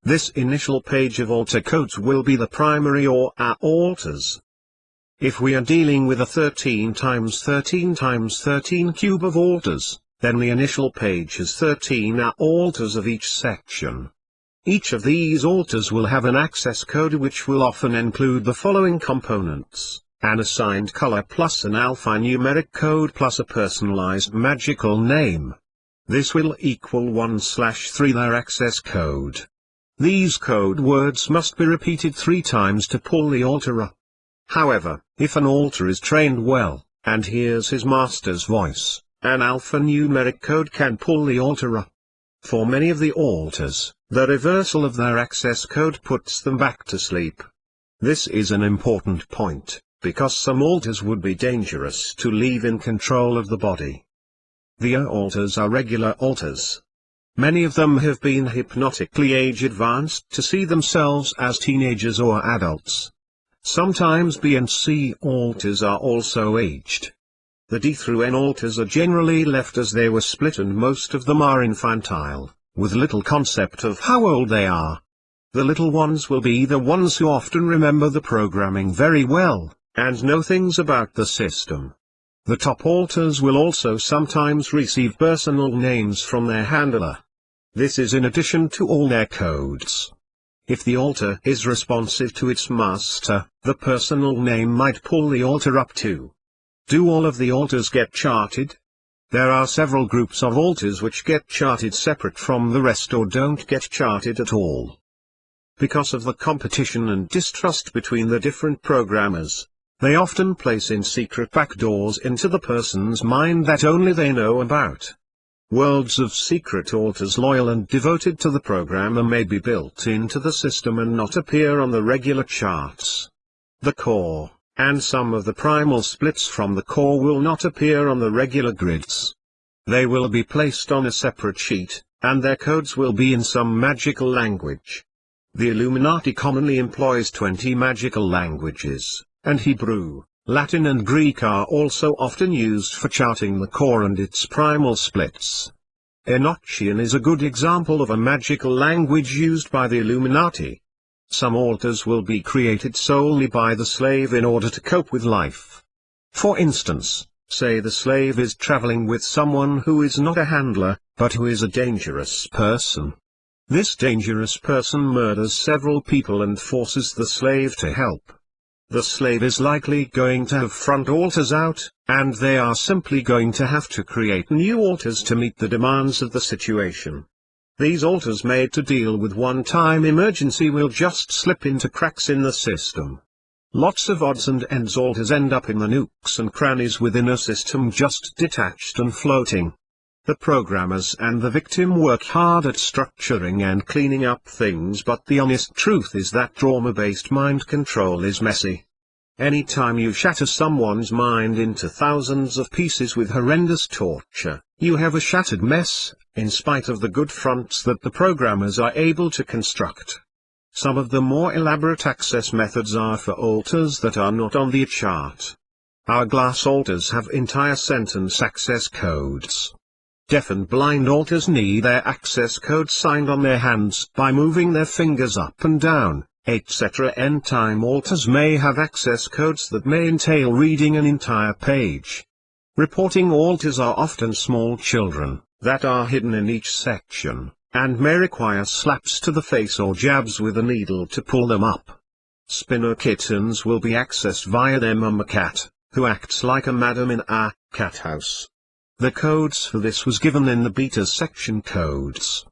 This initial page of altar codes will be the primary or altars. If we are dealing with a 13×13×13 cube of altars, then the initial page has 13 altars of each section. Each of these altars will have an access code which will often include the following components: an assigned color plus an alphanumeric code plus a personalized magical name. This will equal 1/3 their access code. These code words must be repeated 3 times to pull the altar up. However, if an altar is trained well, and hears his master's voice, an alphanumeric code can pull the altar up. For many of the altars, the reversal of their access code puts them back to sleep. This is an important point, because some altars would be dangerous to leave in control of the body. The altars are regular altars. Many of them have been hypnotically age-advanced to see themselves as teenagers or adults. Sometimes B and C altars are also aged. The D through N altars are generally left as they were split, and most of them are infantile, with little concept of how old they are. The little ones will be the ones who often remember the programming very well, and know things about the system. The top altars will also sometimes receive personal names from their handler. This is in addition to all their codes. If the altar is responsive to its master, the personal name might pull the altar up too. Do all of the altars get charted? There are several groups of altars which get charted separate from the rest or don't get charted at all. Because of the competition and distrust between the different programmers, they often place in secret backdoors into the person's mind that only they know about. Worlds of secret altars loyal and devoted to the programmer may be built into the system and not appear on the regular charts. The core, and some of the primal splits from the core will not appear on the regular grids. They will be placed on a separate sheet, and their codes will be in some magical language. The Illuminati commonly employs 20 magical languages, and Hebrew, Latin and Greek are also often used for charting the core and its primal splits. Enochian is a good example of a magical language used by the Illuminati. Some altars will be created solely by the slave in order to cope with life. For instance, say the slave is traveling with someone who is not a handler, but who is a dangerous person. This dangerous person murders several people and forces the slave to help. The slave is likely going to have front altars out, and they are simply going to have to create new altars to meet the demands of the situation. These altars made to deal with one-time emergency will just slip into cracks in the system. Lots of odds and ends altars end up in the nooks and crannies within a system, just detached and floating. The programmers and the victim work hard at structuring and cleaning up things, but the honest truth is that trauma-based mind control is messy. Anytime you shatter someone's mind into thousands of pieces with horrendous torture, you have a shattered mess, in spite of the good fronts that the programmers are able to construct. Some of the more elaborate access methods are for altars that are not on the chart. Hourglass altars have entire sentence access codes. Deaf and blind altars need their access code signed on their hands by moving their fingers up and down, etc. End-time altars may have access codes that may entail reading an entire page. Reporting altars are often small children, that are hidden in each section, and may require slaps to the face or jabs with a needle to pull them up. Spinner kittens will be accessed via their mama cat, who acts like a madam in a cat house. The codes for this was given in the beta section codes.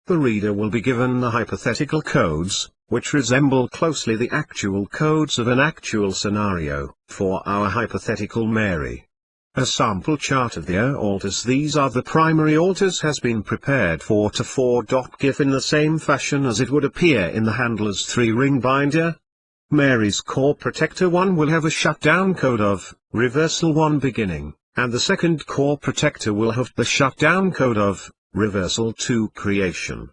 The reader will be given the hypothetical codes, which resemble closely the actual codes of an actual scenario, for our hypothetical Mary. A sample chart of the altars. These are the primary altars has been prepared 4:4.gif in the same fashion as it would appear in the handler's 3-ring binder. Mary's core protector 1 will have a shutdown code of reversal 1 beginning, and the second core protector will have the shutdown code of reversal 2 creation.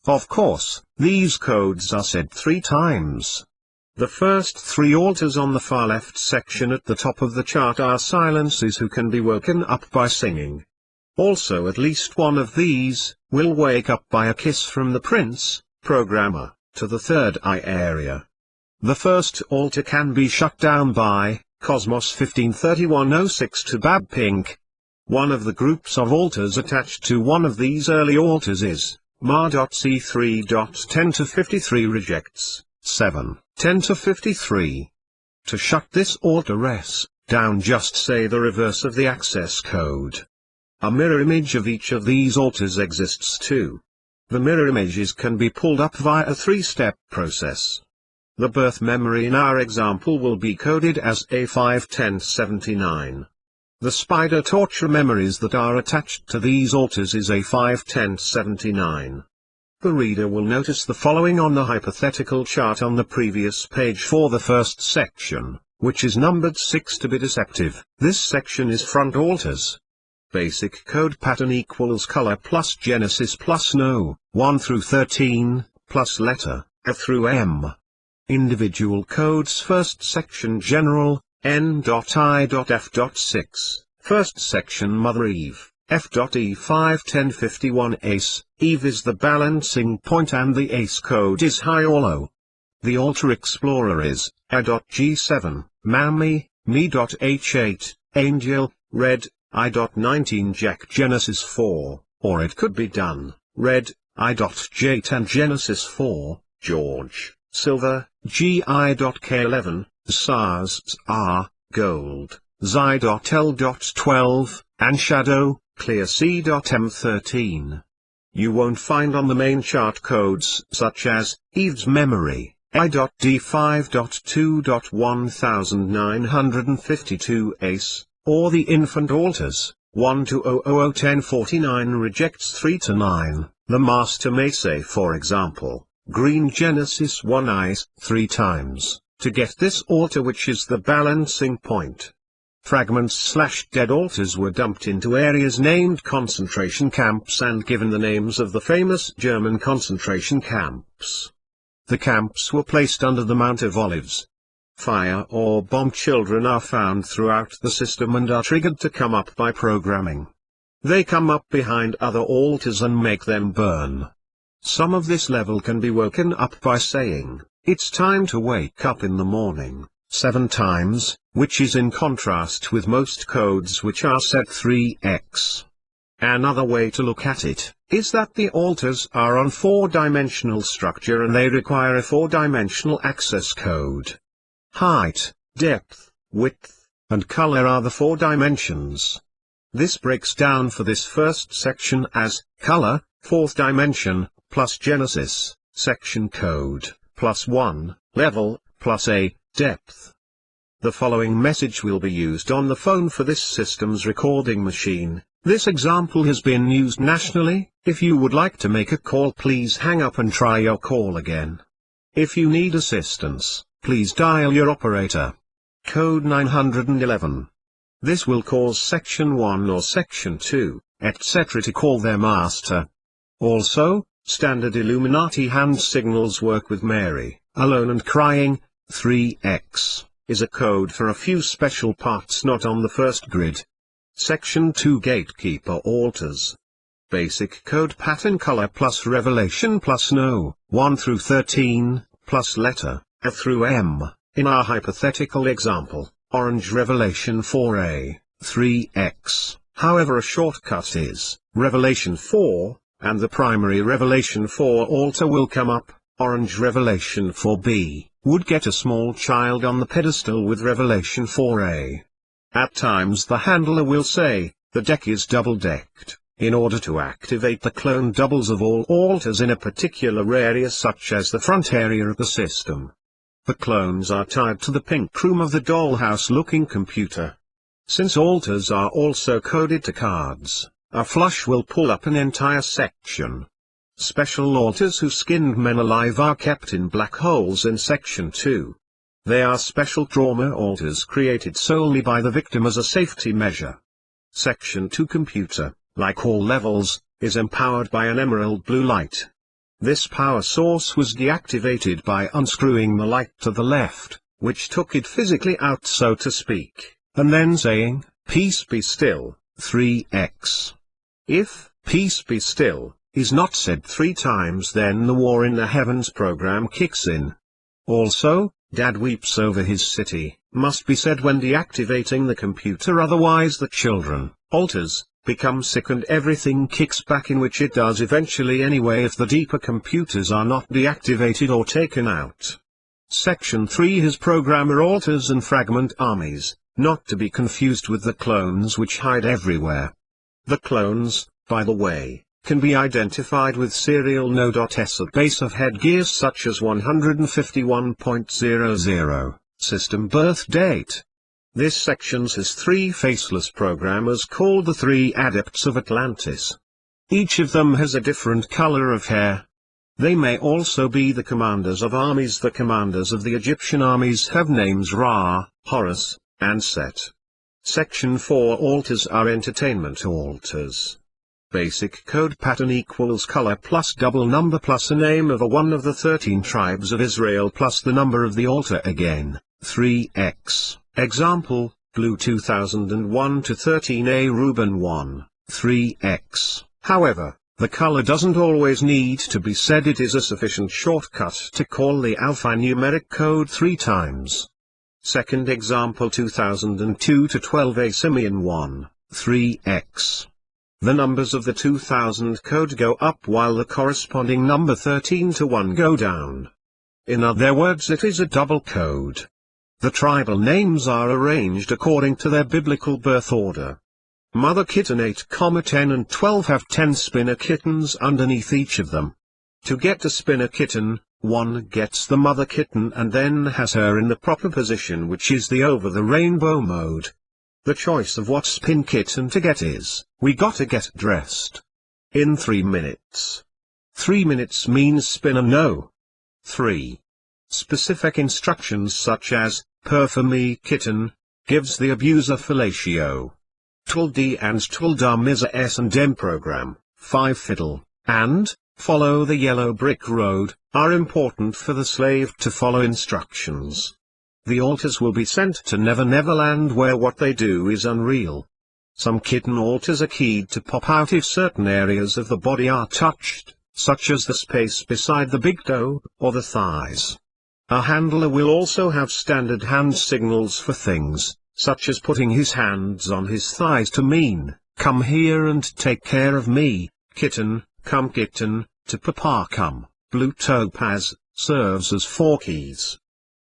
Of course, these codes are said 3 times. The first 3 altars on the far left section at the top of the chart are silences who can be woken up by singing. Also at least one of these will wake up by a kiss from the prince, programmer, to the third eye area. The first altar can be shut down by Cosmos 153106 to Bab Pink. One of the groups of altars attached to one of these early altars is Ma.C3.10 to 53 rejects 7:10 to 53. To shut this altar down, just say the reverse of the access code. A mirror image of each of these altars exists too. The mirror images can be pulled up via a 3-step process. The birth memory in our example will be coded as A51079. The spider torture memories that are attached to these altars is A51079. The reader will notice the following on the hypothetical chart on the previous page for the first section, which is numbered 6 to be deceptive. This section is front altars. Basic code pattern equals color plus Genesis plus no, 1 through 13, plus letter, A through M. Individual codes. First section general, N.I.F.6, first section Mother Eve, F.E51051 ace. Eve is the balancing point and the ace code is high or low. The altar explorer is A.G7, Mammy, Me.H8, Angel, Red, I.19 Jack Genesis 4, or it could be done, Red, I.J10 Genesis 4, George, Silver, G.I.K11, Stars R, Gold, Xi.L.12, and Shadow, Clear C.M13. You won't find on the main chart codes such as Eve's Memory, I.D5.2.1952 ace, or the infant altars, 1 to 0001049 rejects 3 to 9, the master may say for example, green Genesis 1 eyes, 3 times, to get this altar which is the balancing point. Fragments/dead altars were dumped into areas named concentration camps and given the names of the famous German concentration camps. The camps were placed under the Mount of Olives. Fire or bomb children are found throughout the system and are triggered to come up by programming. They come up behind other altars and make them burn. Some of this level can be woken up by saying, "It's time to wake up in the morning," 7 times, which is in contrast with most codes which are set 3x. Another way to look at it is that the altars are on 4-dimensional structure and they require a 4-dimensional access code. Height, depth, width, and color are the 4 dimensions. This breaks down for this first section as color, 4th dimension, plus Genesis, section code, plus 1, level, plus a, depth. The following message will be used on the phone for this system's recording machine. This example has been used nationally. If you would like to make a call, please hang up and try your call again. If you need assistance, please dial your operator. Code 911. This will cause section 1 or section 2, etc. to call their master. Also, standard Illuminati hand signals work with Mary, alone and crying. 3x is a code for a few special parts not on the first grid. Section 2 Gatekeeper altars. Basic code pattern color plus revelation plus no, 1 through 13, plus letter, A through M. In our hypothetical example, orange revelation 4a, 3x. However, a shortcut is revelation 4, and the primary revelation 4 altar will come up. Orange revelation 4b would get a small child on the pedestal with revelation 4a. At times the handler will say, the deck is double-decked, in order to activate the clone doubles of all altars in a particular area such as the front area of the system. The clones are tied to the pink room of the dollhouse-looking computer. Since alters are also coded to cards, a flush will pull up an entire section. Special alters who skinned men alive are kept in black holes in Section 2. They are special trauma alters created solely by the victim as a safety measure. Section 2 computer, like all levels, is empowered by an emerald blue light. This power source was deactivated by unscrewing the light to the left, which took it physically out, so to speak, and then saying, "Peace be still," 3x. If, "Peace be still," is not said 3 times, then the War in the Heavens program kicks in. Also, "Dad weeps over his city," must be said when deactivating the computer, otherwise the children, alters, become sick and everything kicks back in, which it does eventually anyway if the deeper computers are not deactivated or taken out. Section 3 has programmer alters and fragment armies, not to be confused with the clones which hide everywhere. The clones, by the way, can be identified with serial no.s at base of headgears such as 151.00, system birth date. This section has 3 faceless programmers called the 3 Adepts of Atlantis. Each of them has a different color of hair. They may also be the commanders of armies. The commanders of the Egyptian armies have names Ra, Horus, and Set. Section 4 alters are entertainment alters. Basic code pattern equals color plus double number plus a name of one of the 13 tribes of Israel plus the number of the altar again, 3x. Example, blue 2001 to 13A Reuben 1, 3x. However, the color doesn't always need to be said. It is a sufficient shortcut to call the alphanumeric code 3 times. Second example, 2002 to 12A Simeon 1, 3x. The numbers of the 2000 code go up while the corresponding number 13 to 1 go down. In other words, it is a double code. The tribal names are arranged according to their biblical birth order. Mother kitten 8, 10 and 12 have 10 spinner kittens underneath each of them. To get a spinner kitten, one gets the mother kitten and then has her in the proper position, which is the over the rainbow mode. The choice of what spin kitten to get is, we gotta get dressed in 3 minutes. 3 minutes means spinner no. 3. Specific instructions such as, per for me kitten, gives the abuser fellatio. D and is a S&M program, 5 fiddle, and, follow the yellow brick road, are important for the slave to follow instructions. The alters will be sent to Never Never Land, where what they do is unreal. Some kitten alters are keyed to pop out if certain areas of the body are touched, such as the space beside the big toe, or the thighs. A handler will also have standard hand signals for things, such as putting his hands on his thighs to mean, come here and take care of me, kitten, come kitten, to papa come. Blue topaz serves as 4 keys.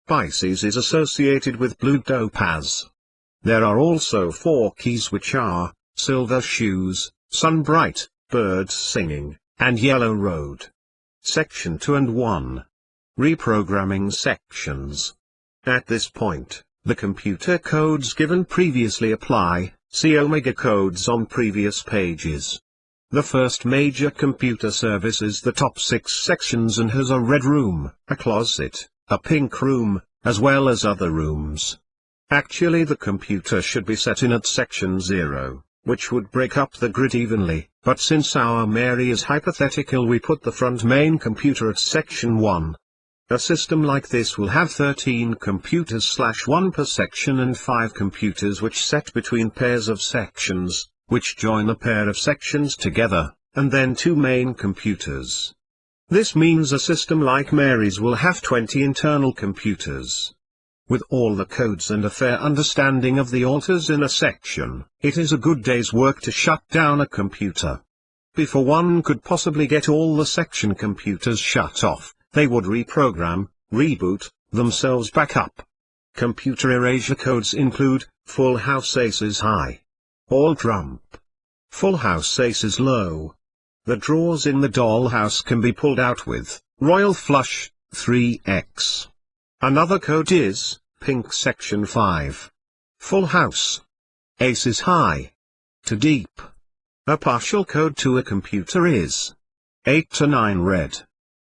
Pisces is associated with blue topaz. There are also 4 keys which are, silver shoes, sun bright, birds singing, and yellow road. Section 2 and 1. Reprogramming sections. At this point, the computer codes given previously apply. See Omega codes on previous pages. The first major computer service is the top 6 sections and has a red room, a closet, a pink room, as well as other rooms. Actually, the computer should be set in at section 0, which would break up the grid evenly, but since our Mary is hypothetical, we put the front main computer at section 1. A system like this will have 13 computers / 1 per section and 5 computers which set between pairs of sections, which join a pair of sections together, and then 2 main computers. This means a system like Mary's will have 20 internal computers. With all the codes and a fair understanding of the alters in a section, it is a good day's work to shut down a computer. Before one could possibly get all the section computers shut off, they would reprogram, reboot, themselves back up. Computer erasure codes include, full house aces high. All trump. Full house aces low. The drawers in the dollhouse can be pulled out with, royal flush, 3x. Another code is, pink section 5. Full house. Ace is high to deep. A partial code to a computer is 8 to 9 red.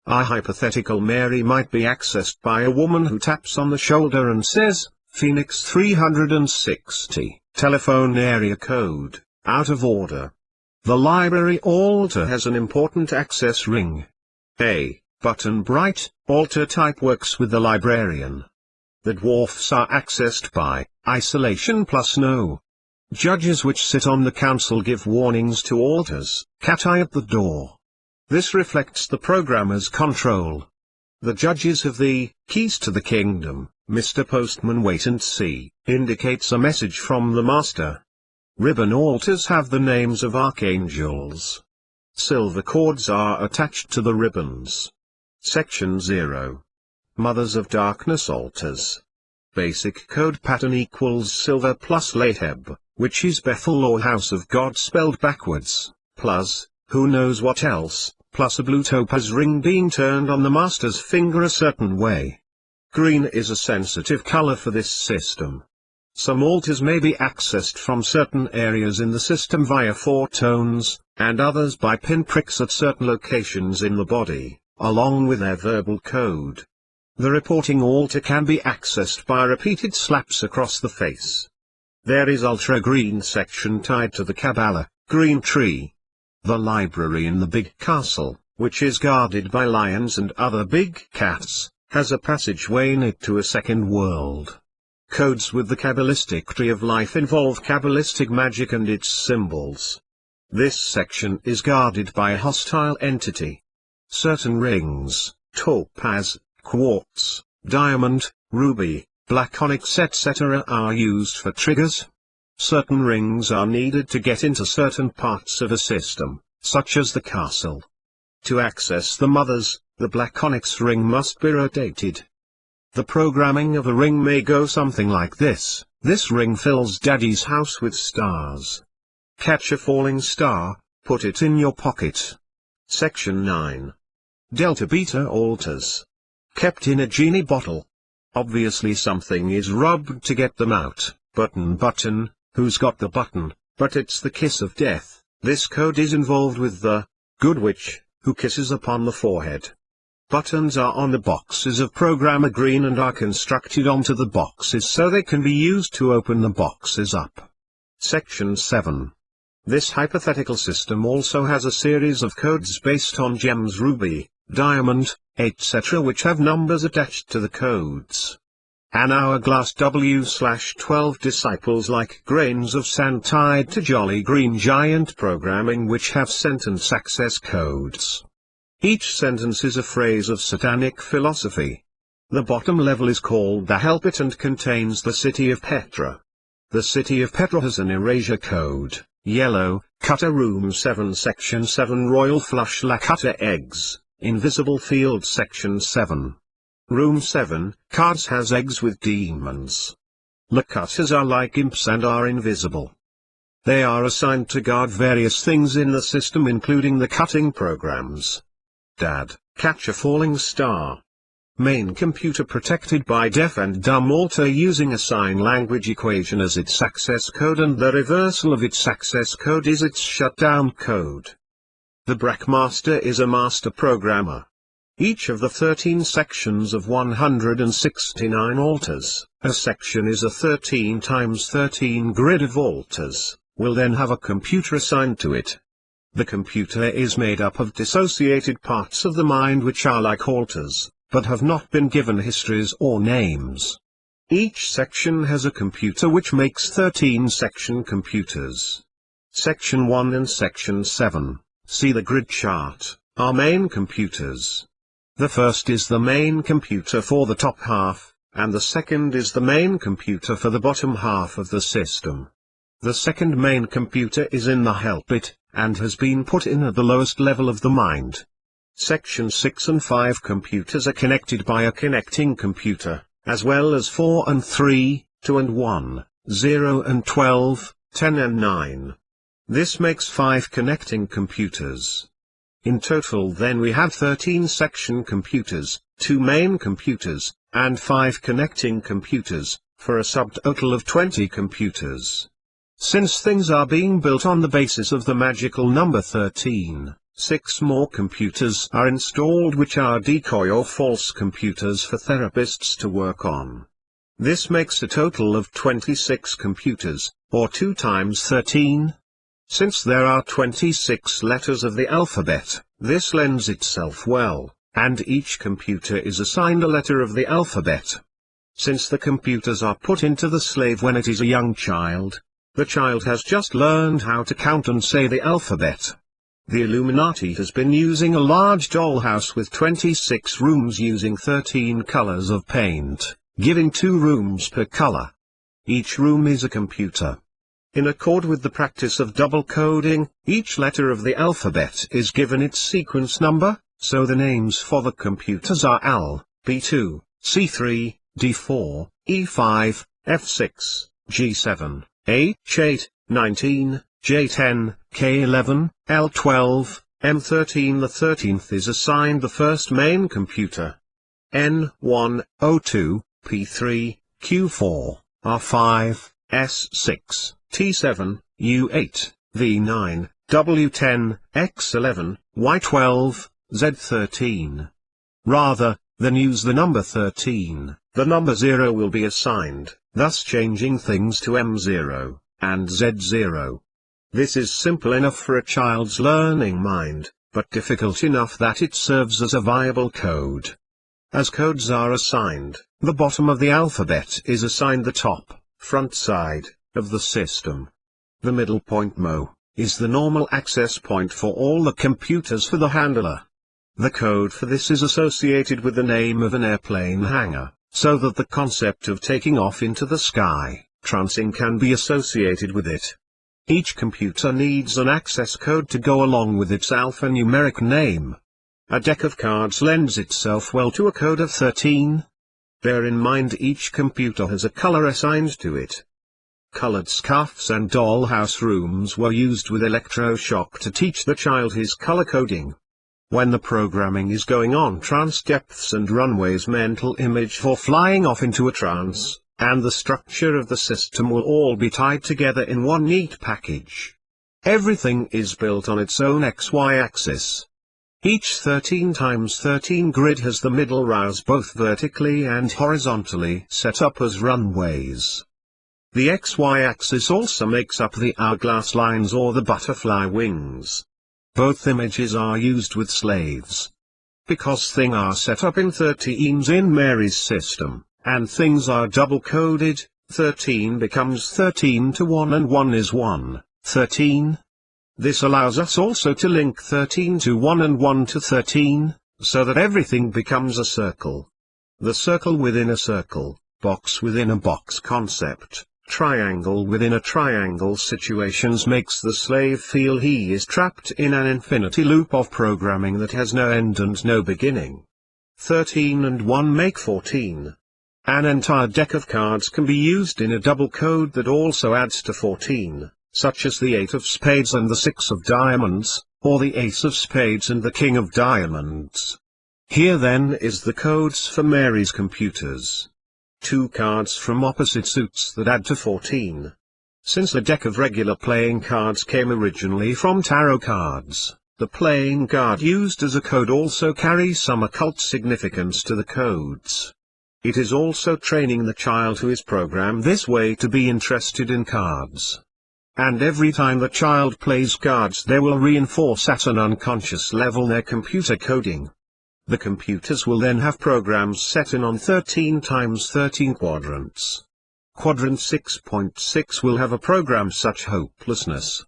A hypothetical Mary might be accessed by a woman who taps on the shoulder and says, Phoenix 360, telephone area code, out of order. The library altar has an important access ring. A button bright altar type works with the librarian. The dwarfs are accessed by isolation plus no. Judges which sit on the council give warnings to altars, cat eye at the door. This reflects the programmer's control. The judges have the keys to the kingdom. Mr. Postman wait and see, indicates a message from the master. Ribbon altars have the names of archangels. Silver cords are attached to the ribbons. Section 0. Mothers of Darkness altars. Basic code pattern equals silver plus Laheb, which is Bethel or House of God spelled backwards, plus, who knows what else, plus a blue topaz ring being turned on the master's finger a certain way. Green is a sensitive color for this system. Some altars may be accessed from certain areas in the system via 4 tones, and others by pinpricks at certain locations in the body, along with their verbal code. The reporting altar can be accessed by repeated slaps across the face. There is ultra-green section tied to the Kabbalah, green tree. The library in the big castle, which is guarded by lions and other big cats, has a passageway in it to a second world. Codes with the Kabbalistic tree of life involve Kabbalistic magic and its symbols. This section is guarded by a hostile entity. Certain rings, topaz, quartz, diamond, ruby, black onyx etc. are used for triggers. Certain rings are needed to get into certain parts of a system, such as the castle. To access the mothers, the black onyx ring must be rotated. The programming of a ring may go something like this. This ring fills Daddy's house with stars. Catch a falling star, put it in your pocket. Section 9. Delta Beta altars. Kept in a genie bottle. Obviously something is rubbed to get them out. Button, who's got the button, but it's the kiss of death. This code is involved with the good witch, who kisses upon the forehead. Buttons are on the boxes of programmer green and are constructed onto the boxes so they can be used to open the boxes up. Section 7. This hypothetical system also has a series of codes based on gems ruby, diamond, etc. which have numbers attached to the codes. An hourglass W/12 disciples like grains of sand tied to jolly green giant programming which have sentence access codes. Each sentence is a phrase of satanic philosophy. The bottom level is called the Helpit and contains the city of Petra. The city of Petra has an erasure code, yellow, cutter room 7 section 7 royal flush la cutter eggs, invisible field section 7. Room 7, cards has eggs with demons. La cutters are like imps and are invisible. They are assigned to guard various things in the system including the cutting programs. Dad, catch a falling star. Main computer protected by deaf and dumb altar using a sign language equation as its access code and the reversal of its access code is its shutdown code. The Brackmaster is a master programmer. Each of the 13 sections of 169 altars, a section is a 13 times 13 grid of altars, will then have a computer assigned to it. The computer is made up of dissociated parts of the mind which are like altars, but have not been given histories or names. Each section has a computer which makes 13 section computers. Section 1 and Section 7, see the grid chart, are main computers. The first is the main computer for the top half, and the second is the main computer for the bottom half of the system. The second main computer is in the Helpit, and has been put in at the lowest level of the mind. Section 6 and 5 computers are connected by a connecting computer, as well as 4 and 3, 2 and 1, 0 and 12, 10 and 9. This makes 5 connecting computers. In total then we have 13 section computers, 2 main computers, and 5 connecting computers, for a subtotal of 20 computers. Since things are being built on the basis of the magical number 13, 6 more computers are installed, which are decoy or false computers for therapists to work on. This makes a total of 26 computers, or 2 times 13. Since there are 26 letters of the alphabet, this lends itself well, and each computer is assigned a letter of the alphabet. Since the computers are put into the slave when it is a young child, the child has just learned how to count and say the alphabet. The Illuminati has been using a large dollhouse with 26 rooms using 13 colors of paint, giving 2 rooms per color. Each room is a computer. In accord with the practice of double coding, each letter of the alphabet is given its sequence number, so the names for the computers are AL, B2, C3, D4, E5, F6, G7, H8, 19, J10, K11, L12, M13. The 13th is assigned the first main computer. N1, O2, P3, Q4, R5, S6, T7, U8, V9, W10, X11, Y12, Z13. Rather than use the number 13, the number 0 will be assigned, thus changing things to M0 and Z0. This is simple enough for a child's learning mind, but difficult enough that it serves as a viable code. As codes are assigned, the bottom of the alphabet is assigned the top, front side, of the system. The middle point MO is the normal access point for all the computers for the handler. The code for this is associated with the name of an airplane hangar, so that the concept of taking off into the sky, trouncing, can be associated with it. Each computer needs an access code to go along with its alphanumeric name. A deck of cards lends itself well to a code of 13. Bear in mind each computer has a color assigned to it. Colored scarfs and dollhouse rooms were used with electroshock to teach the child his color coding. When the programming is going on, trance depths and runways, mental image for flying off into a trance, and the structure of the system will all be tied together in one neat package. Everything is built on its own XY axis. Each 13 × 13 grid has the middle rows both vertically and horizontally set up as runways. The XY axis also makes up the hourglass lines or the butterfly wings. Both images are used with slaves. Because things are set up in 13s in Mary's system, and things are double-coded, 13 becomes 13 to 1 and 1 is 1, 13. This allows us also to link 13 to 1 and 1 to 13, so that everything becomes a circle. The circle within a circle, box within a box concept, triangle within a triangle situations makes the slave feel he is trapped in an infinity loop of programming that has no end and no beginning. 13 and 1 make 14. An entire deck of cards can be used in a double code that also adds to 14, such as the 8 of spades and the 6 of diamonds, or the ace of spades and the king of diamonds. Here then is the codes for Mary's computers. 2 cards from opposite suits that add to 14. Since a deck of regular playing cards came originally from tarot cards, the playing card used as a code also carries some occult significance to the codes. It is also training the child who is programmed this way to be interested in cards. And every time the child plays cards, they will reinforce at an unconscious level their computer coding. The computers will then have programs set in on 13 × 13 quadrants. Quadrant 6.6 will have a program such hopelessness.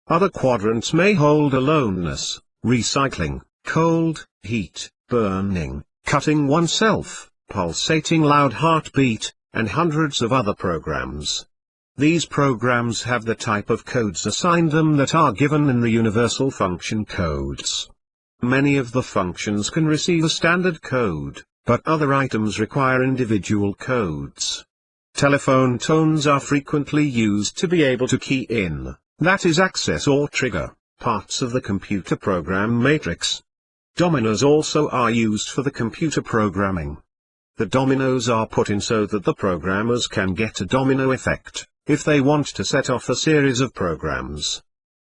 Other quadrants may hold aloneness, recycling, cold, heat, burning, cutting oneself, pulsating loud heartbeat, and hundreds of other programs. These programs have the type of codes assigned them that are given in the universal function codes. Many of the functions can receive a standard code, but other items require individual codes. Telephone tones are frequently used to be able to key in, that is access or trigger, parts of the computer program matrix. Dominoes also are used for the computer programming. The dominoes are put in so that the programmers can get a domino effect, if they want to set off a series of programs.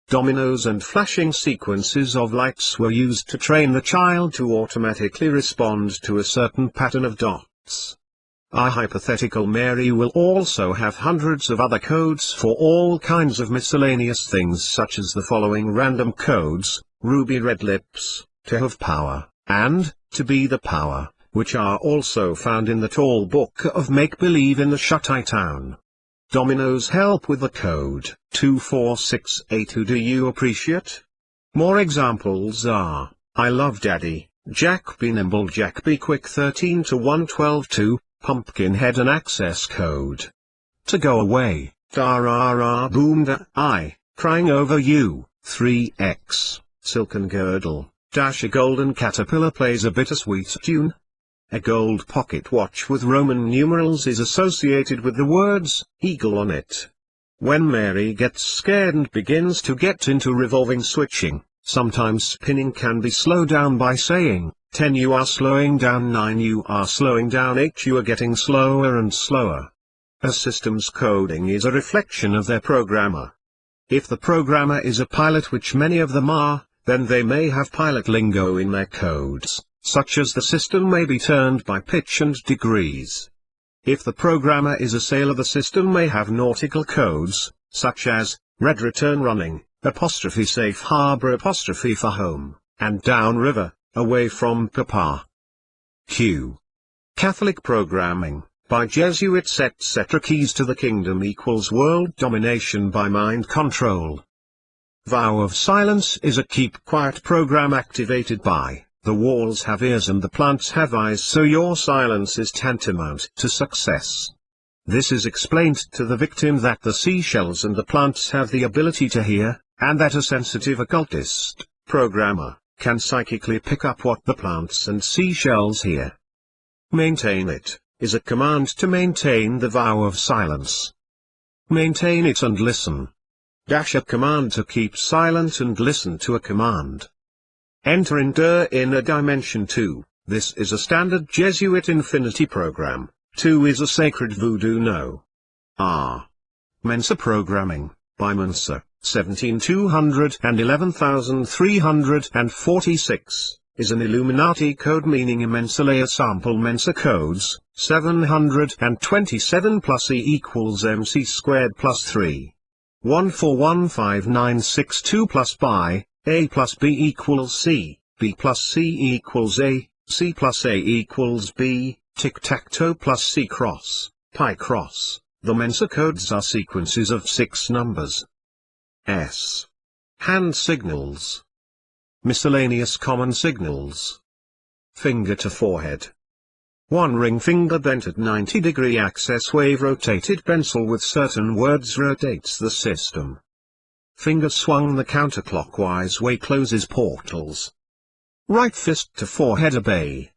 Dominoes and flashing sequences of lights were used to train the child to automatically respond to a certain pattern of dots. Our hypothetical Mary will also have hundreds of other codes for all kinds of miscellaneous things, such as the following random codes: ruby red lips, to have power, and to be the power, which are also found in the tall book of make-believe in the Shut-Eye Town. Dominoes help with the code 24682. Do you appreciate? More examples are: I love Daddy, Jack be nimble, Jack be quick, 13 to 112 2, Pumpkinhead, an access code. To go away, da-ra-ra boom da, I, crying over you, 3x, silken girdle, dash, a golden caterpillar plays a bittersweet tune. A gold pocket watch with Roman numerals is associated with the words, eagle on it. When Mary gets scared and begins to get into revolving switching, sometimes spinning can be slowed down by saying, 10 you are slowing down, 9 you are slowing down, 8 you are getting slower and slower. A system's coding is a reflection of their programmer. If the programmer is a pilot, which many of them are, then they may have pilot lingo in their codes, such as the system may be turned by pitch and degrees. If the programmer is a sailor, the system may have nautical codes, such as, red return running, apostrophe safe harbor, apostrophe for home, and down river, away from papa. Q. Catholic programming, by Jesuits etc. Keys to the kingdom equals world domination by mind control. Vow of silence is a keep quiet program activated by, the walls have ears and the plants have eyes, so your silence is tantamount to success. This is explained to the victim that the seashells and the plants have the ability to hear, and that a sensitive occultist, programmer, can psychically pick up what the plants and seashells hear. Maintain it, is a command to maintain the vow of silence. Maintain it and listen. Dash, a command to keep silent and listen to a command. Enter in a dimension 2, this is a standard Jesuit infinity program, 2 is a sacred voodoo no. R. Mensa programming, by Mensa, 17200 and 11346, is an Illuminati code meaning a Mensa layer sample Mensa codes, 727 plus E equals MC squared plus 3. 1415962 plus by, A plus B equals C, B plus C equals A, C plus A equals B, tic-tac-toe plus C cross, pi cross. The Mensa codes are sequences of 6 numbers. S. Hand signals. Miscellaneous common signals. Finger to forehead. 1 ring finger bent at 90-degree axis, wave rotated pencil with certain words rotates the system. Finger swung the counterclockwise way closes portals. Right fist to forehead, obey.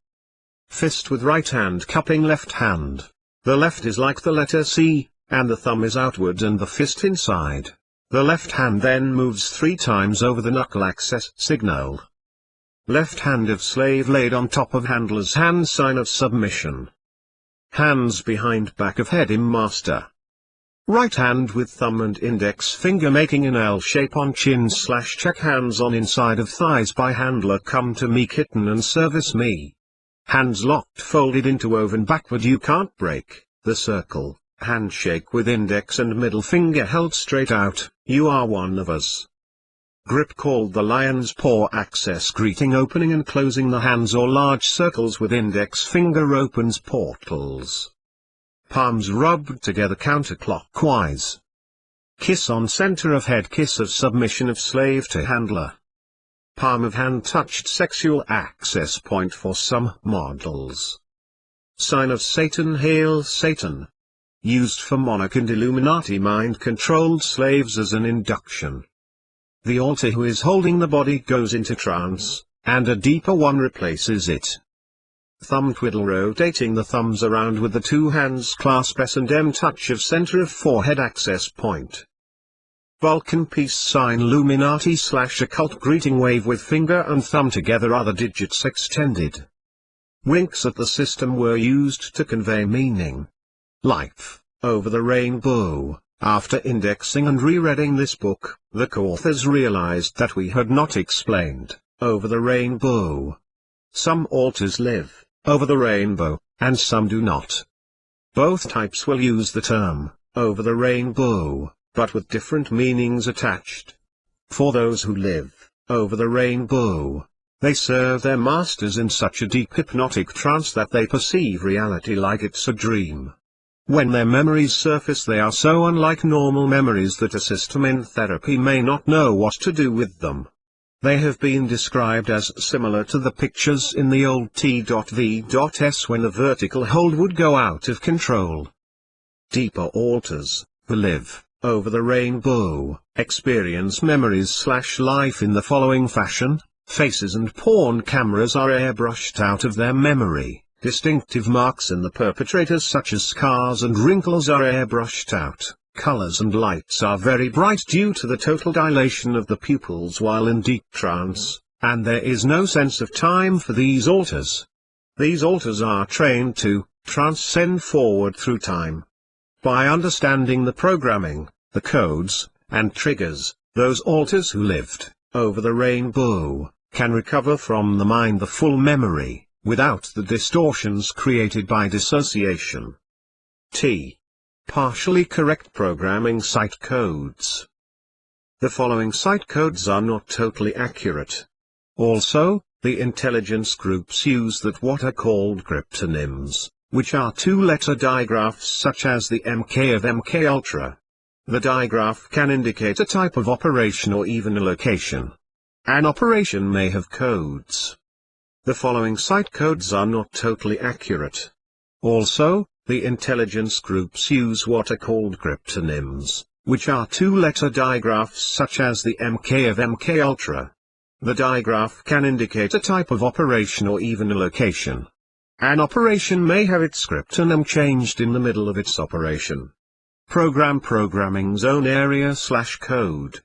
Fist with right hand cupping left hand. The left is like the letter C, and the thumb is outward and the fist inside. The left hand then moves 3 times over the knuckle axis signal. Left hand of slave laid on top of handler's hand, sign of submission. Hands behind back of head in master. Right hand with thumb and index finger making an L shape on chin/check, hands on inside of thighs by handler, come to me kitten and service me. Hands locked folded into woven backward, you can't break the circle. Handshake with index and middle finger held straight out, you are one of us. Grip called the lion's paw access, greeting opening and closing the hands or large circles with index finger opens portals. Palms rubbed together counterclockwise. Kiss on center of head, kiss of submission of slave to handler. Palm of hand touched sexual access point for some models. Sign of Satan, hail Satan. Used for monarch and Illuminati mind-controlled slaves as an induction. The altar who is holding the body goes into trance, and a deeper one replaces it. Thumb twiddle rotating the thumbs around with the 2 hands clasp S and M touch of center of forehead access point. Vulcan peace sign Illuminati/occult greeting wave with finger and thumb together, other digits extended. Winks at the system were used to convey meaning. Life, over the rainbow, After indexing and rereading this book, the co-authors realized that we had not explained over the rainbow. Some alters live over the rainbow, and some do not. Both types will use the term over the rainbow, but with different meanings attached. For those who live over the rainbow, they serve their masters in such a deep hypnotic trance that they perceive reality like it's a dream. When their memories surface, they are so unlike normal memories that a system in therapy may not know what to do with them. They have been described as similar to the pictures in the old T.V.S when the vertical hold would go out of control. Deeper alters, who live over the rainbow, experience memories/life in the following fashion: faces and porn cameras are airbrushed out of their memory. Distinctive marks in the perpetrators such as scars and wrinkles are airbrushed out. Colors and lights are very bright due to the total dilation of the pupils while in deep trance, and there is no sense of time for these alters. These alters are trained to transcend forward through time. By understanding the programming, the codes, and triggers, those alters who lived over the rainbow can recover from the mind the full memory, without the distortions created by dissociation. Partially correct programming site codes. The following site codes are not totally accurate. Also, the intelligence groups use what are called cryptonyms, which are two-letter digraphs such as the MK of MK Ultra. The digraph can indicate a type of operation or even a location. An operation may have codes. The following site codes are not totally accurate. Also, the intelligence groups use what are called cryptonyms, which are two-letter digraphs such as the MK of MK Ultra. The digraph can indicate a type of operation or even a location. An operation may have its cryptonym changed in the middle of its operation. Programming zone area/code.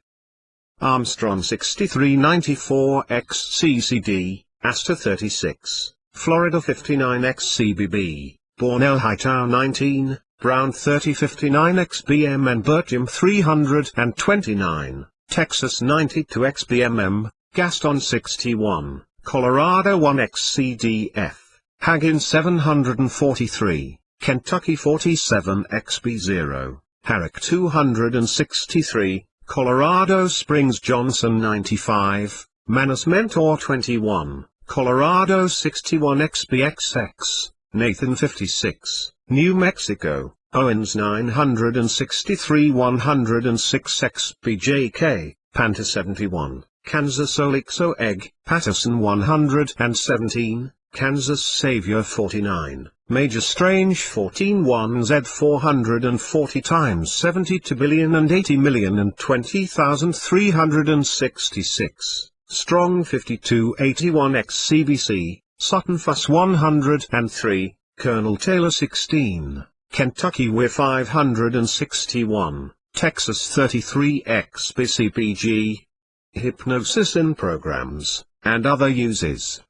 Armstrong 6394 XCCD, Asta 36, Florida 59 XCBB. Bornell Hightower 19, Brown 3059 XBM and Bertium 329, Texas 92 XBMM, Gaston 61, Colorado 1 XCDF, Haggin 743, Kentucky 47 XB0, Herrick 263, Colorado Springs Johnson 95, Manus Mentor 21, Colorado 61 XBXX. Nathan 56, New Mexico, Owens 963 106 XBJK, Panther 71, Kansas Olixo Egg, Patterson 117, Kansas Savior 49, Major Strange 14 1Z 440 times 72 billion and 80 million and 20,366, Strong 5281 XCBC, Sutton Fuss 103, Colonel Taylor 16, Kentucky Weir 561, Texas 33 XBCPG. Hypnosis in programs, and other uses.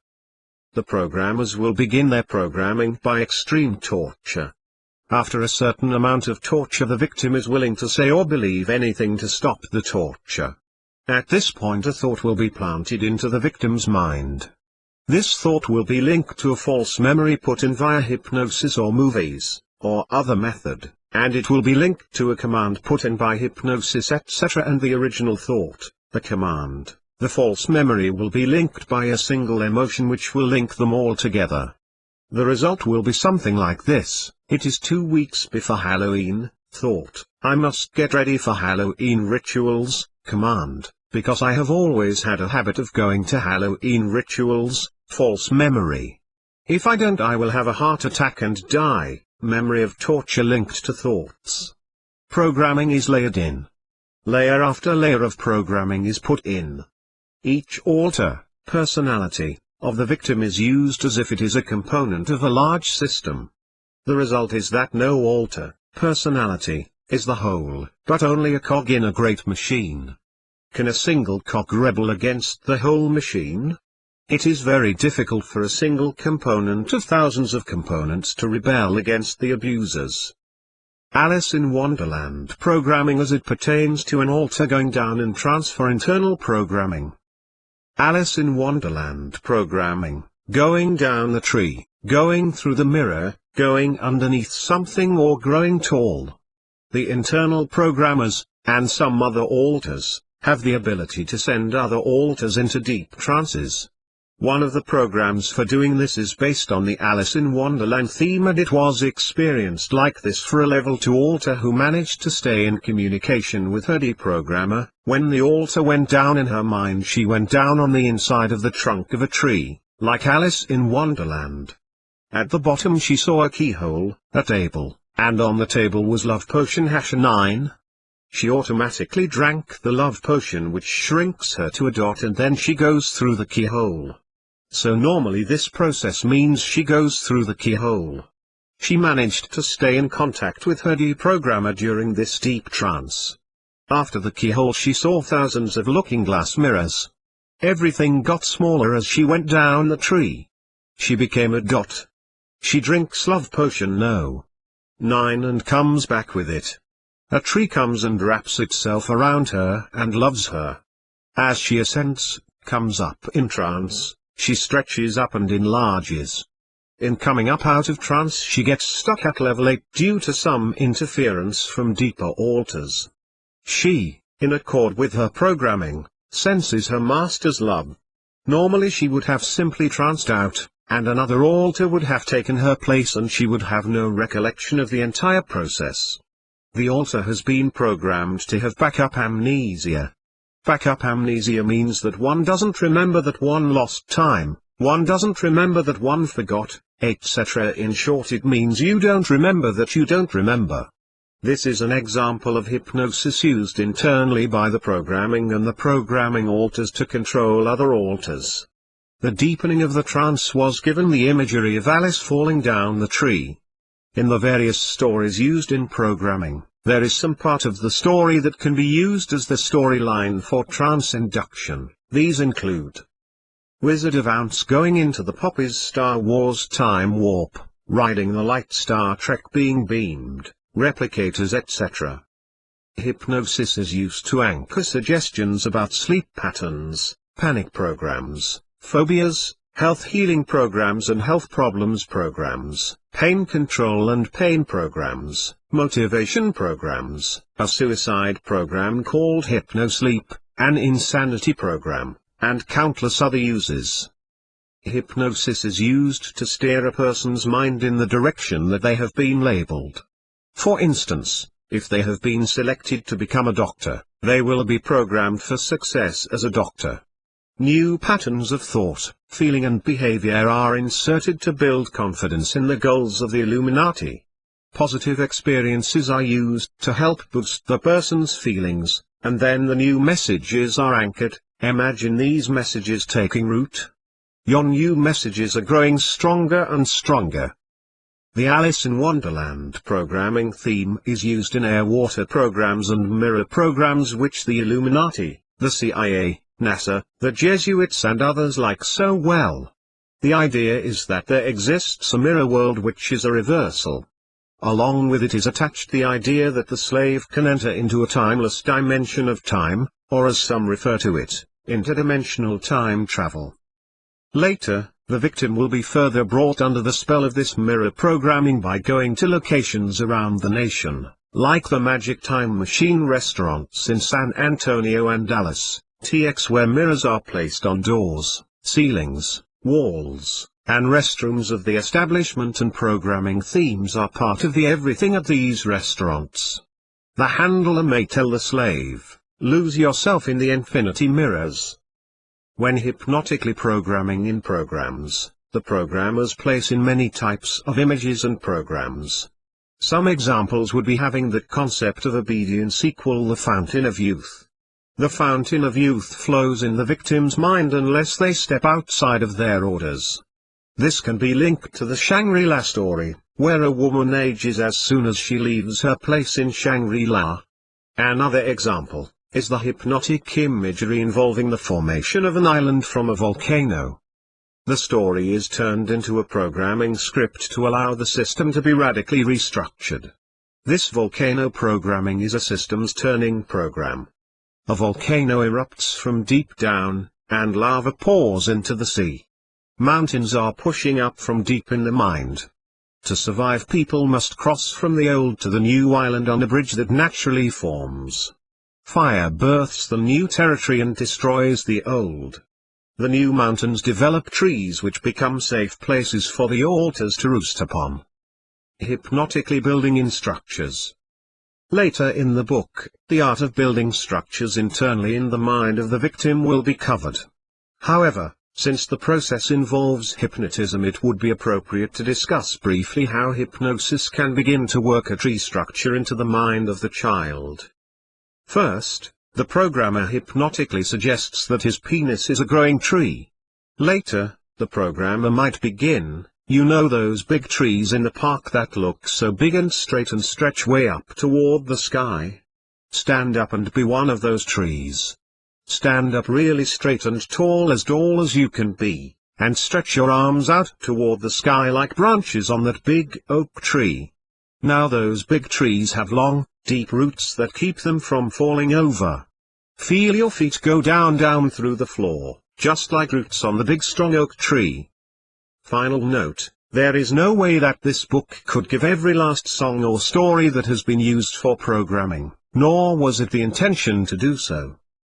The programmers will begin their programming by extreme torture. After a certain amount of torture, the victim is willing to say or believe anything to stop the torture. At this point, a thought will be planted into the victim's mind. This thought will be linked to a false memory put in via hypnosis or movies, or other method, and it will be linked to a command put in by hypnosis etc. and the original thought, the command, the false memory will be linked by a single emotion which will link them all together. The result will be something like this: it is 2 weeks before Halloween, thought, I must get ready for Halloween rituals, command, because I have always had a habit of going to Halloween rituals, false memory. If I don't, I will have a heart attack and die, memory of torture linked to thoughts. Programming is layered in. Layer after layer of programming is put in. Each alter, personality, of the victim is used as if it is a component of a large system. The result is that no alter, personality, is the whole, but only a cog in a great machine. Can a single cog rebel against the whole machine? It is very difficult for a single component of thousands of components to rebel against the abusers. Alice in Wonderland programming as it pertains to an altar going down in trance for internal programming. Alice in Wonderland programming, going down the tree, going through the mirror, going underneath something or growing tall. The internal programmers, and some other altars, have the ability to send other altars into deep trances. One of the programs for doing this is based on the Alice in Wonderland theme, and it was experienced like this for a level 2 altar who managed to stay in communication with her deprogrammer. When the altar went down in her mind, she went down on the inside of the trunk of a tree, like Alice in Wonderland. At the bottom she saw a keyhole, a table, and on the table was love potion #9. She automatically drank the love potion, which shrinks her to a dot, and then she goes through the keyhole. So normally this process means she goes through the keyhole. She managed to stay in contact with her deprogrammer during this deep trance. After the keyhole she saw thousands of looking glass mirrors. Everything got smaller as she went down the tree. She became a dot. She drinks love potion No. 9 and comes back with it. A tree comes and wraps itself around her and loves her. As she ascends, comes up in trance, she stretches up and enlarges. In coming up out of trance she gets stuck at level 8 due to some interference from deeper altars. She, in accord with her programming, senses her master's love. Normally she would have simply tranced out, and another altar would have taken her place and she would have no recollection of the entire process. The altar has been programmed to have backup amnesia. Backup amnesia means that one doesn't remember that one lost time, one doesn't remember that one forgot, etc. In short, it means you don't remember that you don't remember. This is an example of hypnosis used internally by the programming and the programming altars to control other altars. The deepening of the trance was given the imagery of Alice falling down the tree. In the various stories used in programming, there is some part of the story that can be used as the storyline for trance induction. These include Wizard of Ounce going into the Poppies, Star Wars time warp, riding the light, Star Trek being beamed, replicators, etc. Hypnosis is used to anchor suggestions about sleep patterns, panic programs, phobias, health healing programs and health problems programs, pain control and pain programs, motivation programs, a suicide program called HypnoSleep, an insanity program, and countless other uses. Hypnosis is used to steer a person's mind in the direction that they have been labeled. For instance, if they have been selected to become a doctor, they will be programmed for success as a doctor. New patterns of thought, feeling and behavior are inserted to build confidence in the goals of the Illuminati. Positive experiences are used to help boost the person's feelings, and then the new messages are anchored. Imagine these messages taking root. Your new messages are growing stronger and stronger. The Alice in Wonderland programming theme is used in air-water programs and mirror programs which the Illuminati, the CIA, NASA, the Jesuits and others like so well. The idea is that there exists a mirror world which is a reversal. Along with it is attached the idea that the slave can enter into a timeless dimension of time, or as some refer to it, interdimensional time travel. Later, the victim will be further brought under the spell of this mirror programming by going to locations around the nation, like the Magic Time Machine restaurants in San Antonio and Dallas, TX, where mirrors are placed on doors, ceilings, walls, and restrooms of the establishment, and programming themes are part of the everything at these restaurants. The handler may tell the slave, "Lose yourself in the infinity mirrors." When hypnotically programming in programs, the programmers place in many types of images and programs. Some examples would be having the concept of obedience equal the fountain of youth. The fountain of youth flows in the victim's mind unless they step outside of their orders. This can be linked to the Shangri-La story, where a woman ages as soon as she leaves her place in Shangri-La. Another example is the hypnotic imagery involving the formation of an island from a volcano. The story is turned into a programming script to allow the system to be radically restructured. This volcano programming is a systems turning program. A volcano erupts from deep down, and lava pours into the sea. Mountains are pushing up from deep in the mind. To survive, people must cross from the old to the new island on a bridge that naturally forms. Fire births the new territory and destroys the old. The new mountains develop trees which become safe places for the altars to roost upon. Hypnotically building in structures. Later in the book, the art of building structures internally in the mind of the victim will be covered. However, since the process involves hypnotism, it would be appropriate to discuss briefly how hypnosis can begin to work a tree structure into the mind of the child. First, the programmer hypnotically suggests that his penis is a growing tree. Later, the programmer might begin, "You know those big trees in the park that look so big and straight and stretch way up toward the sky? Stand up and be one of those trees. Stand up really straight and tall as you can be, and stretch your arms out toward the sky like branches on that big oak tree. Now those big trees have long, deep roots that keep them from falling over. Feel your feet go down through the floor, just like roots on the big strong oak tree." Final note: there is no way that this book could give every last song or story that has been used for programming, nor was it the intention to do so.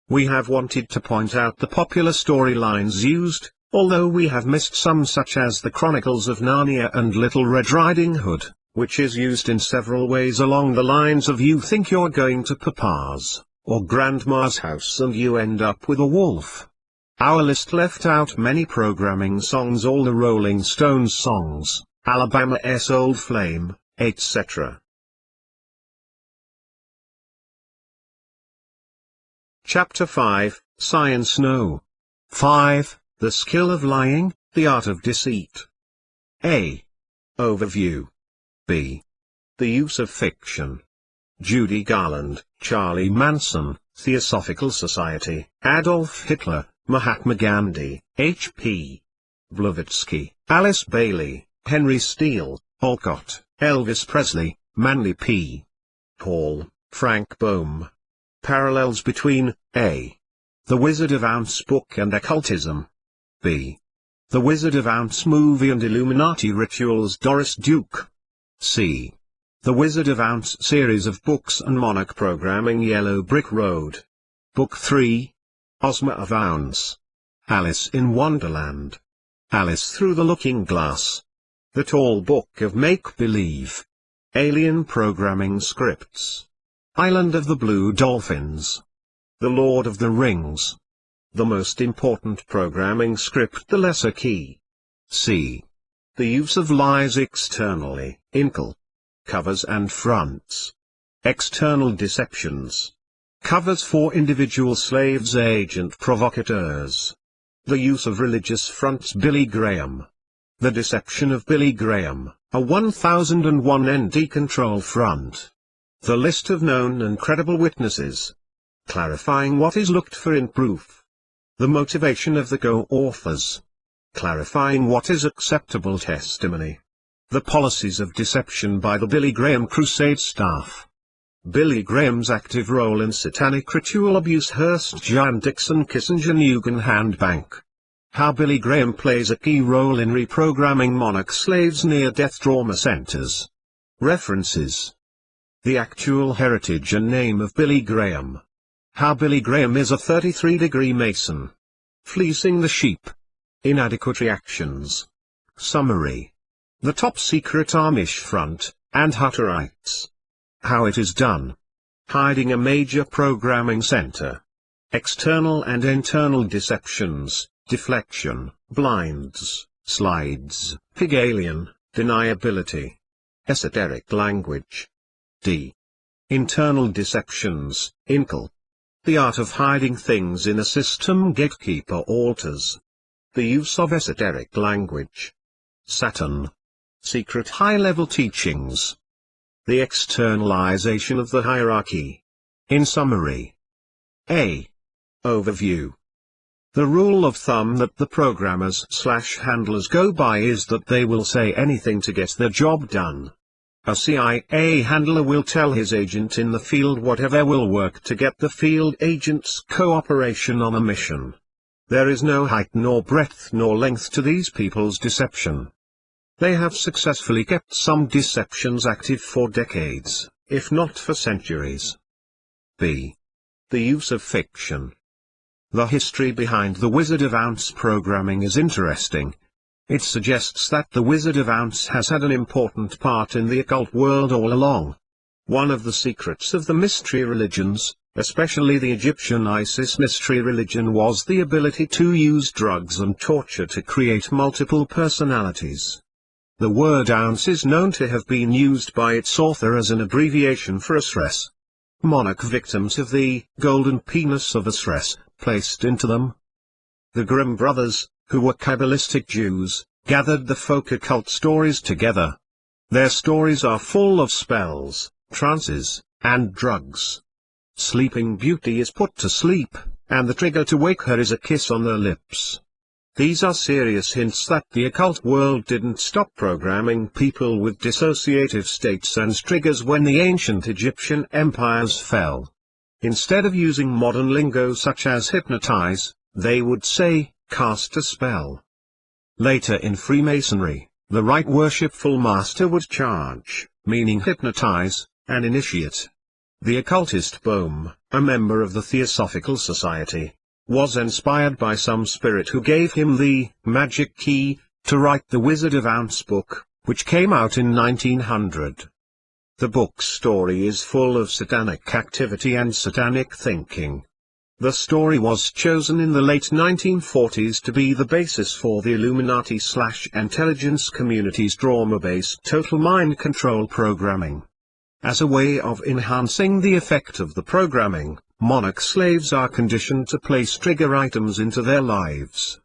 We have wanted to point out the popular storylines used, although we have missed some, such as the Chronicles of Narnia and Little Red Riding Hood, which is used in several ways along the lines of "you think you're going to Papa's or Grandma's house and you end up with a wolf." Our list left out many programming songs, all the Rolling Stones songs, Alabama's Old Flame, etc. Chapter 5, Science No. 5, The Skill of Lying, The Art of Deceit. A. Overview. B. The Use of Fiction. Judy Garland, Charlie Manson, Theosophical Society, Adolf Hitler, Mahatma Gandhi, H.P. Blavatsky, Alice Bailey, Henry Steele, Olcott, Elvis Presley, Manly P. Hall, Frank Boehm. Parallels between A. The Wizard of Oz book and occultism. B. The Wizard of Oz movie and Illuminati rituals, Doris Duke. C. The Wizard of Oz series of books and Monarch programming, Yellow Brick Road. Book 3. Ozma of Oz. Alice in Wonderland. Alice Through the Looking Glass. The Tall Book of Make-Believe. Alien Programming Scripts. Island of the Blue Dolphins. The Lord of the Rings. The Most Important Programming Script, The Lesser Key. C. The Use of Lies Externally, Inkle. Covers and Fronts. External Deceptions. Covers for individual slaves, agent provocateurs. The Use of Religious Fronts, Billy Graham. The Deception of Billy Graham, a 1001 ND control front. The List of Known and Credible Witnesses. Clarifying what is looked for in proof. The Motivation of the co-authors. Clarifying what is acceptable testimony. The Policies of Deception by the Billy Graham Crusade staff. Billy Graham's active role in satanic ritual abuse, Hearst Jan Dixon Kissinger Nugan Hand Bank. How Billy Graham plays a key role in reprogramming monarch slaves near death trauma centers. References. The actual heritage and name of Billy Graham. How Billy Graham is a 33-degree Mason. Fleecing the sheep. Inadequate reactions. Summary. The Top Secret Amish Front, and Hutterites. How it is done. Hiding a major programming center. External and internal deceptions, deflection, blinds, slides, pig alien, deniability. Esoteric language. D. Internal deceptions, Inkle. The art of hiding things in a system, gatekeeper altars. The use of esoteric language. Saturn. Secret high-level teachings. The externalization of the hierarchy. In summary. A. Overview. The rule of thumb that the programmers/handlers go by is that they will say anything to get their job done. A CIA handler will tell his agent in the field whatever will work to get the field agent's cooperation on a mission. There is no height nor breadth nor length to these people's deception. They have successfully kept some deceptions active for decades, if not for centuries. B. The use of fiction. The history behind the Wizard of Oz programming is interesting. It suggests that the Wizard of Oz has had an important part in the occult world all along. One of the secrets of the mystery religions, especially the Egyptian Isis mystery religion, was the ability to use drugs and torture to create multiple personalities. The word ounce is known to have been used by its author as an abbreviation for Osiris. Monarch victims of the golden penis of Osiris, placed into them. The Grimm brothers, who were Kabbalistic Jews, gathered the folk occult stories together. Their stories are full of spells, trances, and drugs. Sleeping Beauty is put to sleep, and the trigger to wake her is a kiss on their lips. These are serious hints that the occult world didn't stop programming people with dissociative states and triggers when the ancient Egyptian empires fell. Instead of using modern lingo such as hypnotize, they would say, cast a spell. Later in Freemasonry, the right worshipful master would charge, meaning hypnotize, an initiate. The occultist Bohm, a member of the Theosophical Society, was inspired by some spirit who gave him the magic key to write the Wizard of Oz book, which came out in 1900. The book's story is full of satanic activity and satanic thinking. The story was chosen in the late 1940s to be the basis for the Illuminati/intelligence community's trauma-based total mind control programming. As a way of enhancing the effect of the programming, monarch slaves are conditioned to place trigger items into their lives.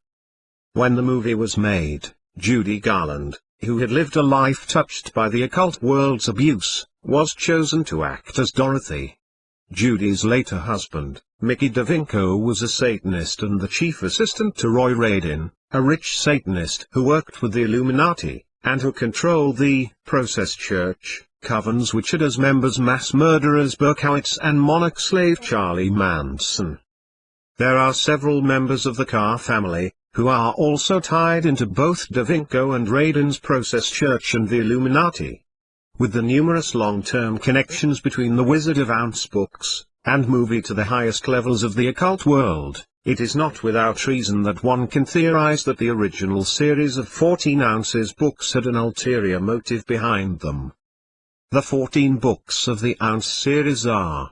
When the movie was made, Judy Garland, who had lived a life touched by the occult world's abuse, was chosen to act as Dorothy. Judy's later husband, Mickey DeVinco, was a Satanist and the chief assistant to Roy Radin, a rich Satanist who worked with the Illuminati, and who controlled the Process Church, covens which had as members mass murderers Berkowitz and monarch slave Charlie Manson. There are several members of the Carr family, who are also tied into both DeVinco and Radin's Process Church and the Illuminati. With the numerous long-term connections between the Wizard of Oz books, and movie to the highest levels of the occult world, it is not without reason that one can theorize that the original series of 14 ounces books had an ulterior motive behind them. The 14 books of the Ounce series are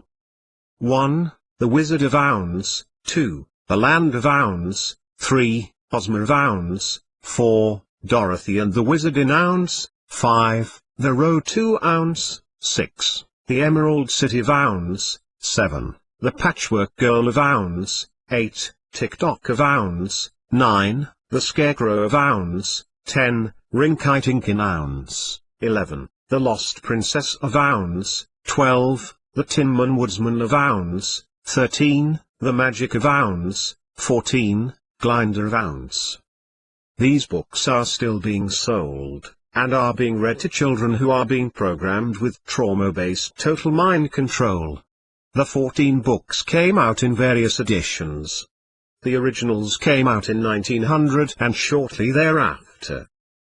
1. The Wizard of Oz, 2. The Land of Oz, 3. Ozma of Oz, 4. Dorothy and the Wizard in Oz, 5. The Road to Oz, 6. The Emerald City of Oz, 7. The Patchwork Girl of Oz, 8. Tick-Tock of Oz, 9. The Scarecrow of Oz, 10. Ring-Kiting in Oz, 11. The Lost Princess of Oz, 12. The Tin-Man Woodsman of Oz, 13. The Magic of Oz, 14. Glinder of Oz. These books are still being sold, and are being read to children who are being programmed with trauma-based total mind control. The 14 books came out in various editions. The originals came out in 1900 and shortly thereafter.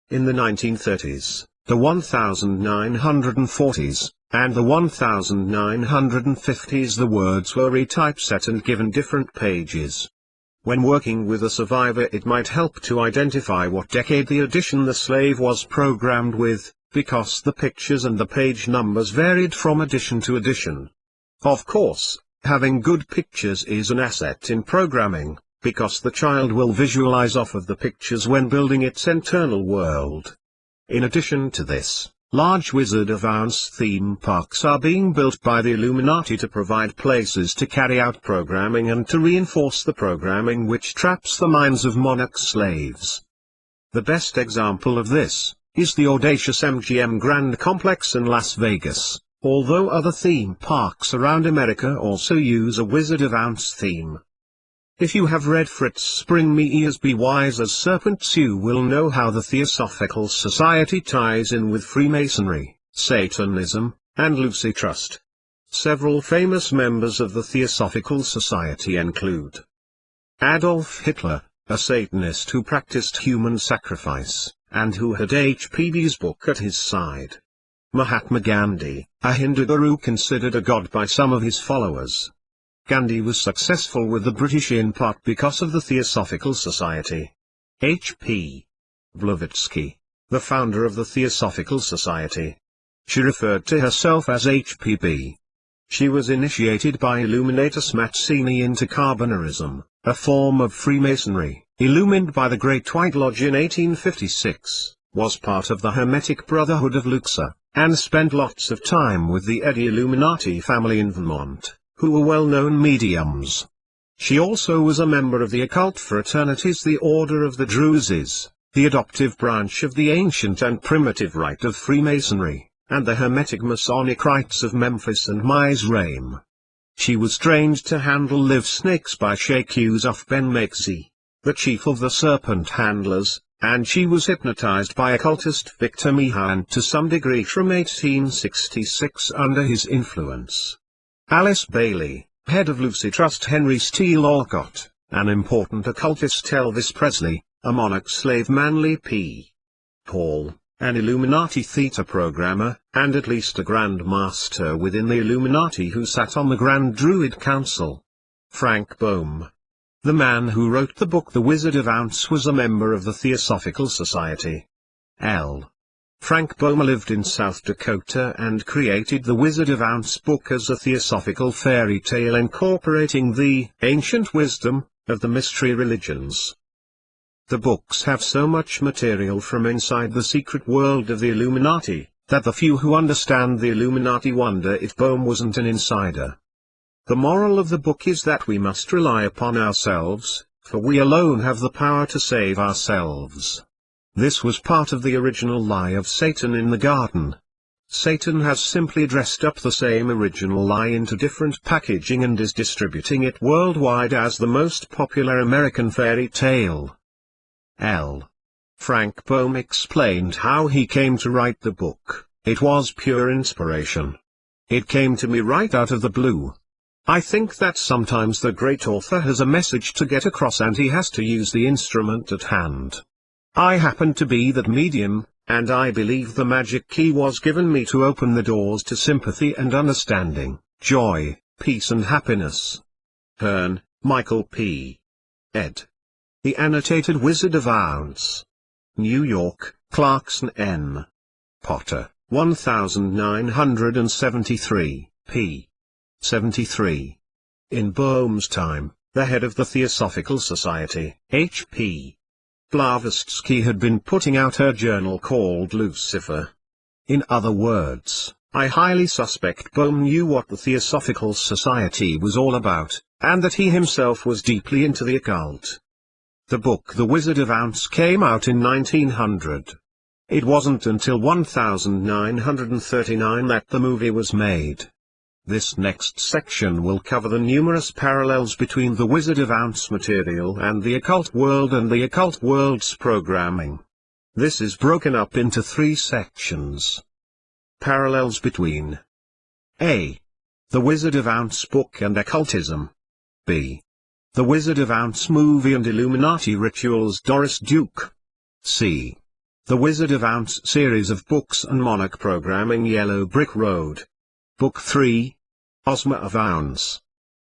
In the 1930s, the 1940s, and the 1950s the words were retypeset and given different pages. When working with a survivor, it might help to identify what decade the edition the slave was programmed with, because the pictures and the page numbers varied from edition to edition. Of course, having good pictures is an asset in programming, because the child will visualize off of the pictures when building its internal world. In addition to this, large Wizard of Oz theme parks are being built by the Illuminati to provide places to carry out programming and to reinforce the programming which traps the minds of monarch slaves. The best example of this is the audacious MGM Grand Complex in Las Vegas, although other theme parks around America also use a Wizard of Oz theme. If you have read Fritz Springmeier's Be Wise as Serpents, you will know how the Theosophical Society ties in with Freemasonry. Satanism, and Lucy Trust. Several famous members of the Theosophical Society include Adolf Hitler, a Satanist who practiced human sacrifice, and who had HPB's book at his side. Mahatma Gandhi, a Hindu guru considered a god by some of his followers. Gandhi was successful with the British in part because of the Theosophical Society. H.P. Blavatsky, the founder of the Theosophical Society. She referred to herself as HPB. She was initiated by Illuminatus Mazzini into Carbonarism, a form of Freemasonry, illumined by the Great White Lodge in 1856, was part of the Hermetic Brotherhood of Luxor, and spent lots of time with the Eddy Illuminati family in Vermont, who were well-known mediums. She also was a member of the occult fraternities the Order of the Druses, the adoptive branch of the ancient and primitive rite of Freemasonry, and the Hermetic Masonic rites of Memphis and Mizraim. She was trained to handle live snakes by Sheikh Yusuf Ben Mekzi, the chief of the serpent handlers, and she was hypnotized by occultist Victor Meehan to some degree from 1866 under his influence. Alice Bailey, head of Lucy Trust. Henry Steele Olcott, an important occultist. Elvis Presley, a monarch slave. Manly P. Paul, an Illuminati Theta programmer, and at least a Grand Master within the Illuminati who sat on the Grand Druid Council. Frank Boehm, the man who wrote the book The Wizard of Ounce, was a member of the Theosophical Society. L. Frank Boehm lived in South Dakota and created The Wizard of Ounce book as a theosophical fairy tale incorporating the ancient wisdom of the mystery religions. The books have so much material from inside the secret world of the Illuminati, that the few who understand the Illuminati wonder if Boehm wasn't an insider. The moral of the book is that we must rely upon ourselves, for we alone have the power to save ourselves. This was part of the original lie of Satan in the garden. Satan has simply dressed up the same original lie into different packaging and is distributing it worldwide as the most popular American fairy tale. L. Frank Boehm explained how he came to write the book. It was pure inspiration. It came to me right out of the blue. I think that sometimes the great author has a message to get across and he has to use the instrument at hand. I happen to be that medium, and I believe the magic key was given me to open the doors to sympathy and understanding, joy, peace and happiness. Hearn, Michael P. ed. The Annotated Wizard of Ounce. New York, Clarkson N. Potter, 1973, p. 73. In Boehm's time, the head of the Theosophical Society, H.P. Blavatsky, had been putting out her journal called Lucifer. In other words, I highly suspect Boehm knew what the Theosophical Society was all about, and that he himself was deeply into the occult. The book The Wizard of Ounce came out in 1900. It wasn't until 1939 that the movie was made. This next section will cover the numerous parallels between the Wizard of Ounce material and the occult world and the occult world's programming. This is broken up into 3 sections. Parallels between A. The Wizard of Ounce book and occultism. B. The Wizard of Ounce movie and Illuminati rituals. Doris Duke. C. The Wizard of Ounce series of books and monarch programming. Yellow Brick Road. Book 3. Ozma of Ounce.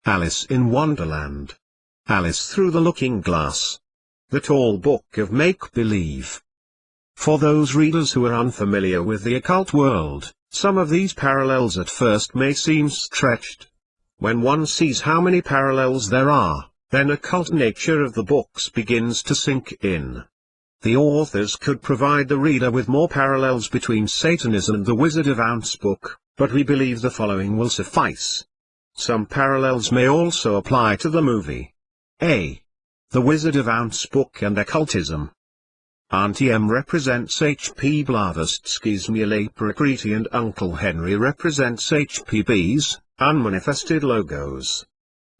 Alice in Wonderland. Alice Through the Looking Glass. The Tall Book of Make-Believe. For those readers who are unfamiliar with the occult world, some of these parallels at first may seem stretched. When one sees how many parallels there are, then occult nature of the books begins to sink in. The authors could provide the reader with more parallels between Satanism and the Wizard of Ounce book, but we believe the following will suffice. Some parallels may also apply to the movie. A. The Wizard of Ounce book and occultism. Auntie M represents H.P. Blavatsky's Mule Prakriti and Uncle Henry represents H.P.'s unmanifested logos.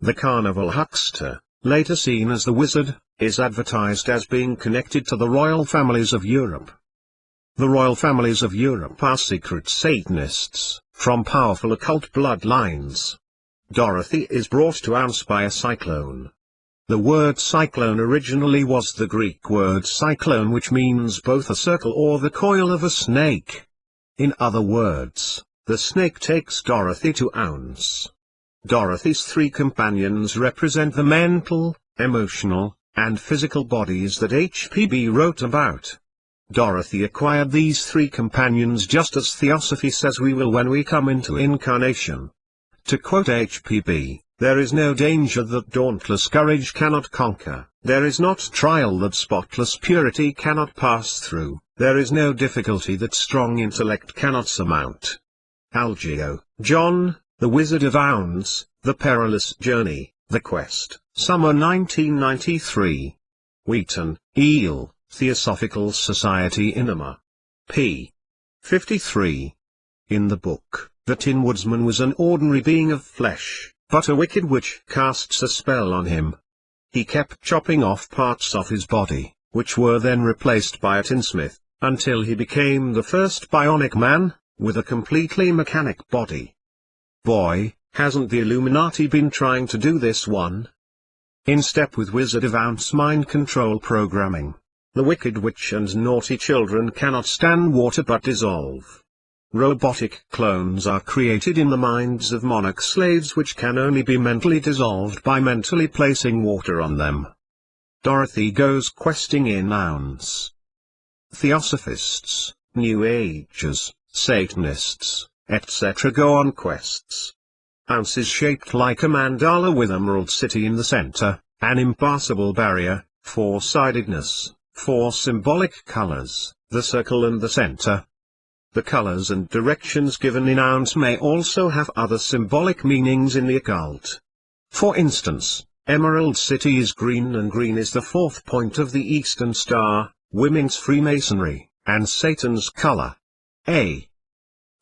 The carnival huckster, later seen as the wizard, is advertised as being connected to the royal families of Europe. The royal families of Europe are secret Satanists, from powerful occult bloodlines. Dorothy is brought to ounce by a cyclone. The word cyclone originally was the Greek word cyclone, which means both a circle or the coil of a snake. In other words, the snake takes Dorothy to ounce. Dorothy's three companions represent the mental, emotional, and physical bodies that HPB wrote about. Dorothy acquired these three companions just as Theosophy says we will when we come into incarnation. To quote HPB, there is no danger that dauntless courage cannot conquer, there is not trial that spotless purity cannot pass through, there is no difficulty that strong intellect cannot surmount. Algeo, John, The Wizard of Oz, The Perilous Journey, The Quest, Summer 1993. Wheaton, Eel, Theosophical Society Inema. p. 53. In the book, the Tin Woodsman was an ordinary being of flesh, but a wicked witch casts a spell on him. He kept chopping off parts of his body, which were then replaced by a tinsmith, until he became the first bionic man, with a completely mechanic body. Boy, hasn't the Illuminati been trying to do this one? In step with Wizard of Oz mind control programming, the wicked witch and naughty children cannot stand water but dissolve. Robotic clones are created in the minds of monarch slaves which can only be mentally dissolved by mentally placing water on them. Dorothy goes questing in Oz. Theosophists, New Agers, Satanists, etc. go on quests. Oz is shaped like a mandala with Emerald City in the center, an impassable barrier, four-sidedness, four symbolic colors, the circle and the center. The colors and directions given in Oz may also have other symbolic meanings in the occult. For instance, Emerald City is green and green is the fourth point of the Eastern Star, women's Freemasonry, and Satan's color. A.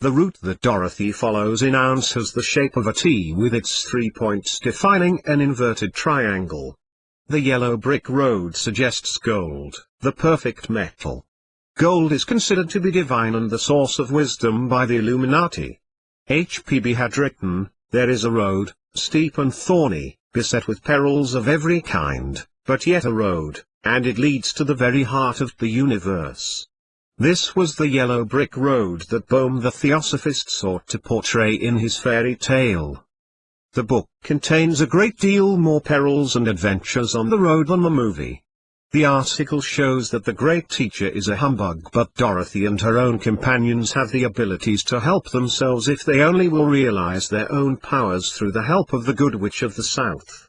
The route that Dorothy follows in Oz has the shape of a T with its 3 points defining an inverted triangle. The yellow brick road suggests gold, the perfect metal. Gold is considered to be divine and the source of wisdom by the Illuminati. HPB had written, there is a road, steep and thorny, beset with perils of every kind, but yet a road, and it leads to the very heart of the universe. This was the yellow brick road that Bohm the Theosophist sought to portray in his fairy tale. The book contains a great deal more perils and adventures on the road than the movie. The article shows that the great teacher is a humbug, but Dorothy and her own companions have the abilities to help themselves if they only will realize their own powers through the help of the Good Witch of the South.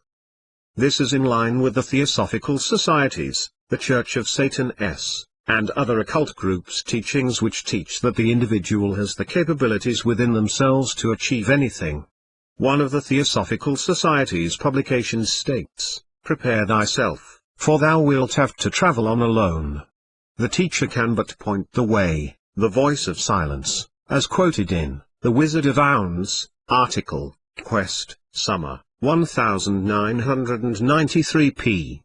This is in line with the Theosophical Societies, the Church of Satan S., and other occult groups' teachings which teach that the individual has the capabilities within themselves to achieve anything. One of the Theosophical Society's publications states, "Prepare thyself, for thou wilt have to travel on alone. The teacher can but point the way, the voice of silence," as quoted in The Wizard of Oz, article, Quest, Summer, 1993 p.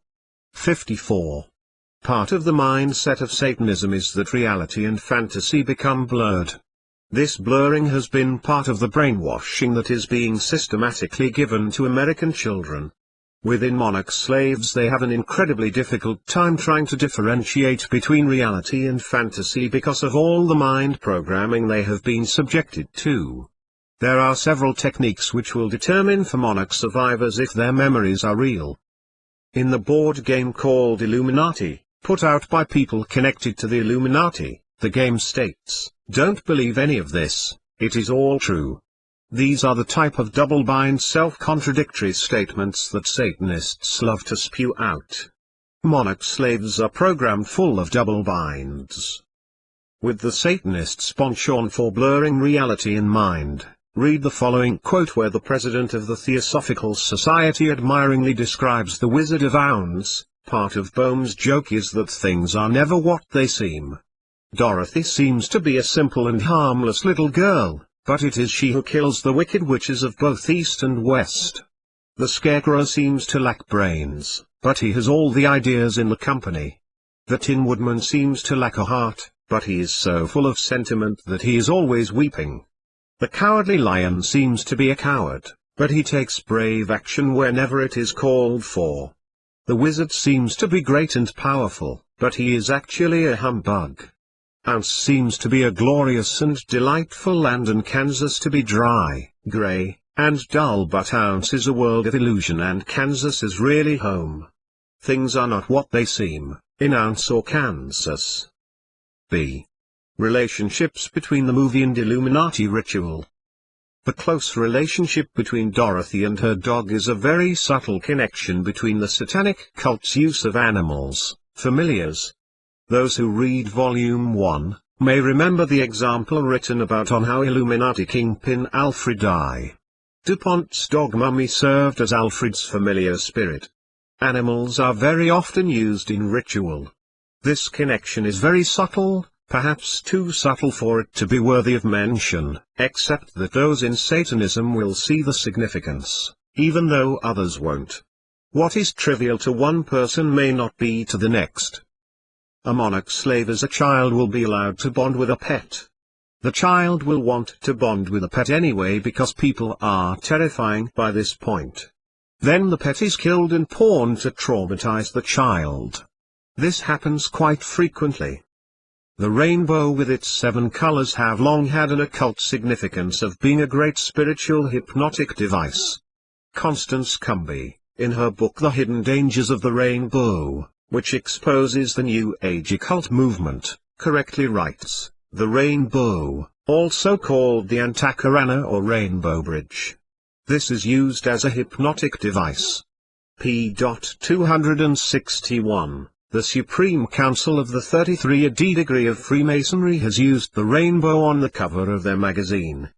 54. Part of the mindset of Satanism is that reality and fantasy become blurred. This blurring has been part of the brainwashing that is being systematically given to American children. Within monarch slaves they have an incredibly difficult time trying to differentiate between reality and fantasy because of all the mind programming they have been subjected to. There are several techniques which will determine for monarch survivors if their memories are real. In the board game called Illuminati, put out by people connected to the Illuminati, the game states, "Don't believe any of this, it is all true." These are the type of double-bind self-contradictory statements that Satanists love to spew out. Monarch slaves are programmed full of double binds. With the Satanists' penchant for blurring reality and mind, read the following quote where the president of the Theosophical Society admiringly describes the Wizard of Oz. Part of Bohm's joke is that things are never what they seem. Dorothy seems to be a simple and harmless little girl, but it is she who kills the wicked witches of both East and West. The Scarecrow seems to lack brains, but he has all the ideas in the company. The Tin Woodman seems to lack a heart, but he is so full of sentiment that he is always weeping. The cowardly lion seems to be a coward, but he takes brave action whenever it is called for. The wizard seems to be great and powerful, but he is actually a humbug. Ounce seems to be a glorious and delightful land and Kansas to be dry, grey, and dull, but Ounce is a world of illusion and Kansas is really home. Things are not what they seem, in Ounce or Kansas. B. Relationships between the movie and Illuminati ritual. The close relationship between Dorothy and her dog is a very subtle connection between the satanic cult's use of animals, familiars. Those who read Volume 1, may remember the example written about on how Illuminati kingpin Alfred I. DuPont's dog Mummy served as Alfred's familiar spirit. Animals are very often used in ritual. This connection is very subtle, perhaps too subtle for it to be worthy of mention, except that those in Satanism will see the significance, even though others won't. What is trivial to one person may not be to the next. A monarch slave as a child will be allowed to bond with a pet. The child will want to bond with a pet anyway because people are terrifying by this point. Then the pet is killed and pawned to traumatize the child. This happens quite frequently. The rainbow with its 7 colors have long had an occult significance of being a great spiritual hypnotic device. Constance Cumby, in her book The Hidden Dangers of the Rainbow, which exposes the New Age occult movement, correctly writes, the rainbow, also called the Antakarana or rainbow bridge. This is used as a hypnotic device. p. 261. The Supreme Council of the 33 AD degree of Freemasonry has used the rainbow on the cover of their magazine.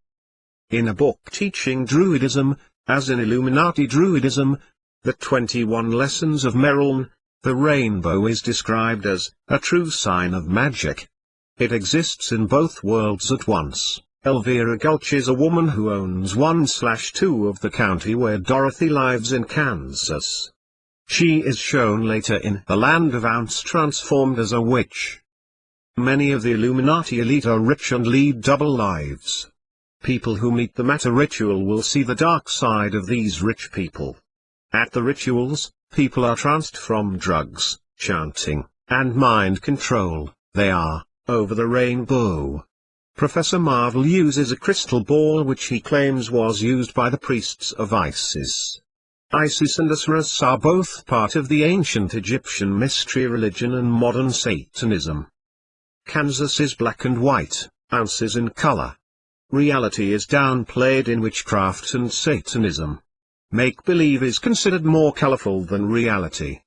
In a book teaching Druidism, as in Illuminati Druidism, the 21 Lessons of Merlin, the rainbow is described as a true sign of magic. It exists in both worlds at once. Elvira Gulch is a woman who owns 1/2 of the county where Dorothy lives in Kansas. She is shown later in The Land of Ounce transformed as a witch. Many of the Illuminati elite are rich and lead double lives. People who meet them at a ritual will see the dark side of these rich people. At the rituals, people are tranced from drugs, chanting, and mind control. They are over the rainbow. Professor Marvel uses a crystal ball which he claims was used by the priests of Isis. Isis and Osiris are both part of the ancient Egyptian mystery religion and modern Satanism. Kansas is black and white, Ounce is in color. Reality is downplayed in witchcraft and Satanism. Make-believe is considered more colorful than reality.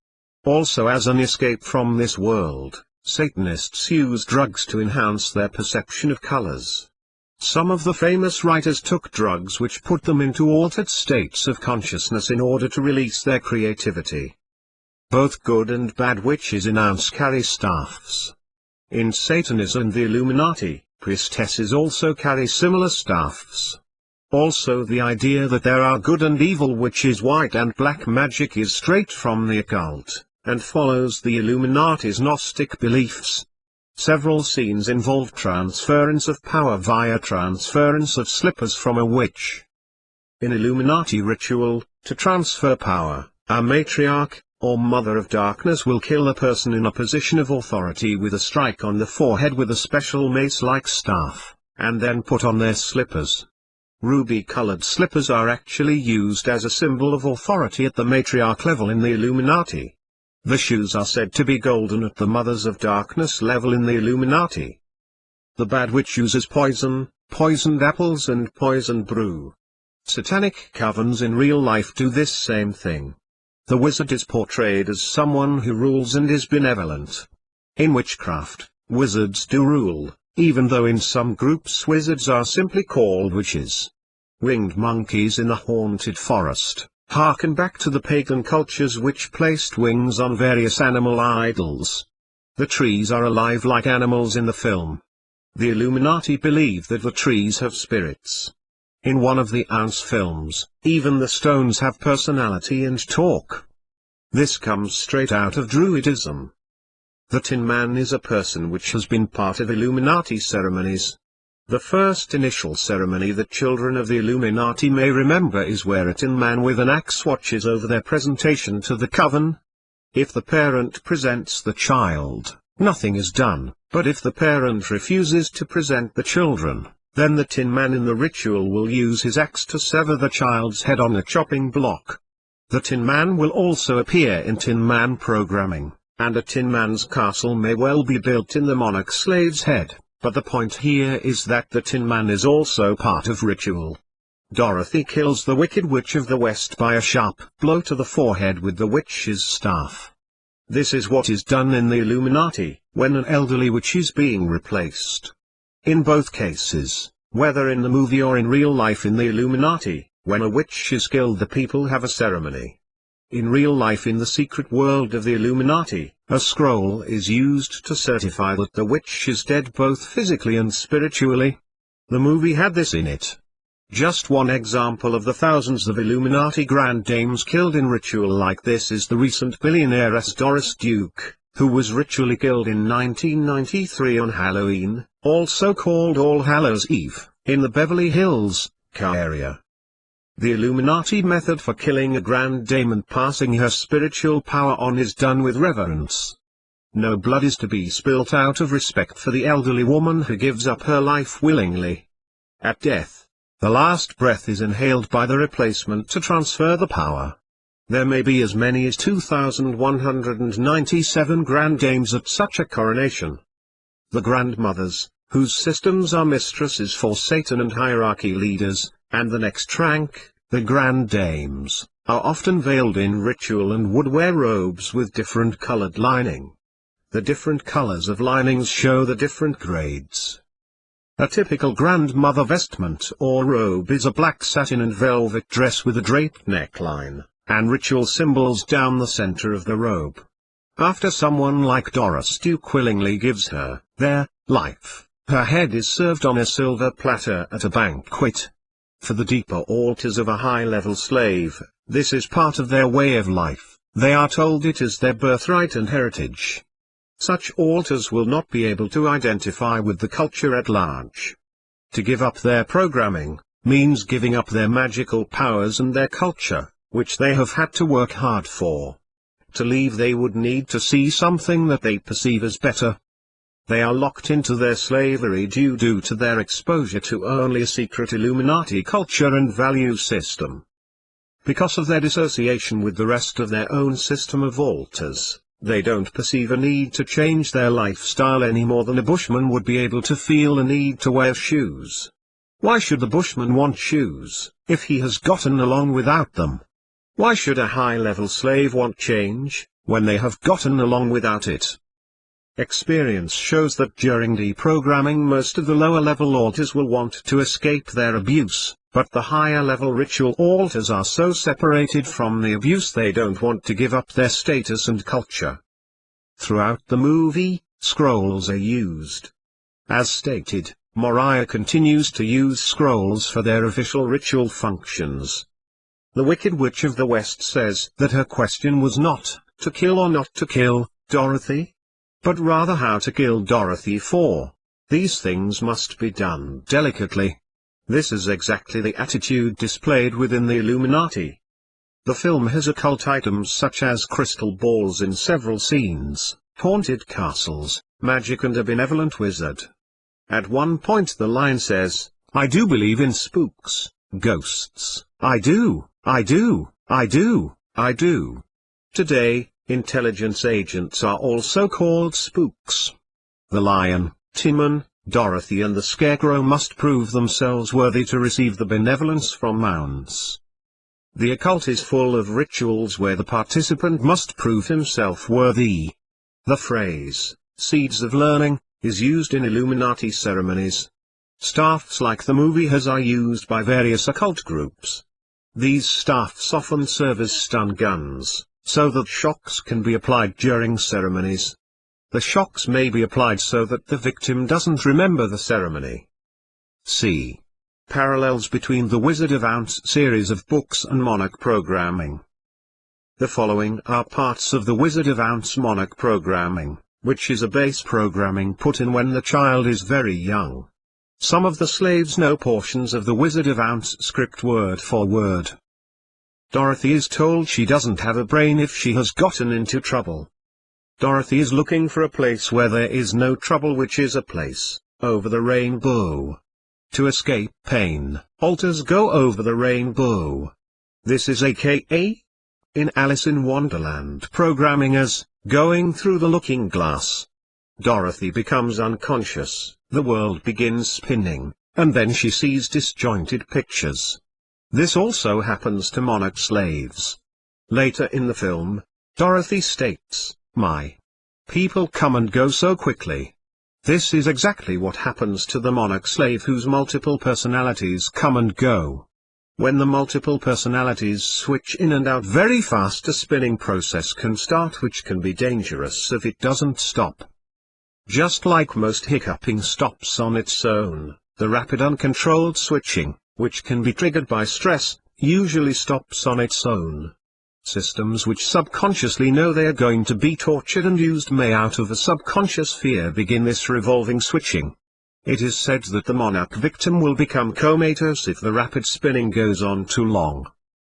Also, as an escape from this world, Satanists use drugs to enhance their perception of colors. Some of the famous writers took drugs which put them into altered states of consciousness in order to release their creativity. Both good and bad witches in Ounce carry staffs. In Satanism and the Illuminati, priestesses also carry similar staffs. Also, the idea that there are good and evil witches, white and black magic is straight from the occult, and follows the Illuminati's Gnostic beliefs. Several scenes involve transference of power via transference of slippers from a witch. In Illuminati ritual, to transfer power, a matriarch, or mother of darkness will kill a person in a position of authority with a strike on the forehead with a special mace-like staff, and then put on their slippers. Ruby-colored slippers are actually used as a symbol of authority at the matriarch level in the Illuminati. The shoes are said to be golden at the Mothers of Darkness level in the Illuminati. The bad witch uses poison, poisoned apples and poisoned brew. Satanic covens in real life do this same thing. The wizard is portrayed as someone who rules and is benevolent. In witchcraft, wizards do rule, even though in some groups wizards are simply called witches. Winged monkeys in the haunted forest harken back to the pagan cultures which placed wings on various animal idols. The trees are alive like animals in the film. The Illuminati believe that the trees have spirits. In one of the Ounce films, even the stones have personality and talk. This comes straight out of Druidism. The Tin Man is a person which has been part of Illuminati ceremonies. The first initial ceremony that children of the Illuminati may remember is where a Tin Man with an axe watches over their presentation to the coven. If the parent presents the child, nothing is done, but if the parent refuses to present the children, then the Tin Man in the ritual will use his axe to sever the child's head on a chopping block. The Tin Man will also appear in Tin Man programming, and a Tin Man's castle may well be built in the monarch slave's head, but the point here is that the Tin Man is also part of ritual. Dorothy kills the Wicked Witch of the West by a sharp blow to the forehead with the witch's staff. This is what is done in the Illuminati, when an elderly witch is being replaced. In both cases, whether in the movie or in real life in the Illuminati, when a witch is killed the people have a ceremony. In real life in the secret world of the Illuminati, a scroll is used to certify that the witch is dead both physically and spiritually. The movie had this in it. Just one example of the thousands of Illuminati grand dames killed in ritual like this is the recent billionaireess Doris Duke, who was ritually killed in 1993 on Halloween, also called All Hallows Eve, in the Beverly Hills, CA area. The Illuminati method for killing a grand dame and passing her spiritual power on is done with reverence. No blood is to be spilt out of respect for the elderly woman who gives up her life willingly. At death, the last breath is inhaled by the replacement to transfer the power. There may be as many as 2,197 grand dames at such a coronation. The grandmothers, whose systems are mistresses for Satan and hierarchy leaders, and the next rank, the grand dames, are often veiled in ritual and would wear robes with different colored lining. The different colors of linings show the different grades. A typical grandmother vestment or robe is a black satin and velvet dress with a draped neckline, and ritual symbols down the center of the robe. After someone like Doris Duke willingly gives her their life, her head is served on a silver platter at a banquet. For the deeper altars of a high-level slave, this is part of their way of life. They are told it is their birthright and heritage. Such altars will not be able to identify with the culture at large. To give up their programming, means giving up their magical powers and their culture, which they have had to work hard for. To leave they would need to see something that they perceive as better. They are locked into their slavery due to their exposure to only a secret Illuminati culture and value system. Because of their dissociation with the rest of their own system of altars, they don't perceive a need to change their lifestyle any more than a bushman would be able to feel a need to wear shoes. Why should the bushman want shoes, if he has gotten along without them? Why should a high-level slave want change, when they have gotten along without it? Experience shows that during deprogramming most of the lower-level altars will want to escape their abuse, but the higher-level ritual altars are so separated from the abuse they don't want to give up their status and culture. Throughout the movie, scrolls are used. As stated, Moriah continues to use scrolls for their official ritual functions. The Wicked Witch of the West says that her question was not, to kill or not to kill, Dorothy, but rather how to kill Dorothy for. These things must be done delicately. This is exactly the attitude displayed within the Illuminati. The film has occult items such as crystal balls in several scenes, haunted castles, magic and a benevolent wizard. At one point the line says, "I do believe in spooks, ghosts, I do, I do, I do, I do." Today, intelligence agents are also called spooks. The Lion, Timon, Dorothy and the Scarecrow must prove themselves worthy to receive the benevolence from mounts. The occult is full of rituals where the participant must prove himself worthy. The phrase, "seeds of learning," is used in Illuminati ceremonies. Staffs like the movie has are used by various occult groups. These staffs often serve as stun guns, so that shocks can be applied during ceremonies. The shocks may be applied so that the victim doesn't remember the ceremony. See parallels between the Wizard of Oz series of books and Monarch programming. The following are parts of the Wizard of Oz Monarch programming. which is a base programming put in when the child is very young. Some of the slaves know portions of the Wizard of Oz script word for word. Dorothy is told she doesn't have a brain if she has gotten into trouble. Dorothy is looking for a place where there is no trouble, which is a place over the rainbow. To escape pain, alters go over the rainbow. This is aka, in Alice in Wonderland programming, as going through the looking glass. Dorothy becomes unconscious, the world begins spinning, and then she sees disjointed pictures. This also happens to monarch slaves. Later in the film, Dorothy states, "My people come and go so quickly." This is exactly what happens to the monarch slave whose multiple personalities come and go. When the multiple personalities switch in and out very fast, a spinning process can start, which can be dangerous if it doesn't stop. Just like most hiccuping stops on its own, the rapid uncontrolled switching, which can be triggered by stress, usually stops on its own. Systems which subconsciously know they are going to be tortured and used may, out of a subconscious fear, begin this revolving switching. It is said that the monarch victim will become comatose if the rapid spinning goes on too long.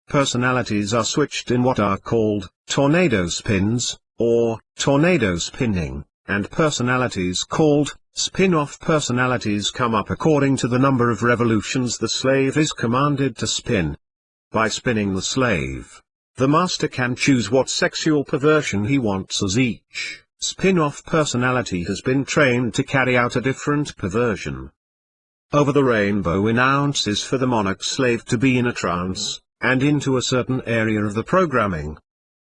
Personalities are switched in what are called tornado spins, or tornado spinning, and personalities called spin-off personalities come up according to the number of revolutions the slave is commanded to spin. By spinning the slave, the master can choose what sexual perversion he wants, as each spin-off personality has been trained to carry out a different perversion. Over the rainbow announces for the monarch slave to be in a trance, and into a certain area of the programming.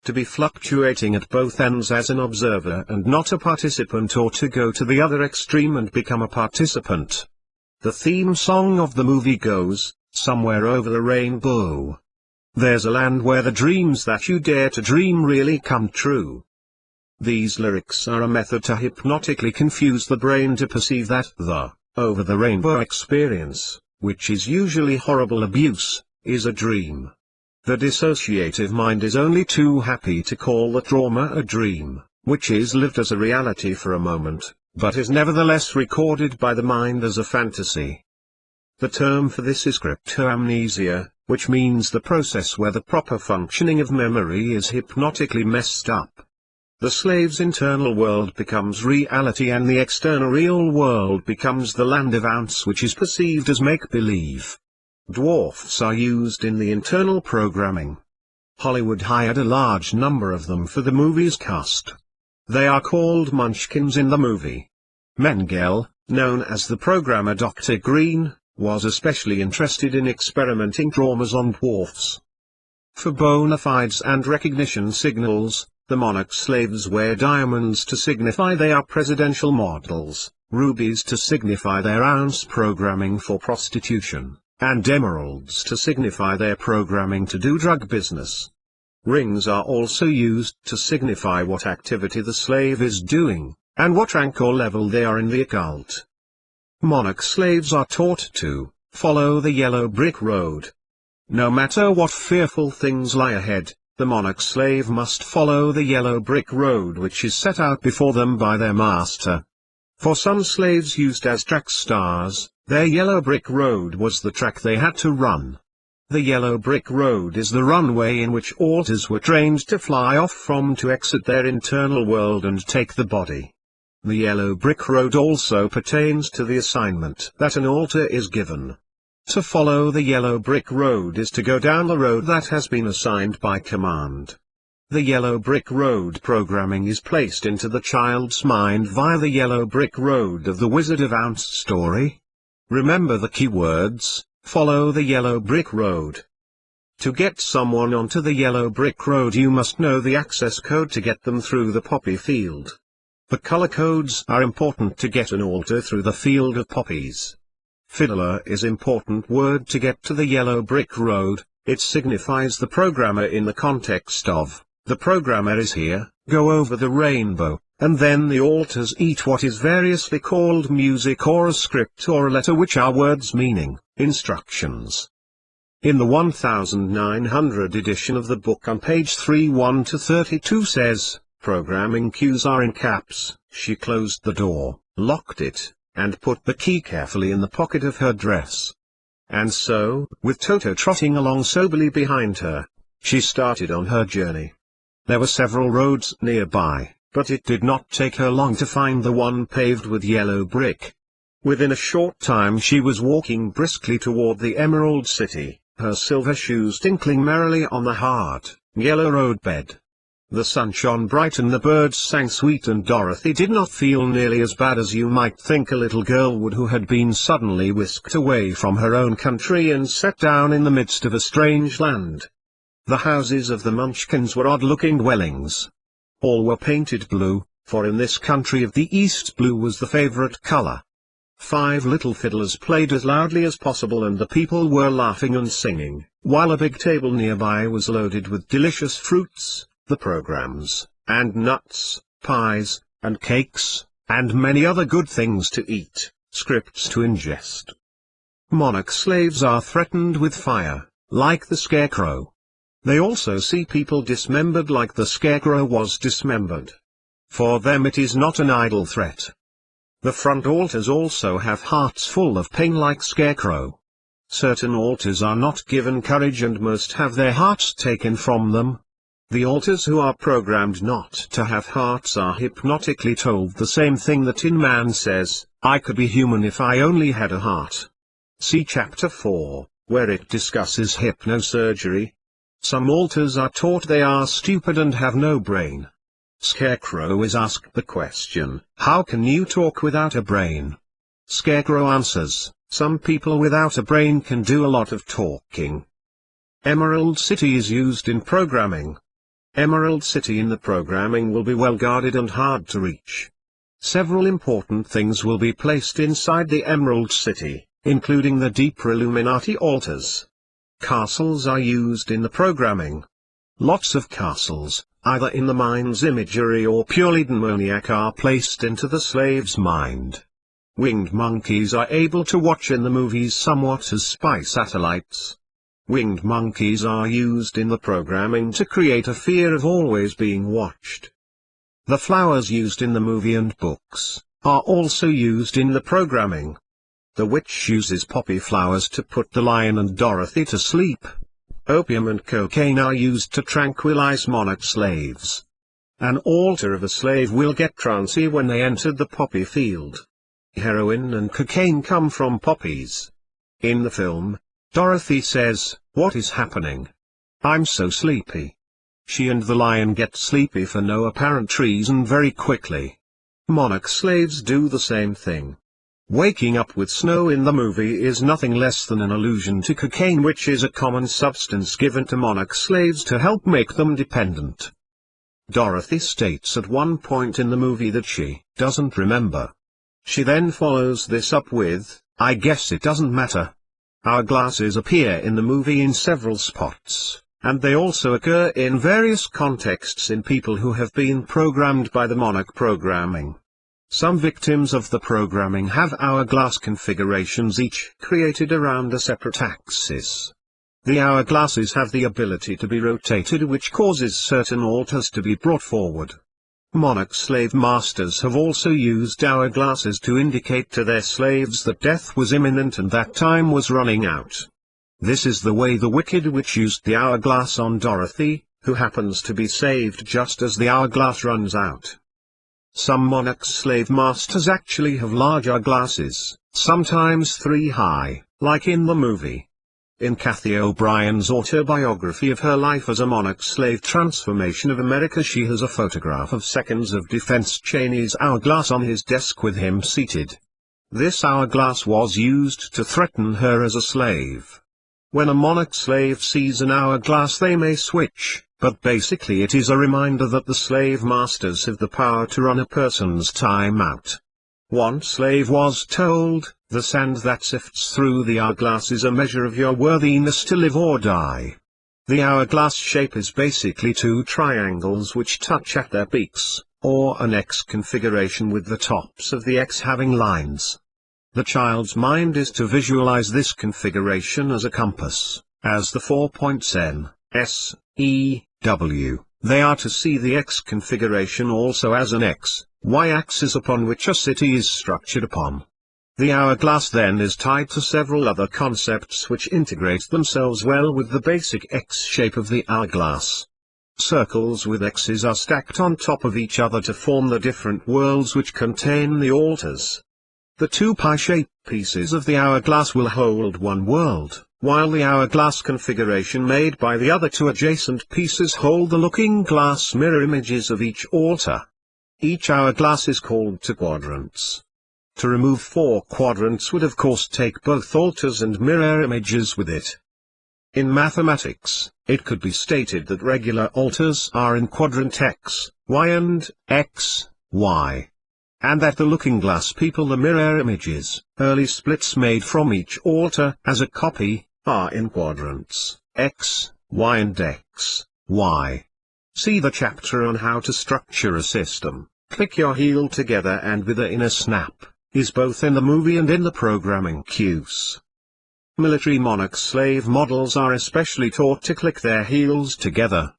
To be fluctuating at both ends as an observer and not a participant, or to go to the other extreme and become a participant. The theme song of the movie goes, "Somewhere over the rainbow there's a land where the dreams that you dare to dream really come true." These lyrics are a method to hypnotically confuse the brain to perceive that the over the rainbow experience, which is usually horrible abuse, is a dream. The dissociative mind is only too happy to call the trauma a dream, which is lived as a reality for a moment, but is nevertheless recorded by the mind as a fantasy. The term for this is cryptoamnesia, which means the process where the proper functioning of memory is hypnotically messed up. The slave's internal world becomes reality, and the external real world becomes the land of Oz, which is perceived as make-believe. Dwarfs are used in the internal programming. Hollywood hired a large number of them for the movie's cast. They are called Munchkins in the movie. Mengele, known as the programmer Dr. Green, was especially interested in experimenting traumas on dwarfs. For bona fides and recognition signals, the monarch slaves wear diamonds to signify they are presidential models, rubies to signify their ounce programming for prostitution, and emeralds to signify their programming to do drug business. Rings are also used to signify what activity the slave is doing, and what rank or level they are in the occult. Monarch slaves are taught to follow the yellow brick road. No matter what fearful things lie ahead, the monarch slave must follow the yellow brick road which is set out before them by their master. For some slaves used as track stars, their yellow brick road was the track they had to run. The yellow brick road is the runway in which alters were trained to fly off from to exit their internal world and take the body. The yellow brick road also pertains to the assignment that an altar is given. To follow the yellow brick road is to go down the road that has been assigned by command. The yellow brick road programming is placed into the child's mind via the yellow brick road of the Wizard of Oz story. Remember the keywords: follow the yellow brick road. To get someone onto the yellow brick road, you must know the access code to get them through the poppy field. The color codes are important to get an altar through the field of poppies. Fiddler is important word to get to the yellow brick road. It signifies the programmer in the context of, the programmer is here, go over the rainbow, and then the altars eat what is variously called music or a script or a letter, which are words meaning instructions. In the 1900 edition of the book on page 31 to 32 says, programming cues are in caps. She closed the door, locked it, and put the key carefully in the pocket of her dress. And so, with Toto trotting along soberly behind her, she started on her journey. There were several roads nearby, but it did not take her long to find the one paved with yellow brick. Within a short time she was walking briskly toward the Emerald City, her silver shoes tinkling merrily on the hard, yellow roadbed. The sun shone bright and the birds sang sweet, and Dorothy did not feel nearly as bad as you might think a little girl would who had been suddenly whisked away from her own country and set down in the midst of a strange land. The houses of the Munchkins were odd-looking dwellings. All were painted blue, for in this country of the East blue was the favorite color. 5 little fiddlers played as loudly as possible and the people were laughing and singing, while a big table nearby was loaded with delicious fruits, the programs, and nuts, pies, and cakes, and many other good things to eat, scripts to ingest. Monarch slaves are threatened with fire, like the Scarecrow. They also see people dismembered like the Scarecrow was dismembered. For them it is not an idle threat. The front altars also have hearts full of pain like Scarecrow. Certain altars are not given courage and must have their hearts taken from them. The altars who are programmed not to have hearts are hypnotically told the same thing the Tin Man says, "I could be human if I only had a heart." See Chapter 4, where it discusses hypnosurgery. Some altars are taught they are stupid and have no brain. Scarecrow is asked the question, "How can you talk without a brain?" Scarecrow answers, "Some people without a brain can do a lot of talking." Emerald City is used in programming. Emerald City in the programming will be well guarded and hard to reach. Several important things will be placed inside the Emerald City, including the deeper Illuminati altars. Castles are used in the programming. Lots of castles, either in the mind's imagery or purely demoniac, are placed into the slave's mind. Winged monkeys are able to watch in the movies somewhat as spy satellites. Winged monkeys are used in the programming to create a fear of always being watched. The flowers used in the movie and books are also used in the programming. The witch uses poppy flowers to put the lion and Dorothy to sleep. Opium and cocaine are used to tranquilize monarch slaves. An altar of a slave will get trancy when they entered the poppy field. Heroin and cocaine come from poppies. In the film, Dorothy says, "What is happening? I'm so sleepy." She and the lion get sleepy for no apparent reason very quickly. Monarch slaves do the same thing. Waking up with snow in the movie is nothing less than an allusion to cocaine, which is a common substance given to monarch slaves to help make them dependent. Dorothy states at one point in the movie that she doesn't remember. She then follows this up with, "I guess it doesn't matter." Hourglasses appear in the movie in several spots, and they also occur in various contexts in people who have been programmed by the monarch programming. Some victims of the programming have hourglass configurations, each created around a separate axis. The hourglasses have the ability to be rotated, which causes certain altars to be brought forward. Monarch slave masters have also used hourglasses to indicate to their slaves that death was imminent and that time was running out. This is the way the Wicked Witch used the hourglass on Dorothy, who happens to be saved just as the hourglass runs out. Some monarch slave masters actually have large hourglasses, sometimes 3 high, like in the movie. In Kathy O'Brien's autobiography of her life as a monarch slave Transformation of America, she has a photograph of seconds of Defense Cheney's hourglass on his desk with him seated. This hourglass was used to threaten her as a slave. When a monarch slave sees an hourglass they may switch, but basically it is a reminder that the slave masters have the power to run a person's time out. One slave was told, "The sand that sifts through the hourglass is a measure of your worthiness to live or die." The hourglass shape is basically 2 triangles which touch at their peaks, or an X configuration with the tops of the X having lines. The child's mind is to visualize this configuration as a compass, as the 4 points N, S, E, W, they are to see the X configuration also as an X, Y axis upon which a city is structured upon. The hourglass then is tied to several other concepts which integrate themselves well with the basic X shape of the hourglass. Circles with X's are stacked on top of each other to form the different worlds which contain the altars. The two pie-shaped pieces of the hourglass will hold one world, while the hourglass configuration made by the other two adjacent pieces hold the looking-glass mirror images of each altar. Each hourglass is called two quadrants. To remove 4 quadrants would of course take both altars and mirror images with it. In mathematics, it could be stated that regular altars are in quadrant X, Y and X, Y. And that the looking-glass people, the mirror images, early splits made from each altar as a copy, are in quadrants X, Y and X, Y. See the chapter on how to structure a system. Click your heel together and with a in a snap, is both in the movie and in the programming cues. Military monarch-slave models are especially taught to click their heels together.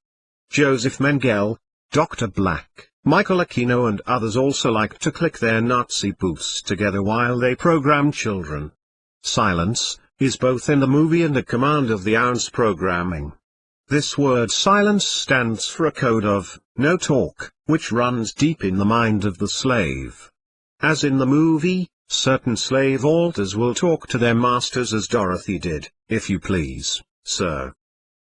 Joseph Mengele, Dr. Black, Michael Aquino and others also like to click their Nazi boots together while they program children. Silence is both in the movie and a command of the ounce programming. This word silence stands for a code of no talk, which runs deep in the mind of the slave. As in the movie, certain slave alters will talk to their masters as Dorothy did, if you please, sir.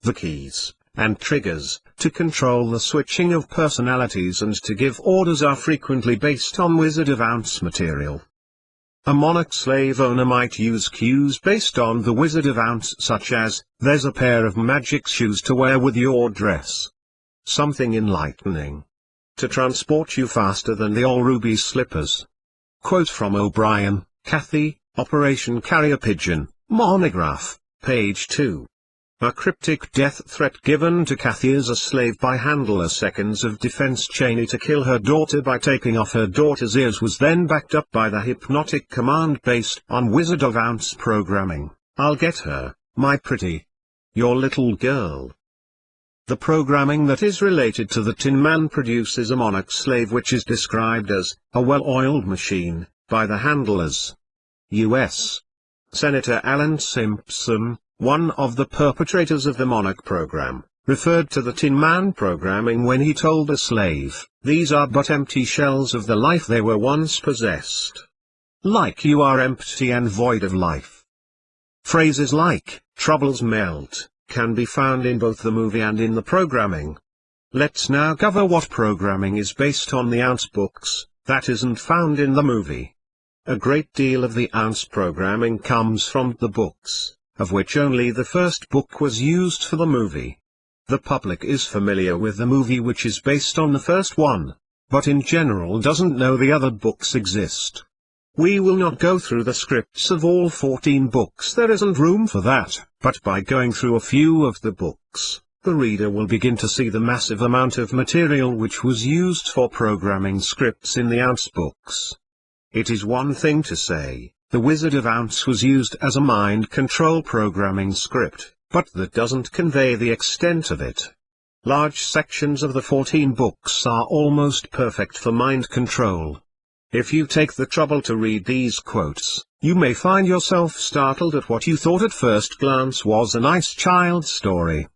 The keys and triggers to control the switching of personalities and to give orders are frequently based on Wizard of Ounce material. A monarch slave owner might use cues based on the Wizard of Ounce, such as, "There's a pair of magic shoes to wear with your dress. Something enlightening to transport you faster than the all ruby slippers." Quote from O'Brien, Kathy, Operation Carrier Pigeon, Monograph, page 2. A cryptic death threat given to Kathy as a slave by handler seconds of defense Cheney to kill her daughter by taking off her daughter's ears was then backed up by the hypnotic command based on Wizard of Ounce programming, "I'll get her, my pretty. Your little girl." The programming that is related to the Tin Man produces a monarch slave which is described as a well-oiled machine by the handlers. U.S. Senator Alan Simpson, one of the perpetrators of the Monarch program, referred to the Tin Man programming when he told a slave, "These are but empty shells of the life they were once possessed. Like you are empty and void of life." Phrases like, "troubles melt," can be found in both the movie and in the programming. Let's now cover what programming is based on the Ounce books, that isn't found in the movie. A great deal of the Ounce programming comes from the books, of which only the first book was used for the movie. The public is familiar with the movie which is based on the first one, but in general doesn't know the other books exist. We will not go through the scripts of all 14 books, there isn't room for that, but by going through a few of the books, the reader will begin to see the massive amount of material which was used for programming scripts in the Ounce books. It is one thing to say, The Wizard of Ounce was used as a mind control programming script, but that doesn't convey the extent of it. Large sections of the 14 books are almost perfect for mind control. If you take the trouble to read these quotes, you may find yourself startled at what you thought at first glance was a nice child story.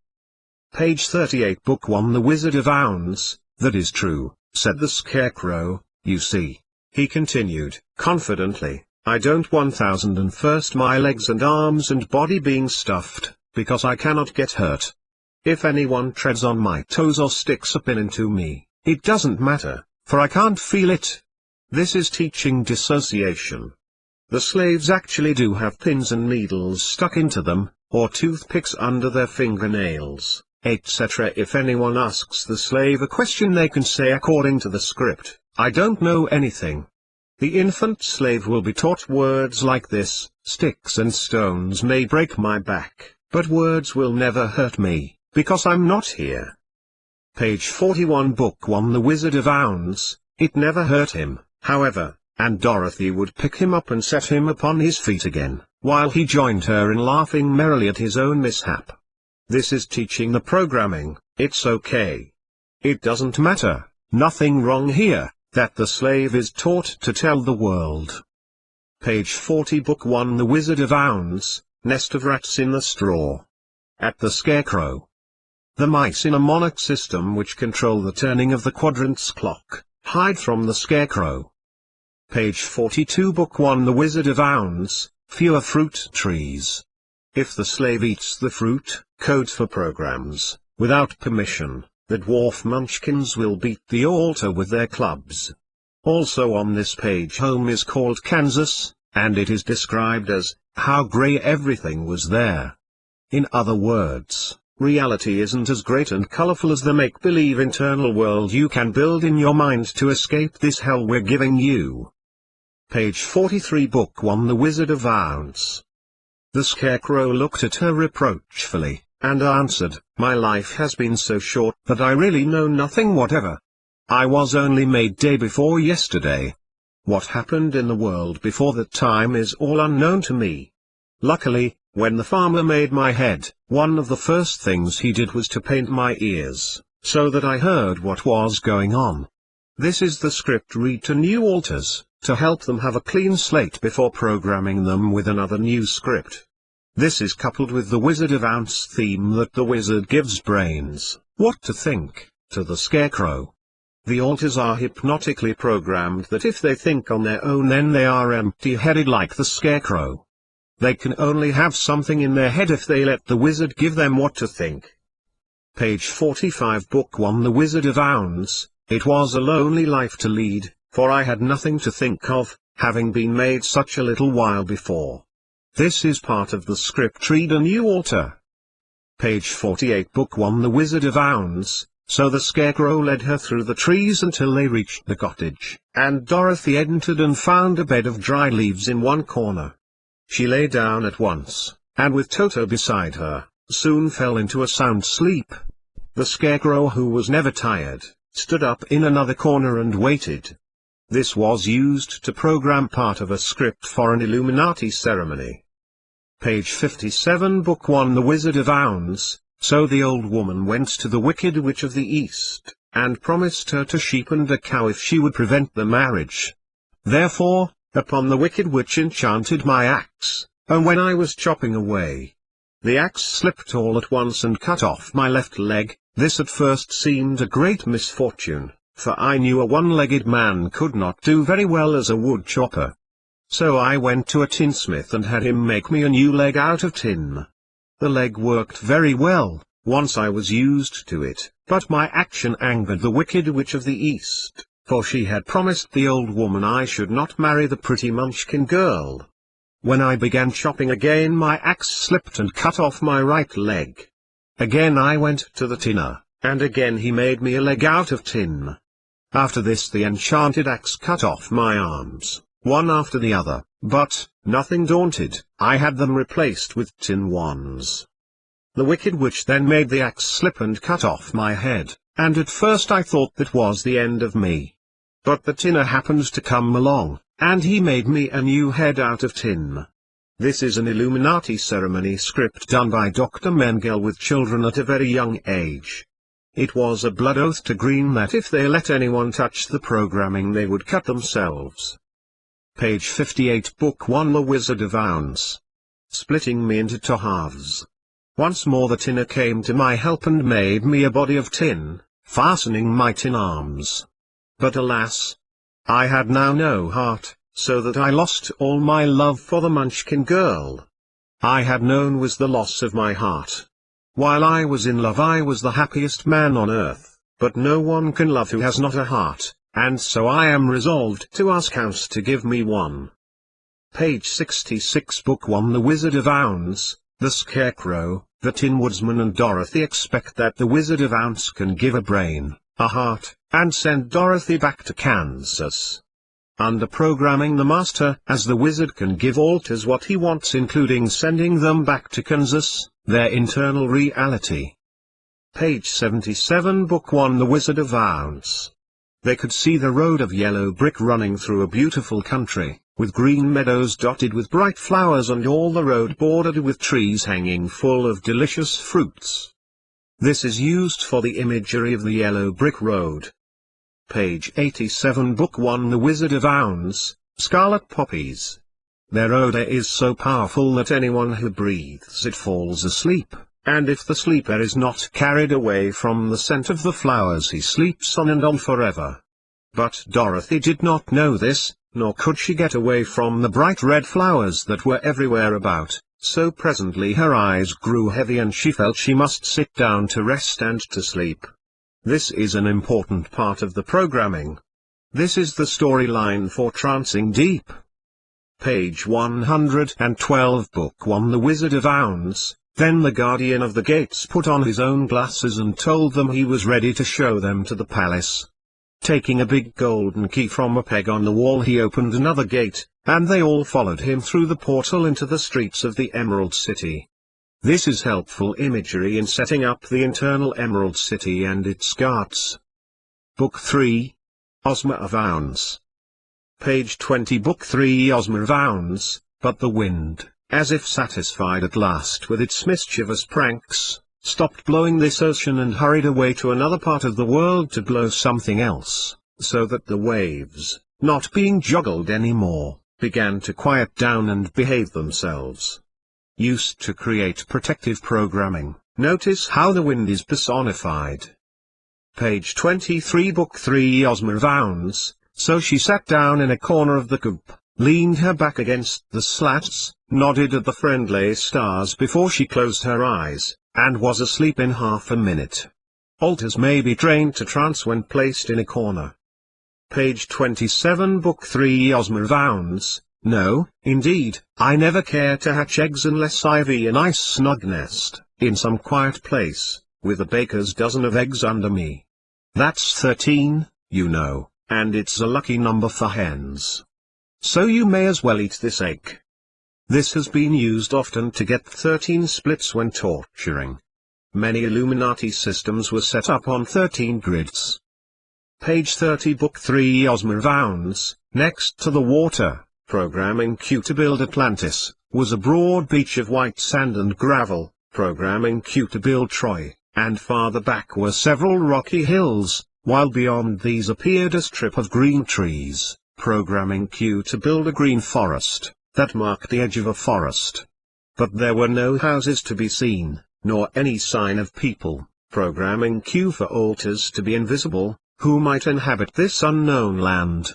Page 38, Book 1, The Wizard of Ounce. "That is true," said the Scarecrow, "you see," he continued, confidently, "I don't 1001st my legs and arms and body being stuffed, because I cannot get hurt. If anyone treads on my toes or sticks a pin into me, it doesn't matter, for I can't feel it." This is teaching dissociation. The slaves actually do have pins and needles stuck into them, or toothpicks under their fingernails, etc. If anyone asks the slave a question, they can say according to the script, "I don't know anything." The infant slave will be taught words like this: "Sticks and stones may break my back, but words will never hurt me, because I'm not here." Page 41, Book 1, The Wizard of Ounce. "It never hurt him, however, and Dorothy would pick him up and set him upon his feet again, while he joined her in laughing merrily at his own mishap." This is teaching the programming, "It's okay. It doesn't matter, nothing wrong here, that the slave is taught to tell the world. Page 40 Book 1 The Wizard of Ounds, Nest of Rats in the Straw. At the Scarecrow. The mice in a monarch system which control the turning of the quadrants clock, hide from the Scarecrow. Page 42 Book 1 The Wizard of Ounds, Fewer Fruit Trees. If the slave eats the fruit, code for programs, without permission, the dwarf munchkins will beat the altar with their clubs. Also on this page home is called Kansas, and it is described as, how grey everything was there. In other words, reality isn't as great and colorful as the make-believe internal world you can build in your mind to escape this hell we're giving you. Page 43 Book 1 The Wizard of Ounds. The Scarecrow looked at her reproachfully, and answered, My life has been so short that I really know nothing whatever. I was only made day before yesterday. What happened in the world before that time is all unknown to me. Luckily, when the farmer made my head, one of the first things he did was to paint my ears, so that I heard what was going on. This is the script read to new alters, to help them have a clean slate before programming them with another new script. This is coupled with the Wizard of Ounce theme that the wizard gives brains, what to think, to the Scarecrow. The alters are hypnotically programmed that if they think on their own then they are empty-headed like the Scarecrow. They can only have something in their head if they let the wizard give them what to think. Page 45 Book 1 The Wizard of Ounds. It was a lonely life to lead, for I had nothing to think of, having been made such a little while before. This is part of the script read a new alter. Page 48 Book 1 The Wizard of Ounds. So the Scarecrow led her through the trees until they reached the cottage, and Dorothy entered and found a bed of dry leaves in one corner. She lay down at once, and with Toto beside her, soon fell into a sound sleep. The Scarecrow, who was never tired, stood up in another corner and waited. This was used to program part of a script for an Illuminati ceremony. Page 57 Book 1 The Wizard of Ounds. So the old woman went to the Wicked Witch of the East, and promised her a sheep and a cow if she would prevent the marriage. Therefore, upon the Wicked Witch enchanted my axe, and when I was chopping away, the axe slipped all at once and cut off my left leg. This at first seemed a great misfortune, for I knew a one-legged man could not do very well as a wood chopper. So I went to a tinsmith and had him make me a new leg out of tin. The leg worked very well, once I was used to it, but my action angered the Wicked Witch of the East, for she had promised the old woman I should not marry the pretty Munchkin girl. When I began chopping again my axe slipped and cut off my right leg. Again I went to the tinner, and again he made me a leg out of tin. After this the enchanted axe cut off my arms, one after the other, but, nothing daunted, I had them replaced with tin ones. The Wicked Witch then made the axe slip and cut off my head, and at first I thought that was the end of me. But the tinner happened to come along, and he made me a new head out of tin. This is an Illuminati ceremony script done by Dr. Mengele with children at a very young age. It was a blood oath to Green that if they let anyone touch the programming they would cut themselves. Page 58 Book 1 The Wizard of Ounds. Splitting me into two halves. Once more the tinner came to my help and made me a body of tin, fastening my tin arms. But alas! I had now no heart, so that I lost all my love for the Munchkin girl. I had known was the loss of my heart. While I was in love I was the happiest man on earth, but no one can love who has not a heart. And so I am resolved to ask House to give me one. Page 66 Book 1 The Wizard of Ounds. The Scarecrow, the Tin Woodsman and Dorothy expect that the Wizard of Ounds can give a brain, a heart, and send Dorothy back to Kansas. Under programming the master, as the wizard can give alters what he wants including sending them back to Kansas, their internal reality. Page 77 Book 1 The Wizard of Ounds. They could see the road of yellow brick running through a beautiful country, with green meadows dotted with bright flowers and all the road bordered with trees hanging full of delicious fruits. This is used for the imagery of the yellow brick road. Page 87 Book 1 The Wizard of Ounds, Scarlet Poppies. Their odor is so powerful that anyone who breathes it falls asleep, and if the sleeper is not carried away from the scent of the flowers he sleeps on and on forever. But Dorothy did not know this, nor could she get away from the bright red flowers that were everywhere about, so presently her eyes grew heavy and she felt she must sit down to rest and to sleep. This is an important part of the programming. This is the storyline for Trancing Deep. Page 112 Book 1 The Wizard of Ounds. Then the guardian of the gates put on his own glasses and told them he was ready to show them to the palace. Taking a big golden key from a peg on the wall he opened another gate, and they all followed him through the portal into the streets of the Emerald City. This is helpful imagery in setting up the internal Emerald City and its guards. Book 3. Ozma of Ounds. Page 20 Book 3 Ozma of Ounds. But the wind, as if satisfied at last with its mischievous pranks, stopped blowing this ocean and hurried away to another part of the world to blow something else, so that the waves, not being juggled anymore, began to quiet down and behave themselves. Used to create protective programming, notice how the wind is personified. Page 23 Book 3 Ozma of Ounds. So she sat down in a corner of the coop, leaned her back against the slats, nodded at the friendly stars before she closed her eyes, and was asleep in half a minute. Altars may be trained to trance when placed in a corner. Page 27 Book 3 Ozma of Ounds. No, indeed, I never care to hatch eggs unless I've a nice snug nest, in some quiet place, with a baker's dozen of eggs under me. That's 13, you know, and it's a lucky number for hens. So you may as well eat this egg. This has been used often to get 13 splits when torturing. Many Illuminati systems were set up on 13 grids. Page 30 Book 3 Ozma of Ounds. Next to the water, programming Q to build Atlantis, was a broad beach of white sand and gravel, programming Q to build Troy, and farther back were several rocky hills, while beyond these appeared a strip of green trees, programming Q to build a green forest, that marked the edge of a forest. But there were no houses to be seen, nor any sign of people, programming Q for altars to be invisible, who might inhabit this unknown land.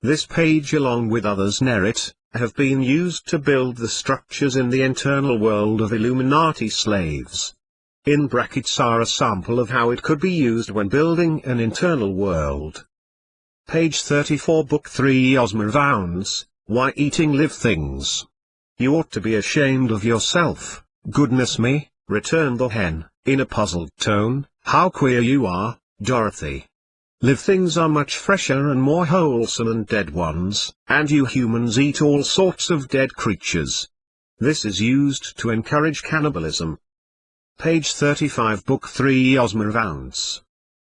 This page along with others near it, have been used to build the structures in the internal world of Illuminati slaves. In brackets are a sample of how it could be used when building an internal world. Page 34 Book 3 Ozma of Ounds. Why eating live things? You ought to be ashamed of yourself, goodness me, returned the hen, in a puzzled tone. How queer you are, Dorothy. Live things are much fresher and more wholesome than dead ones, and you humans eat all sorts of dead creatures. This is used to encourage cannibalism. Page 35 Book 3 Ozma of Ounds.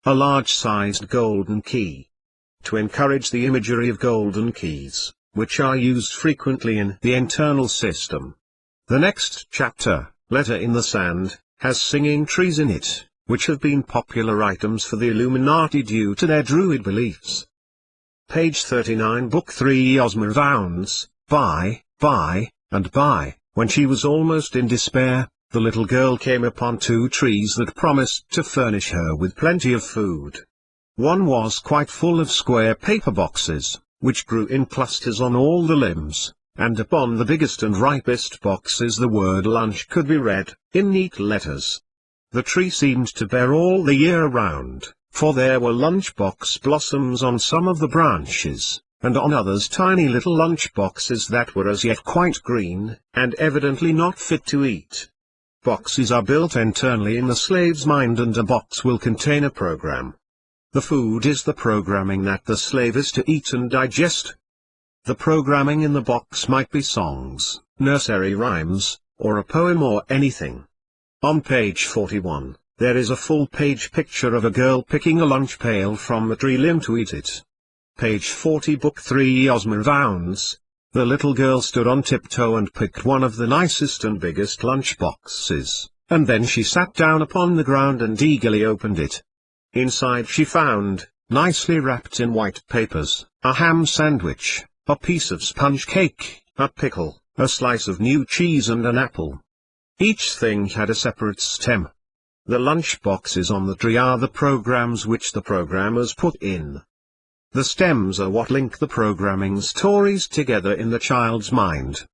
A large-sized golden key. To encourage the imagery of golden keys, which are used frequently in the internal system. The next chapter, Letter in the Sand, has singing trees in it, which have been popular items for the Illuminati due to their druid beliefs. Page 39 Book 3 Ozma of Ounds. By, when she was almost in despair, the little girl came upon 2 trees that promised to furnish her with plenty of food. One was quite full of square paper boxes, which grew in clusters on all the limbs, and upon the biggest and ripest boxes the word lunch could be read, in neat letters. The tree seemed to bear all the year around, for there were lunchbox blossoms on some of the branches, and on others tiny little lunch boxes that were as yet quite green, and evidently not fit to eat. Boxes are built internally in the slave's mind, and a box will contain a program. The food is the programming that the slave is to eat and digest. The programming in the box might be songs, nursery rhymes, or a poem or anything. On page 41, there is a full-page picture of a girl picking a lunch pail from the tree limb to eat it. Page 40 Book 3 Ozma of Ounds. The little girl stood on tiptoe and picked one of the nicest and biggest lunch boxes, and then she sat down upon the ground and eagerly opened it. Inside she found, nicely wrapped in white papers, a ham sandwich, a piece of sponge cake, a pickle, a slice of new cheese and an apple. Each thing had a separate stem. The lunch boxes on the tree are the programs which the programmers put in. The stems are what link the programming stories together in the child's mind.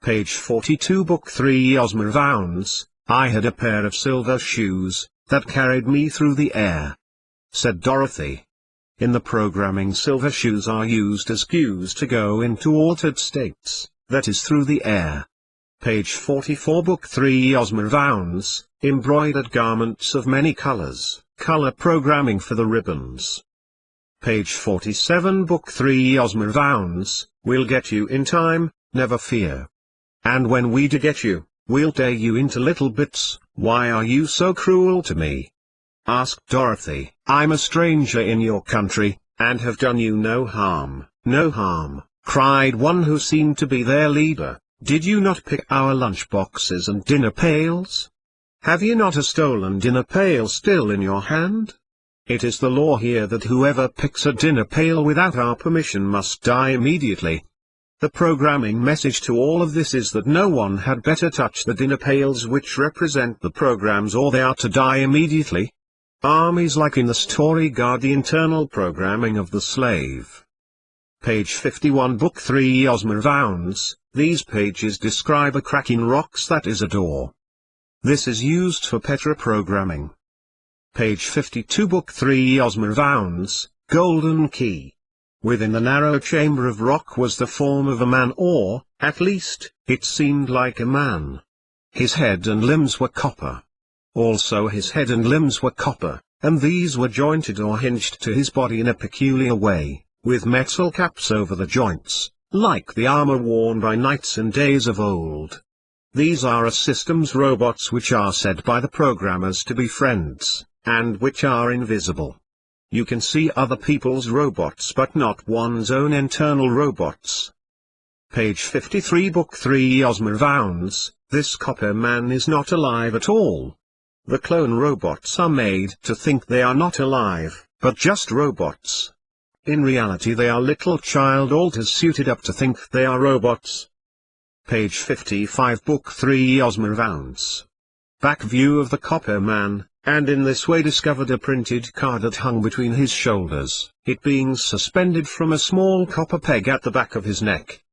Page 42, Book 3, Osmovounds. I had a pair of silver shoes that carried me through the air, said Dorothy. In the programming, silver shoes are used as cues to go into altered states, that is through the air. Page 44, Book 3, Osmovounds. Embroidered garments of many colors, color programming for the ribbons. Page 47, Book 3, Osmovounds. We'll get you in time, never fear. And when we do get you, we'll tear you into little bits. Why are you so cruel to me? Asked Dorothy. I'm a stranger in your country, and have done you no harm, cried one who seemed to be their leader. Did you not pick our lunch boxes and dinner pails? Have you not a stolen dinner pail still in your hand? It is the law here that whoever picks a dinner pail without our permission must die immediately. The programming message to all of this is that no one had better touch the dinner pails which represent the programs, or they are to die immediately. Armies like in the story guard the internal programming of the slave. Page 51, Book 3, Osmovounds. These pages describe a crack in rocks that is a door. This is used for Petra programming. Page 52, Book 3, Osmovounds. Golden key. Within the narrow chamber of rock was the form of a man, or, at least, it seemed like a man. His head and limbs were copper. Also his head and limbs were copper, and these were jointed or hinged to his body in a peculiar way, with metal caps over the joints, like the armor worn by knights in days of old. These are a system's robots which are said by the programmers to be friends, and which are invisible. You can see other people's robots but not one's own internal robots. Page 53, Book 3, Osmovounds. This copper man is not alive at all. The clone robots are made to think they are not alive, but just robots. In reality they are little child alters suited up to think they are robots. Page 55, Book 3, Osmovounds. Back view of the copper man, and in this way discovered a printed card that hung between his shoulders, it being suspended from a small copper peg at the back of his neck.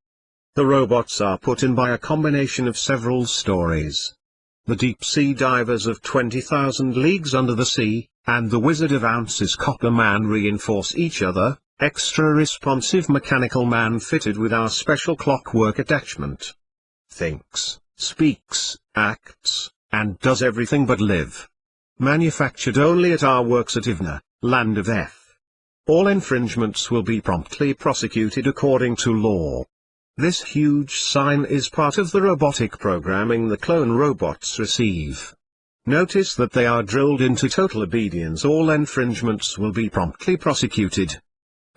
The robots are put in by a combination of several stories. The deep-sea divers of 20,000 Leagues Under the Sea, and the Wizard of Ounce's Copper Man reinforce each other. Extra responsive mechanical man fitted with our special clockwork attachment. Thinks, speaks, acts, and does everything but live. Manufactured only at our works at Ivna, land of F. All infringements will be promptly prosecuted according to law. This huge sign is part of the robotic programming the clone robots receive. Notice that they are drilled into total obedience. All infringements will be promptly prosecuted.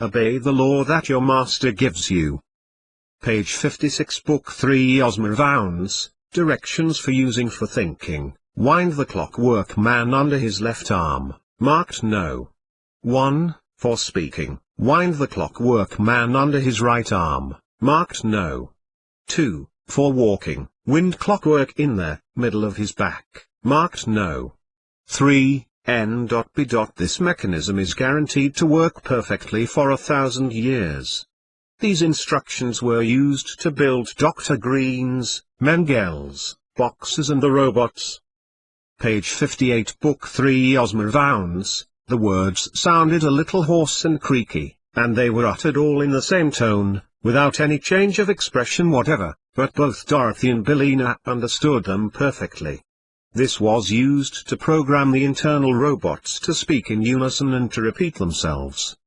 Obey the law that your master gives you. Page 56, Book 3, Osmovounds. Directions for using for thinking. Wind the clockwork man under his left arm, marked no. 1. For speaking, wind the clockwork man under his right arm, marked no. 2. For walking, wind clockwork in the middle of his back, marked no. 3. N.B. This mechanism is guaranteed to work perfectly for 1,000 years. These instructions were used to build Dr. Green's, Mengel's, boxes and the robots. Page 58, Book 3, Osmovounds. The words sounded a little hoarse and creaky, and they were uttered all in the same tone, without any change of expression whatever, but both Dorothy and Billy Knapp understood them perfectly. This was used to program the internal robots to speak in unison and to repeat themselves.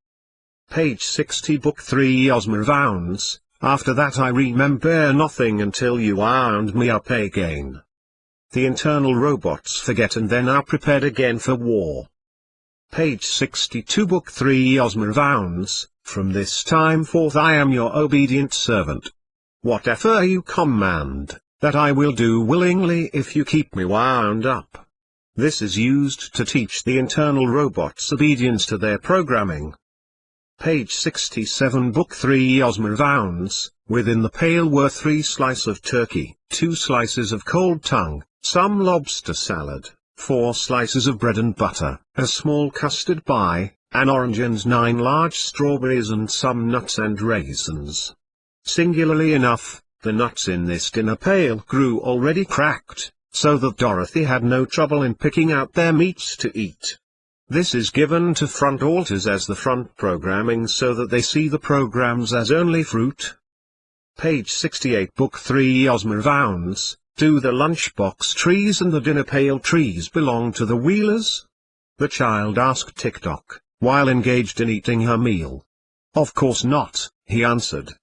Page 60, Book 3, Osmovounds. After that I remember nothing until you wound me up again. The internal robots forget and then are prepared again for war. Page 62, Book 3, Osmovounds. From this time forth I am your obedient servant. Whatever you command, that I will do willingly if you keep me wound up. This is used to teach the internal robots obedience to their programming. Page 67 Book 3 Osmovounds. Within the pail were 3 slices of turkey, 2 slices of cold tongue, some lobster salad, 4 slices of bread and butter, a small custard pie, an orange and 9 large strawberries and some nuts and raisins. Singularly enough, the nuts in this dinner pail grew already cracked, so that Dorothy had no trouble in picking out their meats to eat. This is given to front alters as the front programming so that they see the programs as only fruit. Page 68 Book 3 Osmovounds. Do the lunchbox trees and the dinner pail trees belong to the Wheelers? The child asked Tick-Tock, while engaged in eating her meal. Of course not, he answered.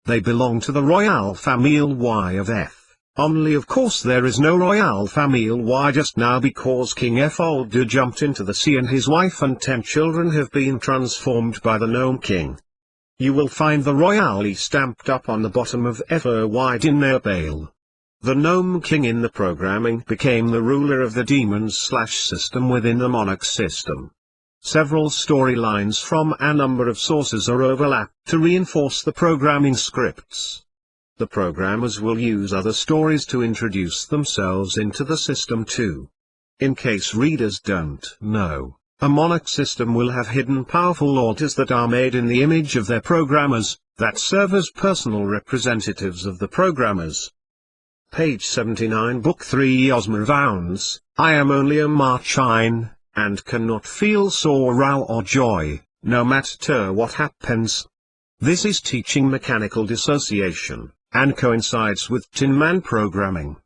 They belong to the Royale Famille Y of F. Only of course there is no Royale Famille Y just now because King F-Older jumped into the sea and his wife and 10 children have been transformed by the Gnome King. You will find the Royale stamped up on the bottom of F-O-Y dinner pail. The Gnome King in the programming became the ruler of the demons/system within the monarch system. Several storylines from a number of sources are overlapped to reinforce the programming scripts. The programmers will use other stories to introduce themselves into the system too. In case readers don't know, a monarch system will have hidden powerful alters that are made in the image of their programmers, that serve as personal representatives of the programmers. Page 79 Book 3 Osmovounds. I am only a Marchine, and cannot feel sorrow or joy, no matter what happens. This is teaching mechanical dissociation, and coincides with Tin Man programming.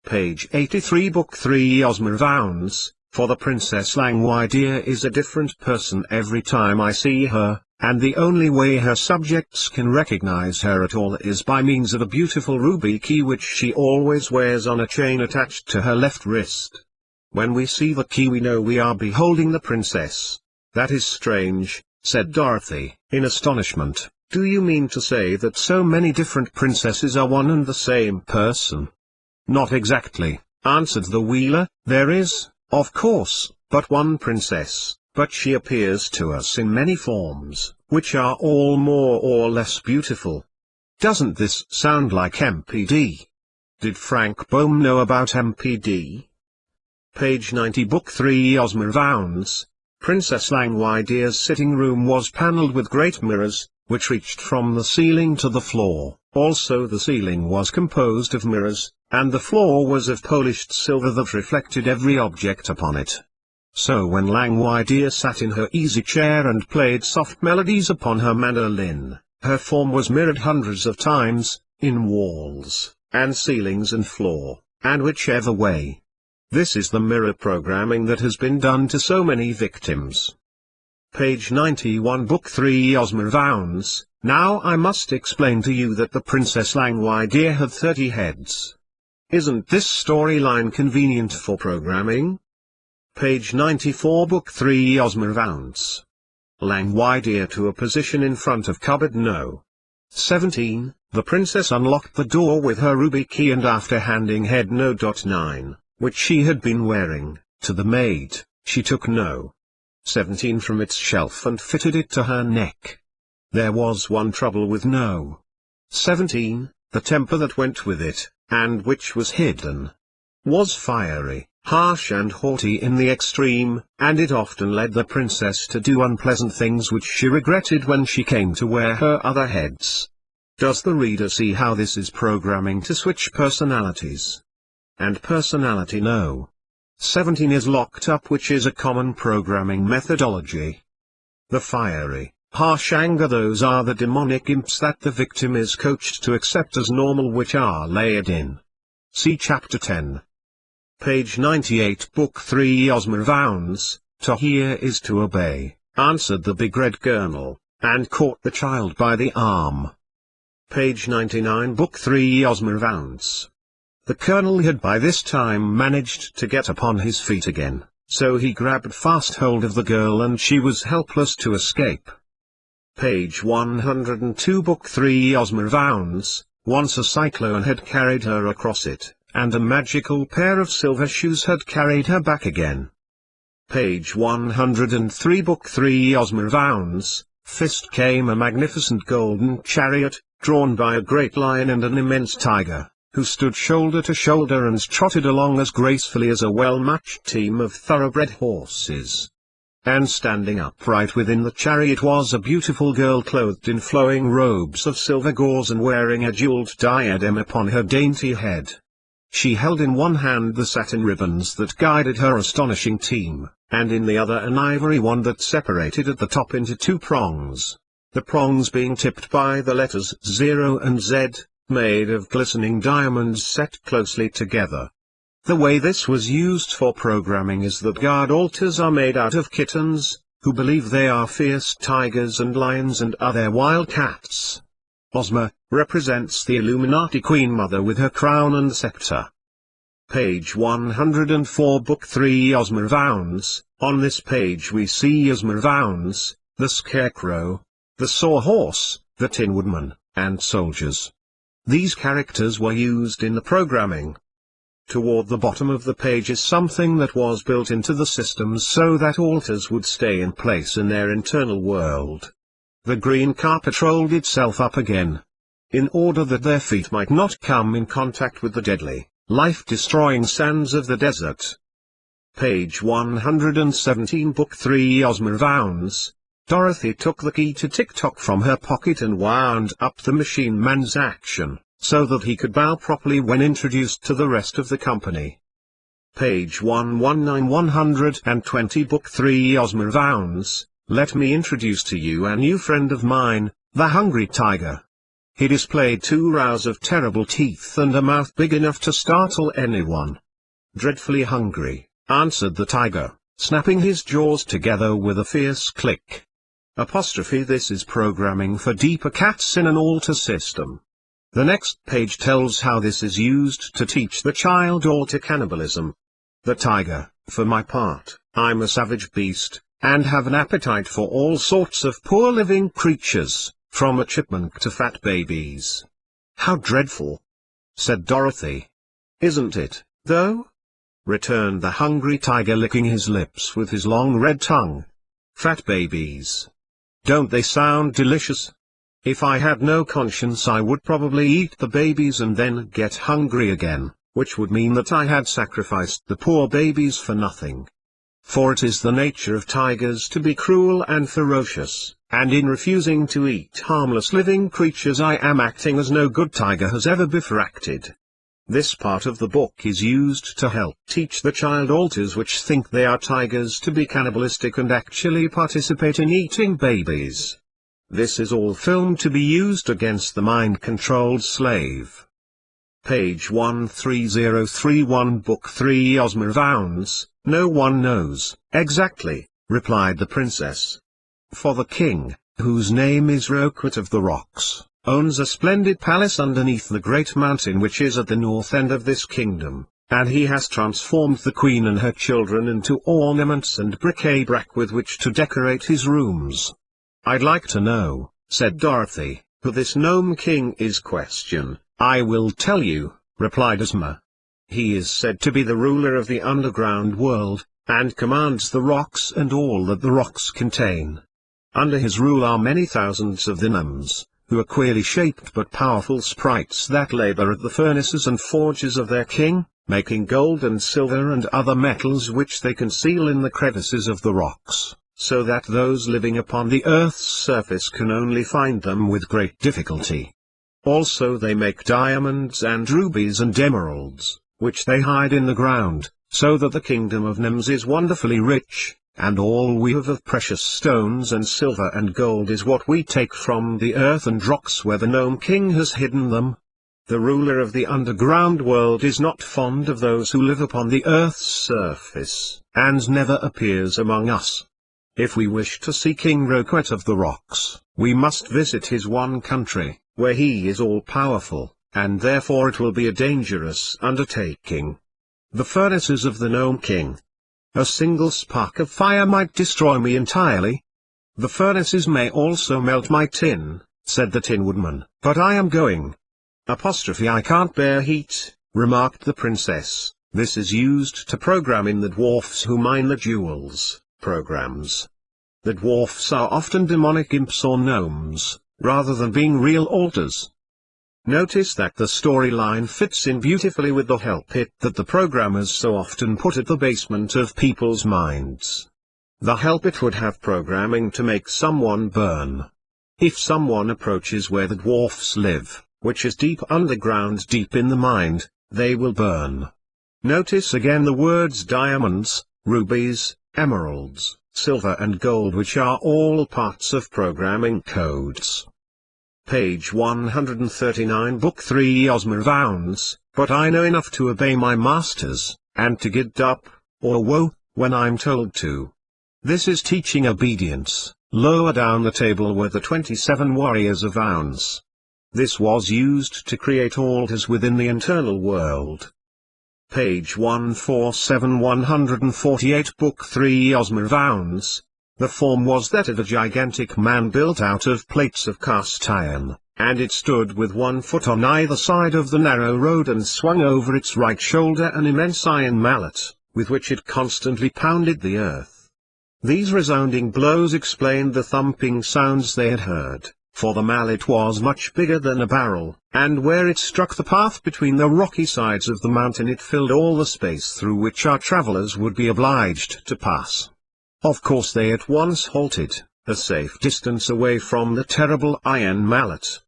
Page 83 Book 3 Osmovounds. For the Princess Langwide dear is a different person every time I see her, and the only way her subjects can recognize her at all is by means of a beautiful ruby key which she always wears on a chain attached to her left wrist. When we see the key we know we are beholding the princess. That is strange, said Dorothy, in astonishment. Do you mean to say that so many different princesses are one and the same person? Not exactly, answered the Wheeler. There is, of course, but one princess, but she appears to us in many forms, which are all more or less beautiful. Doesn't this sound like MPD? Did Frank Boehm know about MPD? Page 90 Book 3 Osmovounds. Princess Langwide's sitting room was panelled with great mirrors, which reached from the ceiling to the floor. Also the ceiling was composed of mirrors, and the floor was of polished silver that reflected every object upon it. So when Langwide sat in her easy chair and played soft melodies upon her mandolin, her form was mirrored hundreds of times, in walls, and ceilings and floor, and whichever way. This is the mirror programming that has been done to so many victims. Page 91 Book 3 Osmovounds. Now I must explain to you that the Princess Langwide had 30 heads. Isn't this storyline convenient for programming? Page 94 Book 3 Osmovounds. Langwide to a position in front of cupboard No. 17. The princess unlocked the door with her ruby key and after handing head No. 9, which she had been wearing, to the maid, she took No. 17 from its shelf and fitted it to her neck. There was one trouble with No. 17, the temper that went with it, and which was hidden, was fiery, harsh and haughty in the extreme, and it often led the princess to do unpleasant things which she regretted when she came to wear her other heads. Does the reader see how this is programming to switch personalities? And personality No. 17 is locked up, which is a common programming methodology. The fiery, harsh anger, those are the demonic imps that the victim is coached to accept as normal, which are layered in. See Chapter 10. Page 98 Book 3 Osmovounds. To hear is to obey, answered the big red colonel, and caught the child by the arm. Page 99 Book 3 Osmovounds. The colonel had by this time managed to get upon his feet again, so he grabbed fast hold of the girl and she was helpless to escape. Page 102 Book 3 Osmovounds. Once a cyclone had carried her across it, and a magical pair of silver shoes had carried her back again. Page 103 Book 3 Osmervounds. Fist came a magnificent golden chariot, drawn by a great lion and an immense tiger, who stood shoulder to shoulder and trotted along as gracefully as a well-matched team of thoroughbred horses. And standing upright within the chariot was a beautiful girl clothed in flowing robes of silver gauze and wearing a jeweled diadem upon her dainty head. She held in one hand the satin ribbons that guided her astonishing team, and in the other an ivory wand that separated at the top into two prongs, the prongs being tipped by the letters 0 and Z, made of glistening diamonds set closely together. The way this was used for programming is that guard altars are made out of kittens, who believe they are fierce tigers and lions and other wild cats. Ozma represents the Illuminati Queen Mother with her crown and scepter. Page 104 Book 3 Osmervounds. On this page we see Osmervounds, the Scarecrow, the Sawhorse, the Tin Woodman, and soldiers. These characters were used in the programming. Toward the bottom of the page is something that was built into the systems so that altars would stay in place in their internal world. The green carpet rolled itself up again, in order that their feet might not come in contact with the deadly, life-destroying sands of the desert. Page 117 Book 3 Osmervounds. Dorothy took the key to Tick-Tock from her pocket and wound up the machine man's action, so that he could bow properly when introduced to the rest of the company. Page 119 Book 3 Osmervounds. Let me introduce to you a new friend of mine, the Hungry Tiger. He displayed 2 rows of terrible teeth and a mouth big enough to startle anyone. Dreadfully hungry, answered the tiger, snapping his jaws together with a fierce click. This is programming for deeper cats in an altar system. The next page tells how this is used to teach the child altar cannibalism. The tiger, for my part, I'm a savage beast, and have an appetite for all sorts of poor living creatures, from a chipmunk to fat babies. How dreadful, said Dorothy. Isn't it, though? Returned the hungry tiger, licking his lips with his long red tongue. Fat babies. Don't they sound delicious? If I had no conscience I would probably eat the babies and then get hungry again, which would mean that I had sacrificed the poor babies for nothing. For it is the nature of tigers to be cruel and ferocious, and in refusing to eat harmless living creatures I am acting as no good tiger has ever before acted. This part of the book is used to help teach the child altars which think they are tigers to be cannibalistic and actually participate in eating babies. This is all filmed to be used against the mind-controlled slave. Page 13031 Book 3 Osmervounds. No one knows, exactly, replied the princess. For the king, whose name is Roquet of the Rocks, owns a splendid palace underneath the great mountain which is at the north end of this kingdom, and he has transformed the queen and her children into ornaments and bric-a-brac with which to decorate his rooms. I'd like to know, said Dorothy, who this gnome king is. I will tell you, replied Ozma. He is said to be the ruler of the underground world, and commands the rocks and all that the rocks contain. Under his rule are many thousands of the gnomes, who are queerly shaped but powerful sprites that labor at the furnaces and forges of their king, making gold and silver and other metals which they conceal in the crevices of the rocks, so that those living upon the earth's surface can only find them with great difficulty. Also they make diamonds and rubies and emeralds, which they hide in the ground, so that the kingdom of gnomes is wonderfully rich, and all we have of precious stones and silver and gold is what we take from the earth and rocks where the gnome king has hidden them. The ruler of the underground world is not fond of those who live upon the earth's surface, and never appears among us. If we wish to see King Roquet of the Rocks, we must visit his one country, where he is all-powerful, and therefore it will be a dangerous undertaking. The furnaces of the Gnome King. A single spark of fire might destroy me entirely. The furnaces may also melt my tin, said the Tin Woodman, but I am going. I can't bear heat, remarked the princess. This is used to program in the dwarfs who mine the jewels, programs. The dwarfs are often demonic imps or gnomes, rather than being real alters. Notice that the storyline fits in beautifully with the hell pit that the programmers so often put at the basement of people's minds. The hell pit would have programming to make someone burn. If someone approaches where the dwarfs live, which is deep underground, deep in the mind, they will burn. Notice again the words diamonds, rubies, emeralds, silver and gold, which are all parts of programming codes. Page 139, Book 3, Osmervounds. But I know enough to obey my masters, and to get up, or woe, when I'm told to. This is teaching obedience. Lower down the table were the 27 warriors of Ounds. This was used to create altars within the internal world. Page 147, 148, Book 3, Osmervounds. The form was that of a gigantic man built out of plates of cast iron, and it stood with 1 foot on either side of the narrow road and swung over its right shoulder an immense iron mallet, with which it constantly pounded the earth. These resounding blows explained the thumping sounds they had heard, for the mallet was much bigger than a barrel, and where it struck the path between the rocky sides of the mountain it filled all the space through which our travelers would be obliged to pass. Of course they at once halted, a safe distance away from the terrible iron mallet.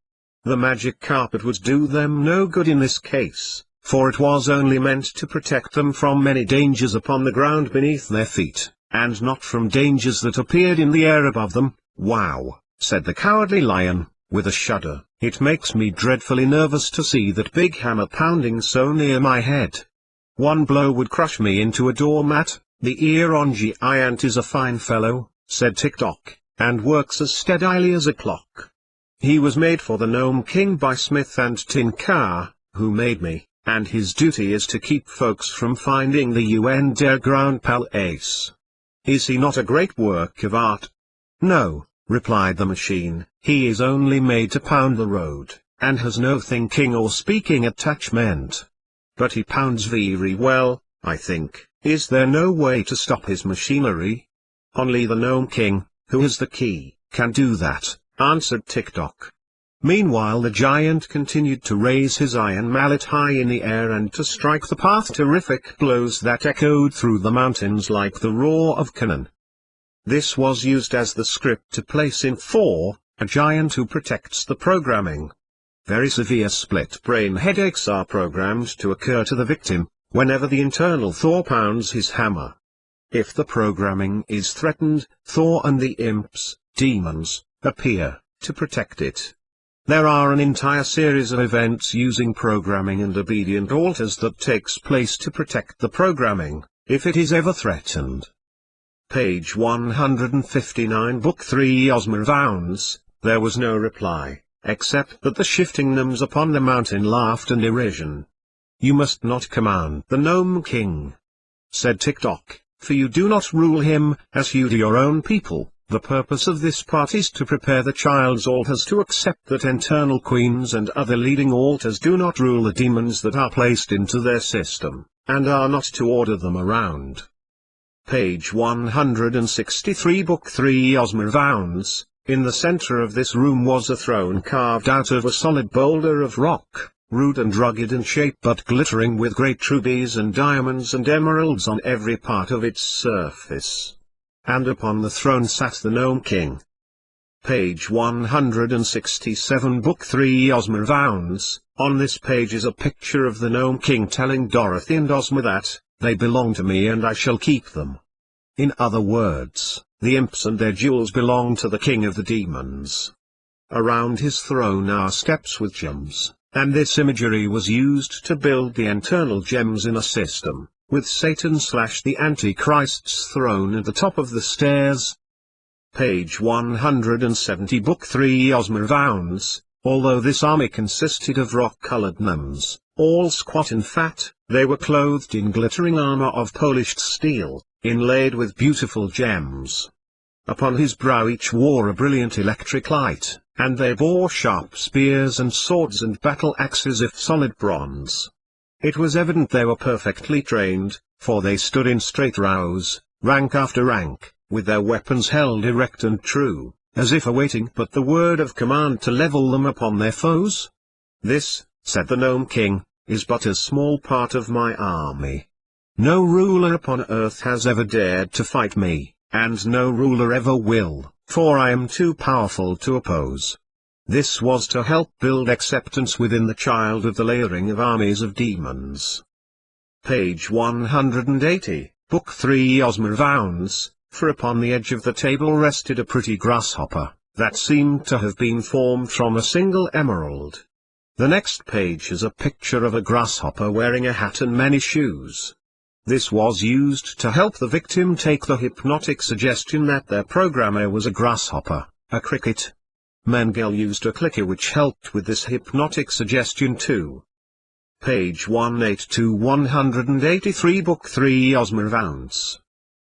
The magic carpet would do them no good in this case, for it was only meant to protect them from many dangers upon the ground beneath their feet, and not from dangers that appeared in the air above them. Wow, said the Cowardly Lion, with a shudder, it makes me dreadfully nervous to see that big hammer pounding so near my head. One blow would crush me into a doormat. The Eron Giant is a fine fellow, said Tick-Tock, and works as steadily as a clock. He was made for the Gnome King by Smith and Tinker, who made me, and his duty is to keep folks from finding the Underground Palace. Is he not a great work of art? No, replied the machine, he is only made to pound the road, and has no thinking or speaking attachment. But he pounds very well, I think. Is there no way to stop his machinery? Only the Gnome King, who has the key, can do that, answered Tick-Tock. Meanwhile the giant continued to raise his iron mallet high in the air and to strike the path terrific blows that echoed through the mountains like the roar of cannon. This was used as the script to place in For, a giant who protects the programming. Very severe split-brain headaches are programmed to occur to the victim, whenever the internal Thor pounds his hammer. If the programming is threatened, Thor and the imps, demons, appear, to protect it. There are an entire series of events using programming and obedient altars that takes place to protect the programming, if it is ever threatened. Page 159, Book 3, Osmervounds. There was no reply, except that the shifting gnomes upon the mountain laughed in derision. You must not command the Gnome King, said Tick-Tock, for you do not rule him, as you do your own people. The purpose of this part is to prepare the child's altars to accept that internal queens and other leading altars do not rule the demons that are placed into their system, and are not to order them around. Page 163, Book 3, Osmervounds. In the center of this room was a throne carved out of a solid boulder of rock, rude and rugged in shape but glittering with great rubies and diamonds and emeralds on every part of its surface. And upon the throne sat the Gnome King. Page 167, Book 3, Osmervounds. On this page is a picture of the Gnome King telling Dorothy and Ozma that, they belong to me and I shall keep them. In other words, the imps and their jewels belong to the King of the Demons. Around his throne are steps with gems, and this imagery was used to build the internal gems in a system, with Satan/the Antichrist's throne at the top of the stairs. Page 170, Book 3, Osmervounds. Although this army consisted of rock-colored gnomes, all squat and fat, they were clothed in glittering armor of polished steel, inlaid with beautiful gems. Upon his brow each wore a brilliant electric light, and they bore sharp spears and swords and battle axes of solid bronze. It was evident they were perfectly trained, for they stood in straight rows, rank after rank, with their weapons held erect and true, as if awaiting but the word of command to level them upon their foes. "This," said the Gnome King, "is but a small part of my army. No ruler upon earth has ever dared to fight me, and no ruler ever will, for I am too powerful to oppose." This was to help build acceptance within the child of the layering of armies of demons. Page 180, Book 3 Osmervounds, for upon the edge of the table rested a pretty grasshopper, that seemed to have been formed from a single emerald. The next page is a picture of a grasshopper wearing a hat and many shoes. This was used to help the victim take the hypnotic suggestion that their programmer was a grasshopper, a cricket. Mengele used a clicker which helped with this hypnotic suggestion too. Page 182-183 Book 3 Osmervounds.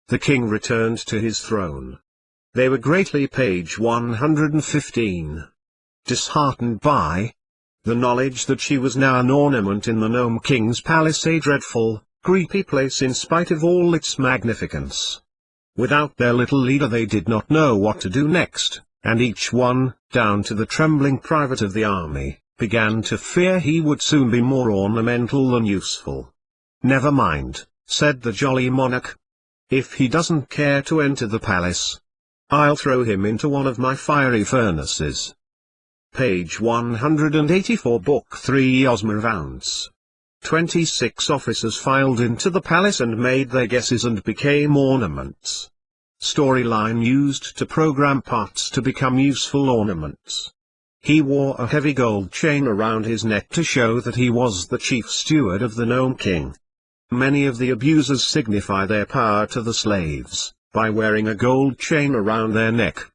The king returned to his throne. They were greatly page 115. Disheartened by the knowledge that she was now an ornament in the Gnome King's palace, a dreadful, creepy place in spite of all its magnificence. Without their little leader they did not know what to do next, and each one, down to the trembling private of the army, began to fear he would soon be more ornamental than useful. "Never mind," said the jolly monarch. "If he doesn't care to enter the palace, I'll throw him into one of my fiery furnaces." Page 184 Book 3 Osmervounds. 26 officers filed into the palace and made their guesses and became ornaments. Storyline used to program parts to become useful ornaments. He wore a heavy gold chain around his neck to show that he was the chief steward of the Gnome King. Many of the abusers signify their power to the slaves, by wearing a gold chain around their neck.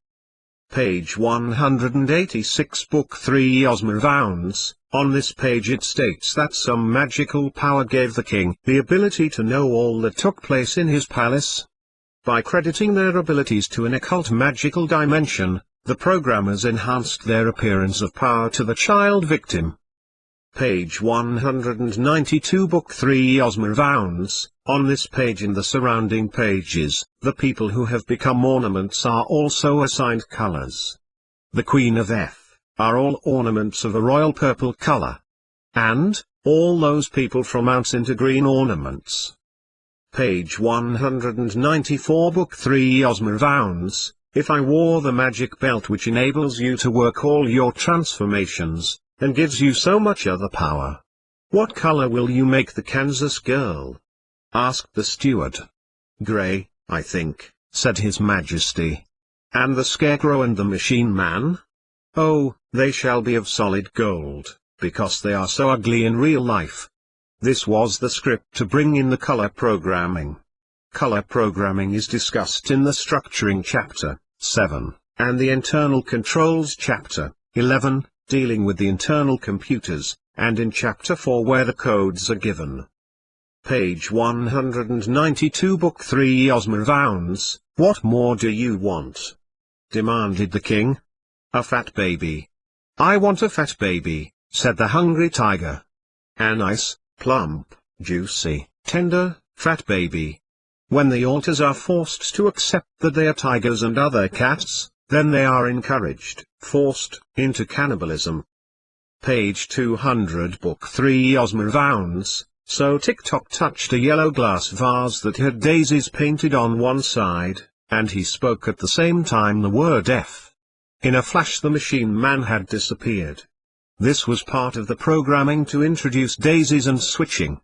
Page 186 Book 3 Osmervounds. On this page it states that some magical power gave the king the ability to know all that took place in his palace. By crediting their abilities to an occult magical dimension, the programmers enhanced their appearance of power to the child victim. Page 192 Book 3 Osmervounds. On this page and the surrounding pages, the people who have become ornaments are also assigned colors. The Queen of F are all ornaments of a royal purple color. And, all those people from mounts into green ornaments. Page 194 Book 3 Osmervounds. If I wore the magic belt which enables you to work all your transformations, and gives you so much other power, what color will you make the Kansas girl? Asked the steward. Gray, I think, said His Majesty. And the Scarecrow and the Machine Man? Oh, they shall be of solid gold, because they are so ugly in real life. This was the script to bring in the color programming. Color programming is discussed in the structuring chapter 7, and the internal controls chapter 11, dealing with the internal computers, and in chapter 4 where the codes are given. Page 192 Book 3 Osmervounds. What more do you want? Demanded the king. A fat baby. I want a fat baby, said the hungry tiger. A nice, plump, juicy, tender, fat baby. When the alters are forced to accept that they are tigers and other cats, then they are encouraged, forced, into cannibalism. Page 200 Book 3 Osmervounds. So Tick-Tock touched a yellow glass vase that had daisies painted on one side, and he spoke at the same time the word F. In a flash the machine man had disappeared. This was part of the programming to introduce daisies and switching.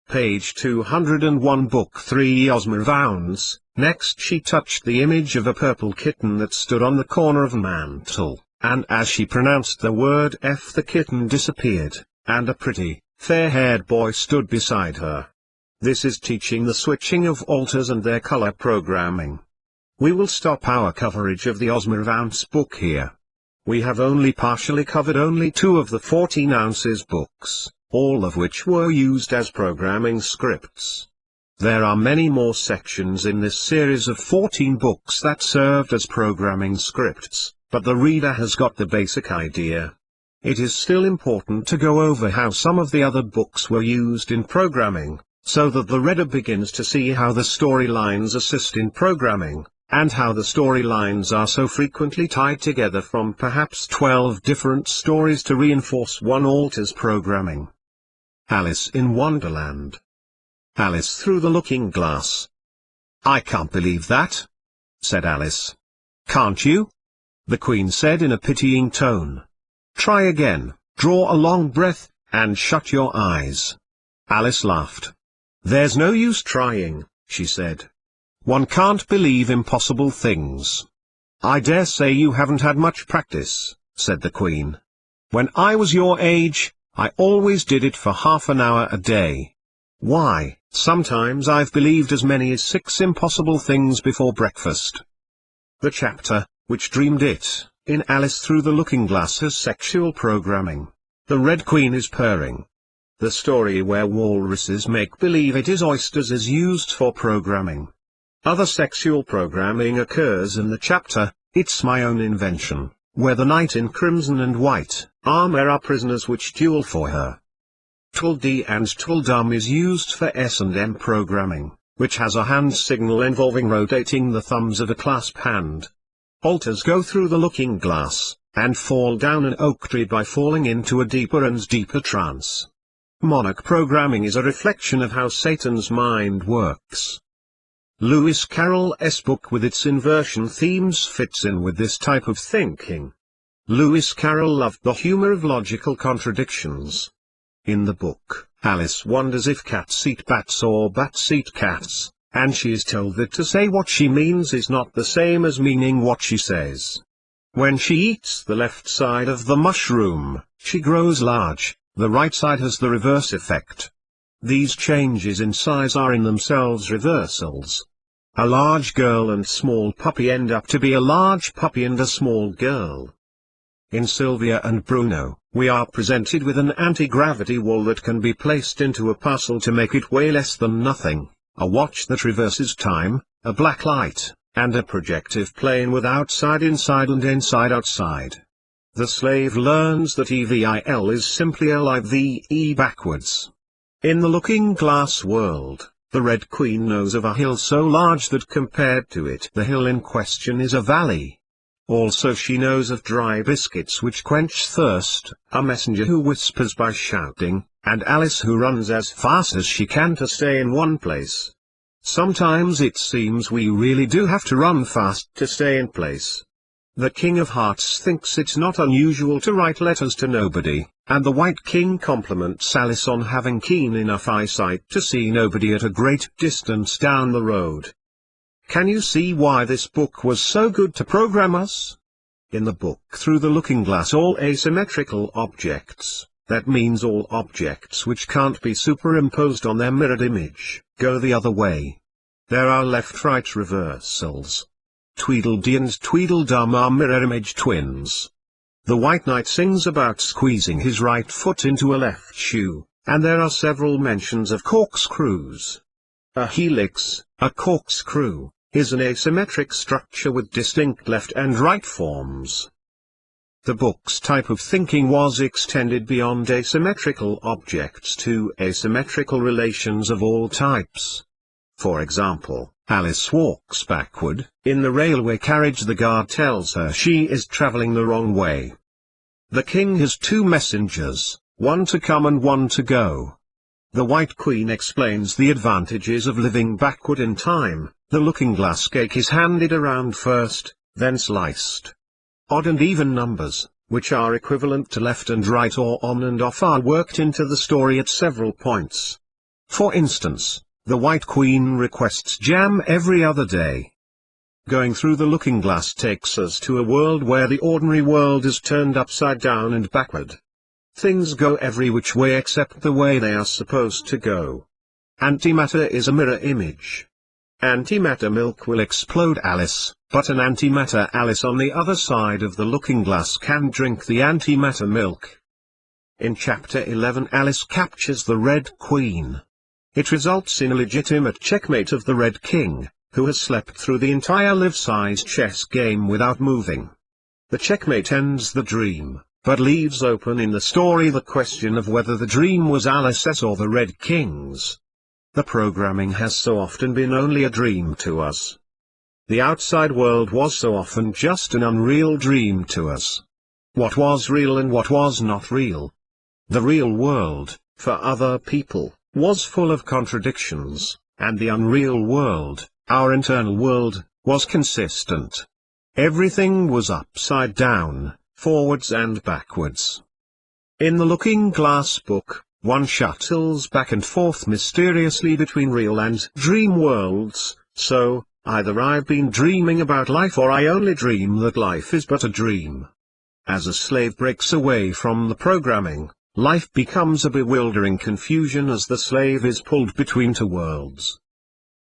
Page 201 Book 3 Osmervounds. Next she touched the image of a purple kitten that stood on the corner of a mantle, and as she pronounced the word F the kitten disappeared, and a pretty, fair-haired boy stood beside her. This is teaching the switching of alters and their color programming. We will stop our coverage of the Osmervounds book here. We have only partially covered only 2 of the 14 ounces books, all of which were used as programming scripts. There are many more sections in this series of 14 books that served as programming scripts, but the reader has got the basic idea. It is still important to go over how some of the other books were used in programming, so that the reader begins to see how the storylines assist in programming, and how the storylines are so frequently tied together from perhaps 12 different stories to reinforce one author's programming. Alice in Wonderland. Alice through the looking glass. "I can't believe that," said Alice. "Can't you?" the Queen said in a pitying tone. "Try again, draw a long breath, and shut your eyes." Alice laughed. "There's no use trying," she said. "One can't believe impossible things." "I dare say you haven't had much practice," said the Queen. "When I was your age, I always did it for half an hour a day. Why, sometimes I've believed as many as 6 impossible things before breakfast." The chapter, which dreamed it, in Alice Through the Looking Glass has sexual programming. The Red Queen is purring. The story where walruses make believe it is oysters is used for programming. Other sexual programming occurs in the chapter, It's My Own Invention, where the knight in crimson and white armor are prisoners which duel for her. Tweedledee and Tweedledum is used for S&M programming, which has a hand signal involving rotating the thumbs of a clasp hand. Alters go through the looking glass, and fall down an oak tree by falling into a deeper and deeper trance. Monarch programming is a reflection of how Satan's mind works. Lewis Carroll's book with its inversion themes fits in with this type of thinking. Lewis Carroll loved the humor of logical contradictions. In the book, Alice wonders if cats eat bats or bats eat cats, and she is told that to say what she means is not the same as meaning what she says. When she eats the left side of the mushroom, she grows large, the right side has the reverse effect. These changes in size are in themselves reversals. A large girl and small puppy end up to be a large puppy and a small girl. In Sylvia and Bruno, we are presented with an anti-gravity wall that can be placed into a parcel to make it weigh less than nothing, a watch that reverses time, a black light, and a projective plane with outside inside and inside outside. The slave learns that evil is simply live backwards. In the looking glass world, the Red Queen knows of a hill so large that compared to it the hill in question is a valley. Also she knows of dry biscuits which quench thirst, a messenger who whispers by shouting, and Alice who runs as fast as she can to stay in one place. Sometimes it seems we really do have to run fast to stay in place. The King of Hearts thinks it's not unusual to write letters to nobody, and the White King compliments Alice on having keen enough eyesight to see nobody at a great distance down the road. Can you see why this book was so good to program us? In the book Through the Looking Glass, all asymmetrical objects, that means all objects which can't be superimposed on their mirrored image, go the other way. There are left-right reversals. Tweedledee and Tweedledum are mirror image twins. The White Knight sings about squeezing his right foot into a left shoe, and there are several mentions of corkscrews. A helix, a corkscrew, is an asymmetric structure with distinct left and right forms. The book's type of thinking was extended beyond asymmetrical objects to asymmetrical relations of all types. For example, Alice walks backward. In the railway carriage the guard tells her she is traveling the wrong way. The king has 2 messengers, one to come and one to go. The White Queen explains the advantages of living backward in time. The looking glass cake is handed around first, then sliced. Odd and even numbers, which are equivalent to left and right or on and off, are worked into the story at several points. For instance, the White Queen requests jam every other day. Going through the looking glass takes us to a world where the ordinary world is turned upside down and backward. Things go every which way except the way they are supposed to go. Antimatter is a mirror image. Antimatter milk will explode Alice, but an antimatter Alice on the other side of the looking glass can drink the antimatter milk. In Chapter 11 Alice captures the Red Queen. It results in a legitimate checkmate of the Red King, who has slept through the entire life-size chess game without moving. The checkmate ends the dream, but leaves open in the story the question of whether the dream was Alice's or the Red King's. The programming has so often been only a dream to us. The outside world was so often just an unreal dream to us. What was real and what was not real? The real world, for other people, was full of contradictions, and the unreal world, our internal world, was consistent. Everything was upside down, forwards and backwards. In the Looking Glass book, one shuttles back and forth mysteriously between real and dream worlds, so, either I've been dreaming about life or I only dream that life is but a dream. As a slave breaks away from the programming, life becomes a bewildering confusion as the slave is pulled between two worlds.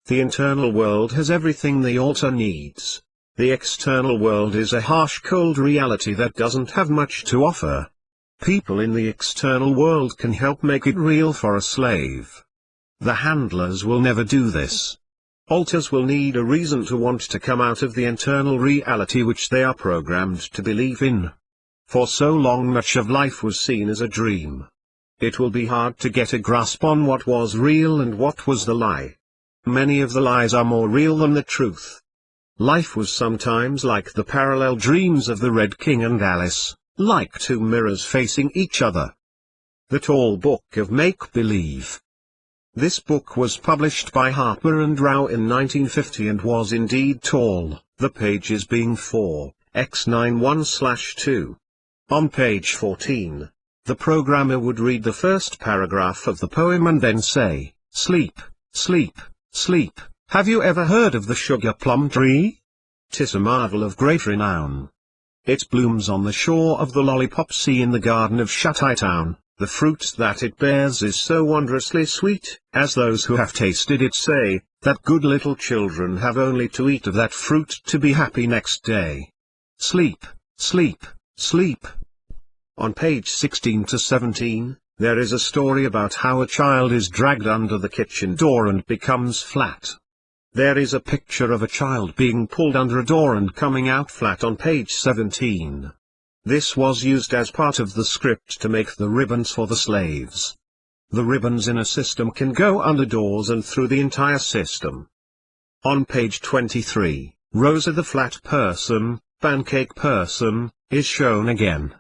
The internal world has everything the altar needs. The external world is a harsh cold reality that doesn't have much to offer. People in the external world can help make it real for a slave. The handlers will never do this. Altars will need a reason to want to come out of the internal reality which they are programmed to believe in. For so long much of life was seen as a dream. It will be hard to get a grasp on what was real and what was the lie. Many of the lies are more real than the truth. Life was sometimes like the parallel dreams of the Red King and Alice, like two mirrors facing each other. The Tall Book of Make-Believe. This book was published by Harper and Row in 1950 and was indeed tall, the pages being 4x91/2. On page 14, the programmer would read the first paragraph of the poem and then say, "Sleep, sleep, sleep, have you ever heard of the sugar plum tree? 'Tis a marvel of great renown. It blooms on the shore of the Lollipop Sea in the garden of Shut-Eye Town. The fruit that it bears is so wondrously sweet, as those who have tasted it say, that good little children have only to eat of that fruit to be happy next day. Sleep, sleep, sleep." On page 16 to 17, there is a story about how a child is dragged under the kitchen door and becomes flat. There is a picture of a child being pulled under a door and coming out flat on page 17. This was used as part of the script to make the ribbons for the slaves. The ribbons in a system can go under doors and through the entire system. On page 23, Rosa the flat person, pancake person, is shown again.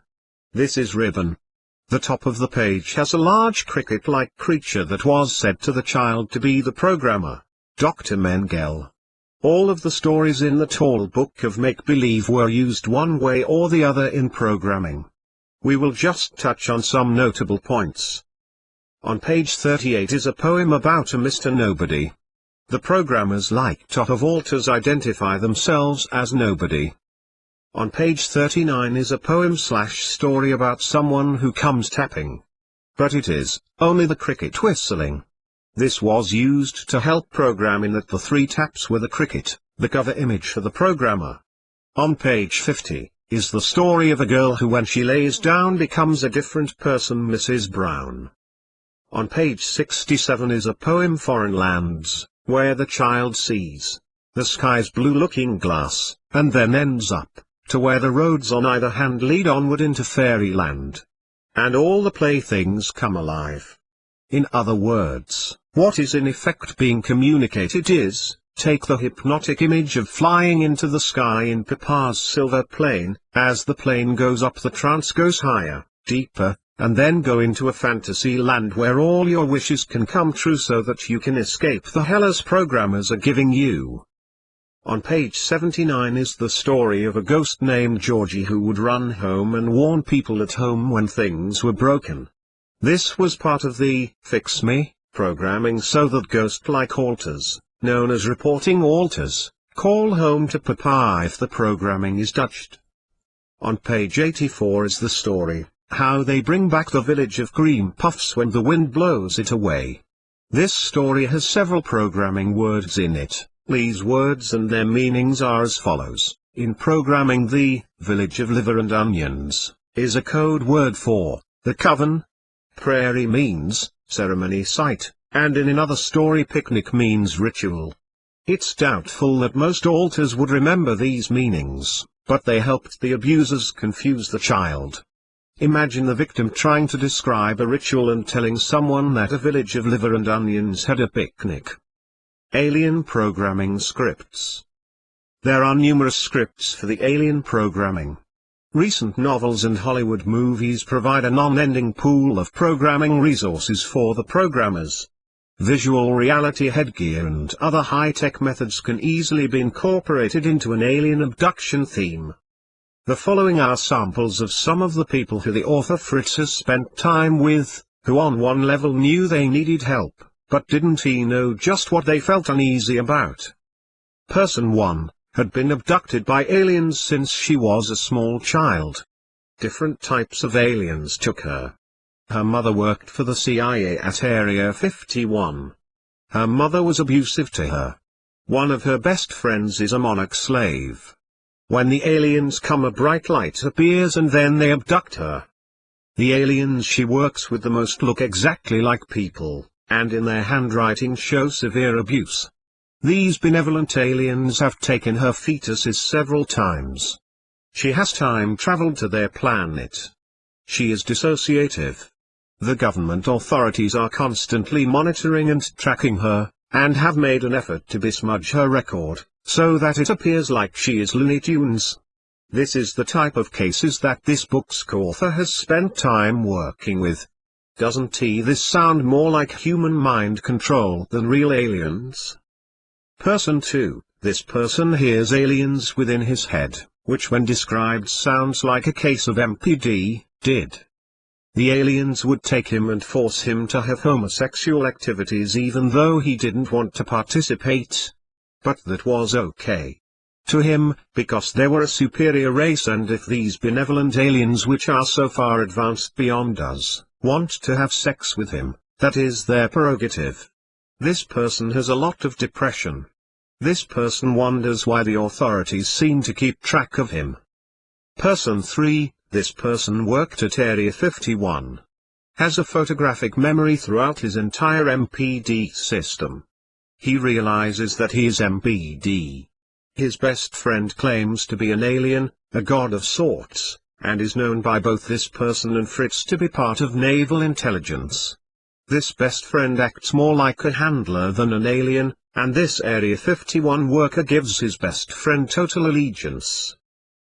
This is ribbon. The top of the page has a large cricket-like creature that was said to the child to be the programmer, Dr. Mengele. All of the stories in the Tall Book of Make-Believe were used one way or the other in programming. We will just touch on some notable points. On page 38 is a poem about a Mr. Nobody. The programmers like to have altars identify themselves as nobody. On page 39 is a poem/story about someone who comes tapping. But it is only the cricket whistling. This was used to help program in that the three taps were the cricket, the cover image for the programmer. On page 50, is the story of a girl who when she lays down becomes a different person, Mrs. Brown. On page 67 is a poem Foreign Lands, where the child sees the sky's blue looking glass, and then ends up to where the roads on either hand lead onward into fairyland. And all the playthings come alive. In other words, what is in effect being communicated is, take the hypnotic image of flying into the sky in Papa's silver plane, as the plane goes up the trance goes higher, deeper, and then go into a fantasy land where all your wishes can come true so that you can escape the hellas programmers are giving you. On page 79 is the story of a ghost named Georgie who would run home and warn people at home when things were broken. This was part of the Fix Me programming so that ghost-like altars, known as reporting altars, call home to Papa if the programming is touched. On page 84 is the story, how they bring back the village of Green Puffs when the wind blows it away. This story has several programming words in it. These words and their meanings are as follows. In programming, the village of liver and onions is a code word for the coven. Prairie means ceremony site, and in another story picnic means ritual. It's doubtful that most alters would remember these meanings, but they helped the abusers confuse the child. Imagine the victim trying to describe a ritual and telling someone that a village of liver and onions had a picnic. Alien programming scripts. There are numerous scripts for the alien programming. Recent novels and Hollywood movies provide a non-ending pool of programming resources for the programmers. Visual reality headgear and other high-tech methods can easily be incorporated into an alien abduction theme. The following are samples of some of the people who the author Fritz has spent time with, who on one level knew they needed help, but didn't he know just what they felt uneasy about. Person 1 had been abducted by aliens since she was a small child. Different types of aliens took her. Her mother worked for the CIA at Area 51. Her mother was abusive to her. One of her best friends is a monarch slave. When the aliens come, a bright light appears and then they abduct her. The aliens she works with the most look exactly like people, and in their handwriting show severe abuse. These benevolent aliens have taken her fetuses several times. She has time traveled to their planet. She is dissociative. The government authorities are constantly monitoring and tracking her, and have made an effort to besmudge her record, so that it appears like she is Looney Tunes. This is the type of cases that this book's co-author has spent time working with. Doesn't this sound more like human mind control than real aliens? Person 2, this person hears aliens within his head, which when described sounds like a case of MPD, did. The aliens would take him and force him to have homosexual activities even though he didn't want to participate. But that was okay to him, because they were a superior race, and if these benevolent aliens, which are so far advanced beyond us, want to have sex with him, that is their prerogative. This person has a lot of depression. This person wonders why the authorities seem to keep track of him. Person 3, this person worked at Area 51. Has a photographic memory throughout his entire MPD system. He realizes that he is MPD. His best friend claims to be an alien, a god of sorts, and is known by both this person and Fritz to be part of naval intelligence. This best friend acts more like a handler than an alien, and this Area 51 worker gives his best friend total allegiance.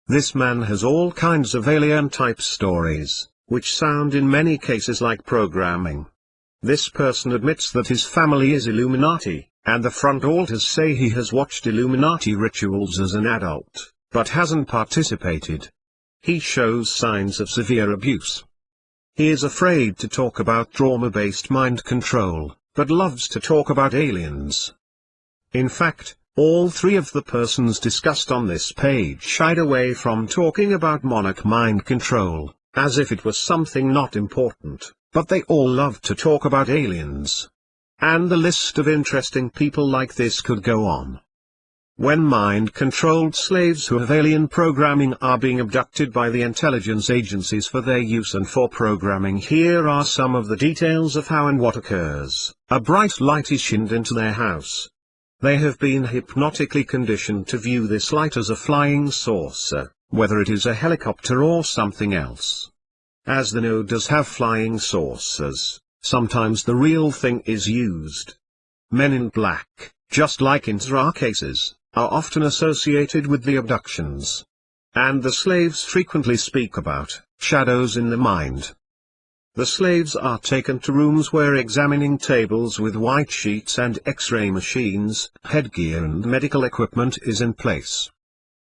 This man has all kinds of alien-type stories, which sound in many cases like programming. This person admits that his family is Illuminati, and the front alters say he has watched Illuminati rituals as an adult, but hasn't participated. He shows signs of severe abuse. He is afraid to talk about trauma-based mind control, but loves to talk about aliens. In fact, all three of the persons discussed on this page shied away from talking about monarch mind control, as if it was something not important, but they all love to talk about aliens. And the list of interesting people like this could go on. When mind-controlled slaves who have alien programming are being abducted by the intelligence agencies for their use and for programming, here are some of the details of how and what occurs. A bright light is shined into their house. They have been hypnotically conditioned to view this light as a flying saucer, whether it is a helicopter or something else. As the node does have flying saucers, sometimes the real thing is used. Men in black, just like in Zra cases, are often associated with the abductions. And the slaves frequently speak about shadows in the mind. The slaves are taken to rooms where examining tables with white sheets and X-ray machines, headgear and medical equipment is in place.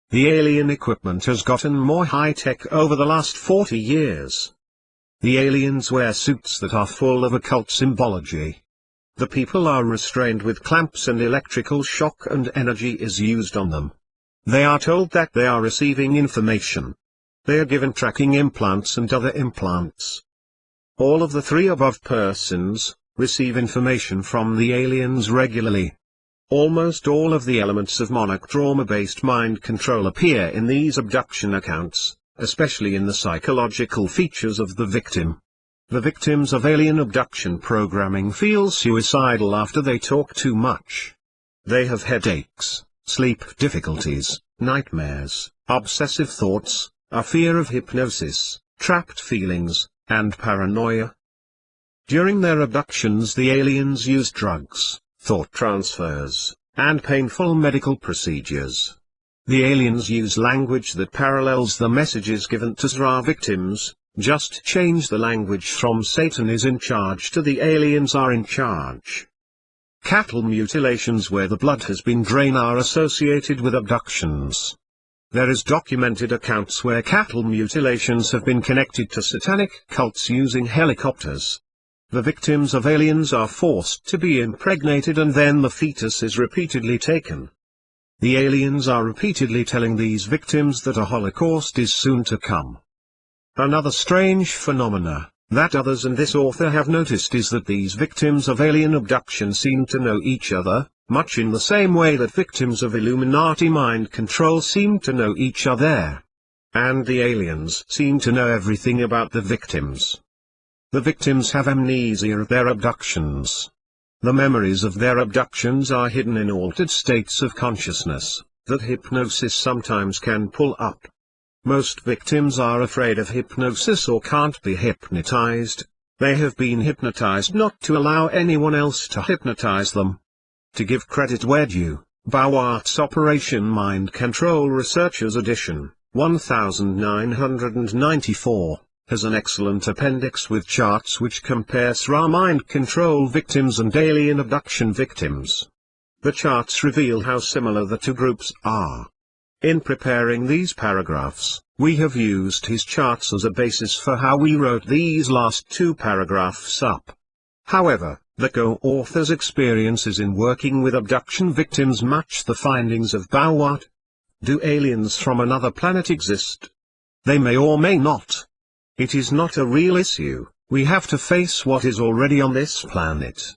The alien equipment has gotten more high-tech over the last 40 years. The aliens wear suits that are full of occult symbology. The people are restrained with clamps and electrical shock, and energy is used on them. They are told that they are receiving information. They are given tracking implants and other implants. All of the three above persons receive information from the aliens regularly. Almost all of the elements of monarch trauma-based mind control appear in these abduction accounts, especially in the psychological features of the victim. The victims of alien abduction programming feel suicidal after they talk too much. They have headaches, sleep difficulties, nightmares, obsessive thoughts, a fear of hypnosis, trapped feelings, and paranoia. During their abductions, the aliens use drugs, thought transfers, and painful medical procedures. The aliens use language that parallels the messages given to SRA victims, just change the language from Satan is in charge to the aliens are in charge. Cattle mutilations where the blood has been drained are associated with abductions. There is documented accounts where cattle mutilations have been connected to satanic cults using helicopters. The victims of aliens are forced to be impregnated and then the fetus is repeatedly taken. The aliens are repeatedly telling these victims that a holocaust is soon to come. Another strange phenomena, that others and this author have noticed, is that these victims of alien abduction seem to know each other, much in the same way that victims of Illuminati mind control seem to know each other. And the aliens seem to know everything about the victims. The victims have amnesia of their abductions. The memories of their abductions are hidden in altered states of consciousness, that hypnosis sometimes can pull up. Most victims are afraid of hypnosis or can't be hypnotized. They have been hypnotized not to allow anyone else to hypnotize them. To give credit where due, Bauart's Operation Mind Control Researchers Edition, 1994, has an excellent appendix with charts which compare SRA mind control victims and alien abduction victims. The charts reveal how similar the two groups are. In preparing these paragraphs, we have used his charts as a basis for how we wrote these last two paragraphs up. However, the co-author's experiences in working with abduction victims match the findings of Bauart. Do aliens from another planet exist? They may or may not. It is not a real issue, we have to face what is already on this planet.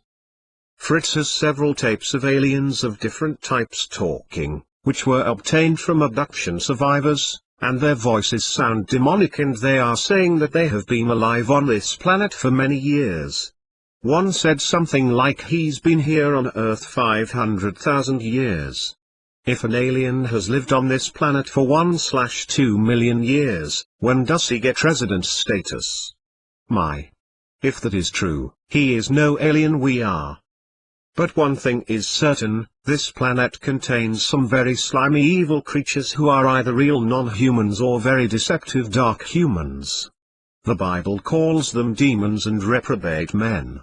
Fritz has several tapes of aliens of different types talking, which were obtained from abduction survivors, and their voices sound demonic and they are saying that they have been alive on this planet for many years. One said something like he's been here on Earth 500,000 years. If an alien has lived on this planet for 1/2 million years, when does he get resident status? If that is true, he is no alien, we are. But one thing is certain, this planet contains some very slimy evil creatures who are either real non-humans or very deceptive dark humans. The Bible calls them demons and reprobate men.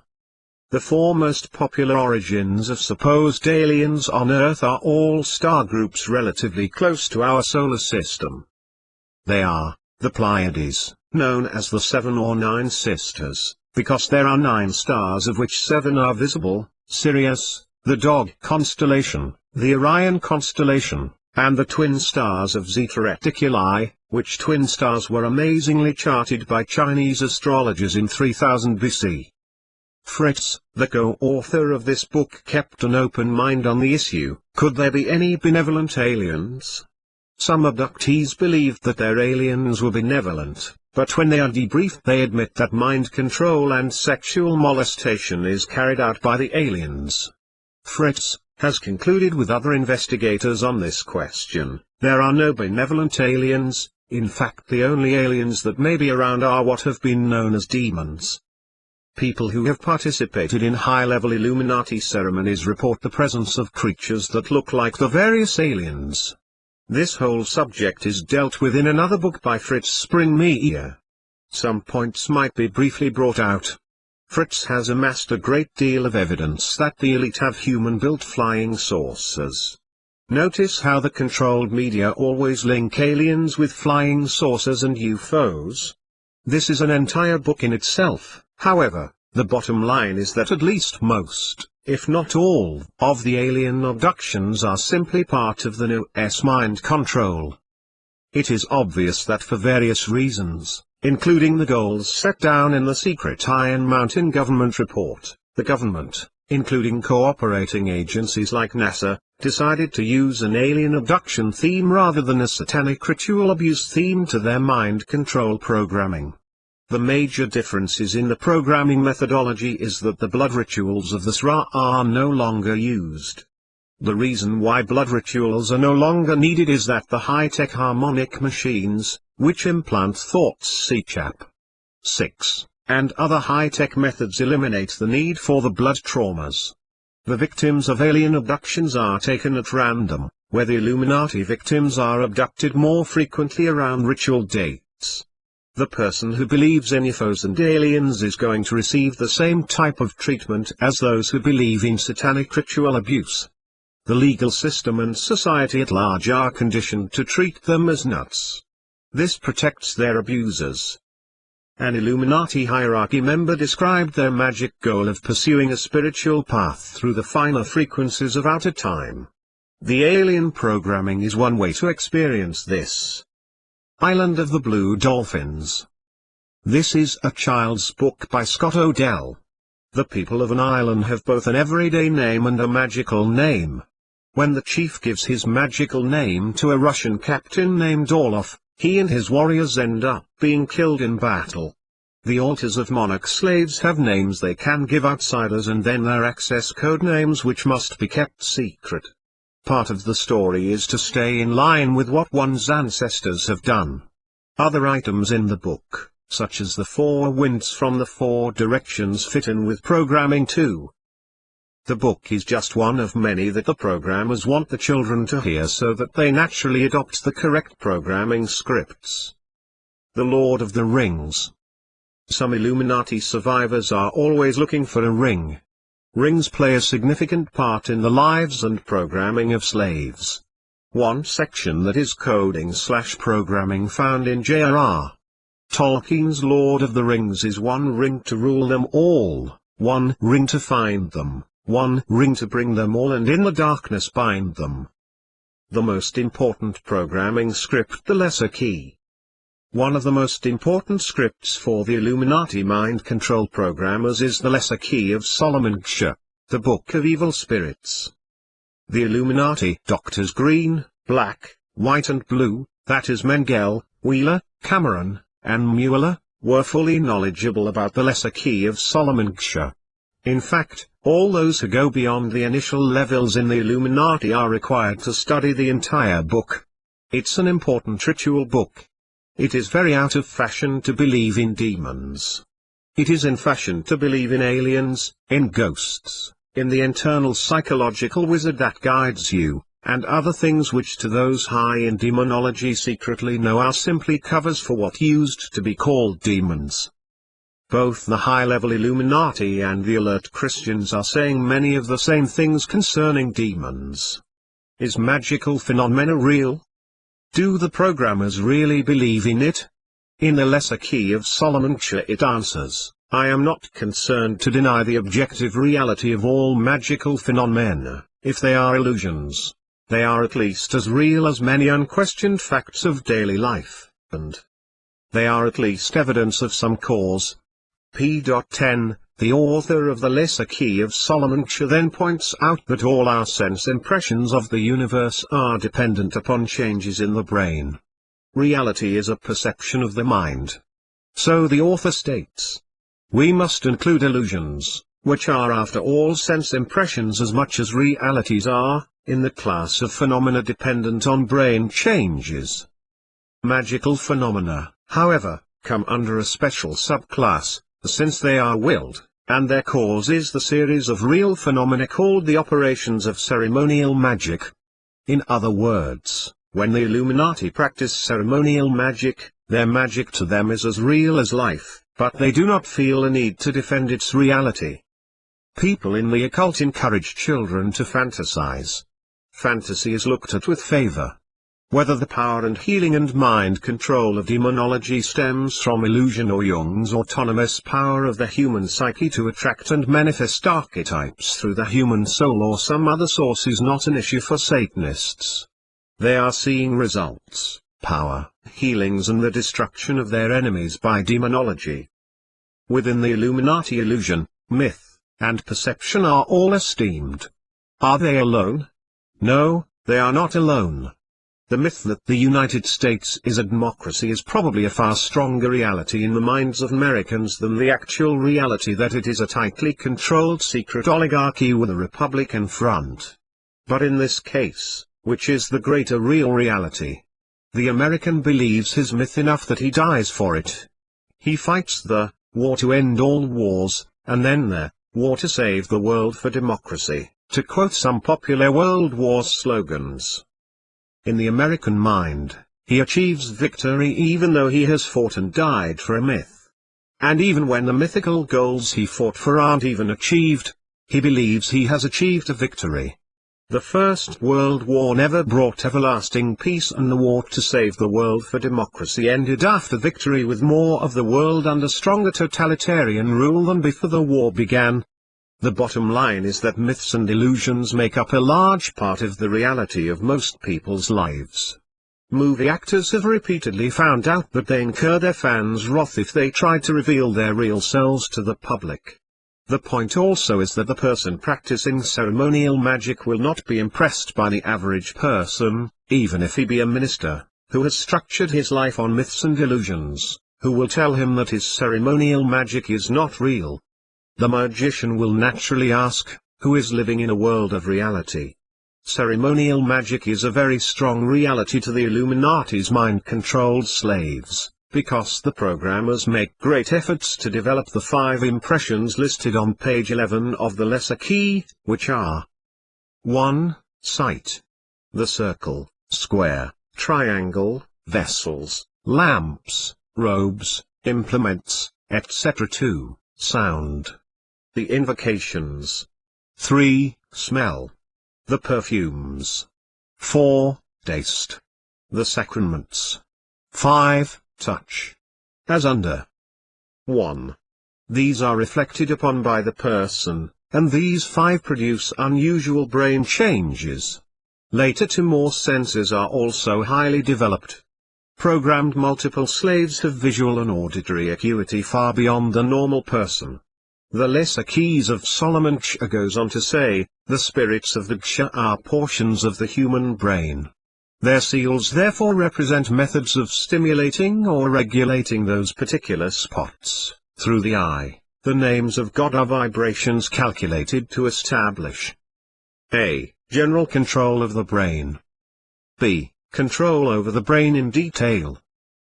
The four most popular origins of supposed aliens on Earth are all star groups relatively close to our solar system. They are, the Pleiades, known as the 7 or 9 sisters, because there are 9 stars of which 7 are visible, Sirius, the Dog constellation, the Orion constellation, and the twin stars of Zeta Reticuli, which twin stars were amazingly charted by Chinese astrologers in 3000 BC. Fritz, the co-author of this book, kept an open mind on the issue. Could there be any benevolent aliens? Some abductees believed that their aliens were benevolent, but when they are debriefed they admit that mind control and sexual molestation is carried out by the aliens. Fritz has concluded with other investigators on this question, there are no benevolent aliens. In fact, the only aliens that may be around are what have been known as demons. People who have participated in high-level Illuminati ceremonies report the presence of creatures that look like the various aliens. This whole subject is dealt with in another book by Fritz Springmeier. Some points might be briefly brought out. Fritz has amassed a great deal of evidence that the elite have human-built flying saucers. Notice how the controlled media always link aliens with flying saucers and UFOs. This is an entire book in itself. However, the bottom line is that at least most, if not all, of the alien abductions are simply part of the new mind control. It is obvious that for various reasons, including the goals set down in the secret Iron Mountain government report, the government, including cooperating agencies like NASA, decided to use an alien abduction theme rather than a satanic ritual abuse theme to their mind control programming. The major differences in the programming methodology is that the blood rituals of the SRA are no longer used. The reason why blood rituals are no longer needed is that the high-tech harmonic machines, which implant thoughts see chap 6, and other high-tech methods eliminate the need for the blood traumas. The victims of alien abductions are taken at random, where the Illuminati victims are abducted more frequently around ritual dates. The person who believes in UFOs and aliens is going to receive the same type of treatment as those who believe in satanic ritual abuse. The legal system and society at large are conditioned to treat them as nuts. This protects their abusers. An Illuminati hierarchy member described their magic goal of pursuing a spiritual path through the finer frequencies of outer time. The alien programming is one way to experience this. Island of the Blue Dolphins. This is a child's book by Scott Odell. The people of an island have both an everyday name and a magical name. When the chief gives his magical name to a Russian captain named Orlov, he and his warriors end up being killed in battle. The altars of monarch slaves have names they can give outsiders and then their access code names which must be kept secret. Part of the story is to stay in line with what one's ancestors have done. Other items in the book, such as the 4 winds from the 4 directions, fit in with programming too. The book is just one of many that the programmers want the children to hear so that they naturally adopt the correct programming scripts. The Lord of the Rings. Some Illuminati survivors are always looking for a ring. Rings play a significant part in the lives and programming of slaves. One section that is coding/programming found in J.R.R. Tolkien's Lord of the Rings is 1 ring to rule them all, 1 ring to find them, 1 ring to bring them all and in the darkness bind them. The most important programming script, the Lesser Key. One of the most important scripts for the Illuminati mind control programmers is the Lesser Key of Solomon Gsha, the Book of Evil Spirits. The Illuminati Doctors Green, Black, White and Blue, that is Mengele, Wheeler, Cameron, and Mueller, were fully knowledgeable about the Lesser Key of Solomon Gsha. In fact, all those who go beyond the initial levels in the Illuminati are required to study the entire book. It's an important ritual book. It is very out of fashion to believe in demons. It is in fashion to believe in aliens, in ghosts, in the internal psychological wizard that guides you, and other things which to those high in demonology secretly know are simply covers for what used to be called demons. Both the high-level Illuminati and the alert Christians are saying many of the same things concerning demons. Is magical phenomena real? Do the programmers really believe in it? In the Lesser Key of Solomon Gsha it answers, I am not concerned to deny the objective reality of all magical phenomena, if they are illusions. They are at least as real as many unquestioned facts of daily life, and they are at least evidence of some cause. P.10, the author of the Lesser Key of Solomon Gsha then points out that all our sense impressions of the universe are dependent upon changes in the brain. Reality is a perception of the mind. So the author states, we must include illusions, which are after all sense impressions as much as realities are, in the class of phenomena dependent on brain changes. Magical phenomena, however, come under a special subclass, since they are willed, and their cause is the series of real phenomena called the operations of ceremonial magic. In other words, when the Illuminati practice ceremonial magic, their magic to them is as real as life, but they do not feel a need to defend its reality. People in the occult encourage children to fantasize. Fantasy is looked at with favor. Whether the power and healing and mind control of demonology stems from illusion or Jung's autonomous power of the human psyche to attract and manifest archetypes through the human soul or some other source is not an issue for Satanists. They are seeing results, power, healings and the destruction of their enemies by demonology. Within the Illuminati illusion, myth, and perception are all esteemed. Are they alone? No, they are not alone. The myth that the United States is a democracy is probably a far stronger reality in the minds of Americans than the actual reality that it is a tightly controlled secret oligarchy with a Republican front. But in this case, which is the greater real reality? The American believes his myth enough that he dies for it. He fights the war to end all wars, and then the war to save the world for democracy, to quote some popular World War slogans. In the American mind, he achieves victory even though he has fought and died for a myth. And even when the mythical goals he fought for aren't even achieved, he believes he has achieved a victory. The First World War never brought everlasting peace, and the war to save the world for democracy ended after victory with more of the world under stronger totalitarian rule than before the war began. The bottom line is that myths and illusions make up a large part of the reality of most people's lives. Movie actors have repeatedly found out that they incur their fans' wrath if they try to reveal their real selves to the public. The point also is that the person practicing ceremonial magic will not be impressed by the average person, even if he be a minister, who has structured his life on myths and illusions, who will tell him that his ceremonial magic is not real. The magician will naturally ask, who is living in a world of reality? Ceremonial magic is a very strong reality to the Illuminati's mind-controlled slaves, because the programmers make great efforts to develop the 5 impressions listed on page 11 of the lesser key, which are 1. Sight. The circle, square, triangle, vessels, lamps, robes, implements, etc. 2. Sound. The invocations. 3. Smell. The perfumes. 4. Taste. The sacraments. 5. Touch. As under 1. These are reflected upon by the person, and these 5 produce unusual brain changes. Later 2 more senses are also highly developed. Programmed multiple slaves have visual and auditory acuity far beyond the normal person. The lesser keys of Solomon Ksha goes on to say, the spirits of the Ksha are portions of the human brain. Their seals therefore represent methods of stimulating or regulating those particular spots. Through the eye, the names of God are vibrations calculated to establish a. General control of the brain. b. Control over the brain in detail.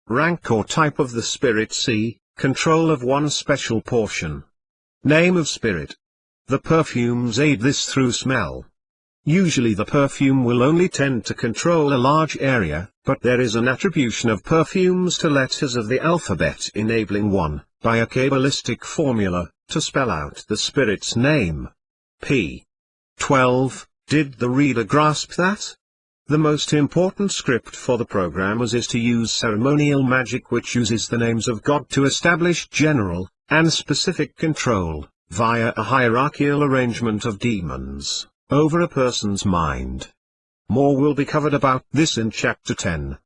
Rank or type of the spirit. c. Control of one special portion. Name of spirit. The perfumes aid this through smell. Usually the perfume will only tend to control a large area, but there is an attribution of perfumes to letters of the alphabet enabling one, by a Kabbalistic formula, to spell out the spirit's name. p. 12. Did the reader grasp that? The most important script for the programmers is to use ceremonial magic, which uses the names of God to establish general and specific control, via a hierarchical arrangement of demons, over a person's mind. More will be covered about this in Chapter 10.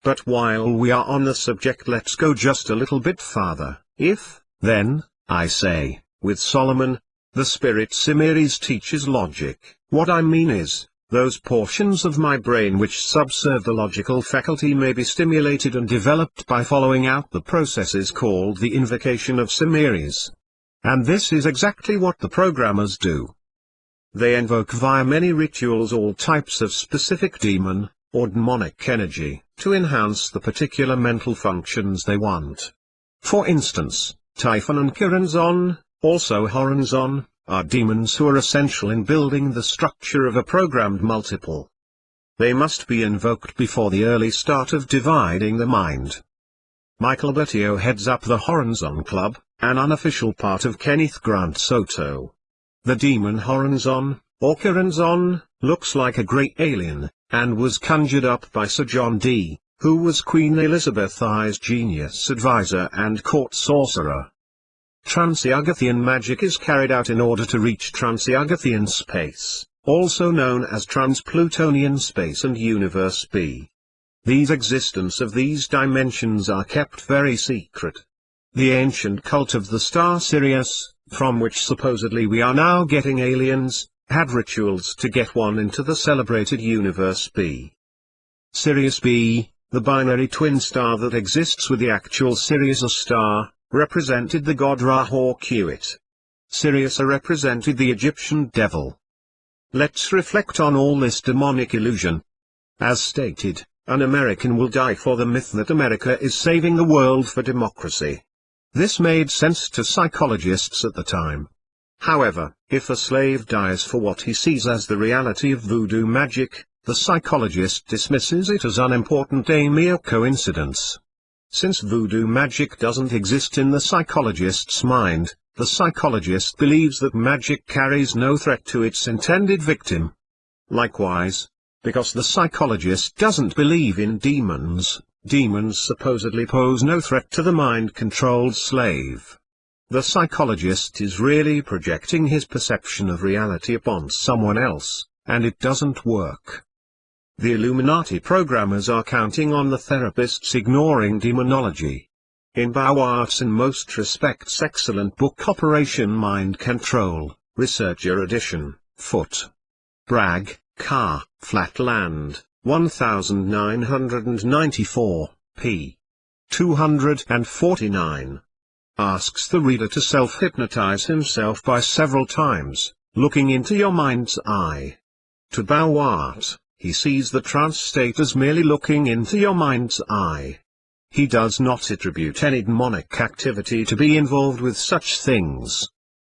But while we are on the subject, let's go just a little bit farther. If, then, I say, with Solomon, the spirit Simiris teaches logic, what I mean is, those portions of my brain which subserve the logical faculty may be stimulated and developed by following out the processes called the invocation of Simiris. And this is exactly what the programmers do. They invoke via many rituals all types of specific demon, or demonic energy, to enhance the particular mental functions they want. For instance, Typhon and Chironzon, also Horonzon, are demons who are essential in building the structure of a programmed multiple. They must be invoked before the early start of dividing the mind. Michael Bertio heads up the Horonzon Club, an unofficial part of Kenneth Grant Soto. The demon Horonzon, or Chironzon, looks like a great alien, and was conjured up by Sir John Dee, who was Queen Elizabeth I's genius advisor and court sorcerer. Transiagathian magic is carried out in order to reach Transiagathian space, also known as Trans-Plutonian space and Universe B. The existence of these dimensions are kept very secret. The ancient cult of the star Sirius, from which supposedly we are now getting aliens, had rituals to get one into the celebrated Universe B. Sirius B, the binary twin star that exists with the actual Sirius A star, represented the god Ra-Hoor-Khuit. Sirius A represented the Egyptian devil. Let's reflect on all this demonic illusion. As stated, an American will die for the myth that America is saving the world for democracy. This made sense to psychologists at the time. However, if a slave dies for what he sees as the reality of voodoo magic, the psychologist dismisses it as unimportant, a mere coincidence. Since voodoo magic doesn't exist in the psychologist's mind, the psychologist believes that magic carries no threat to its intended victim. Likewise, because the psychologist doesn't believe in demons, demons supposedly pose no threat to the mind-controlled slave. The psychologist is really projecting his perception of reality upon someone else, and it doesn't work. The Illuminati programmers are counting on the therapists ignoring demonology. In Bauert's in most respects excellent book Operation Mind Control, Researcher Edition, Foot. Bragg, Carr, Flatland, 1994, p. 249. Asks the reader to self-hypnotize himself by several times, looking into your mind's eye. To Bauert, he sees the trance state as merely looking into your mind's eye. He does not attribute any demonic activity to be involved with such things.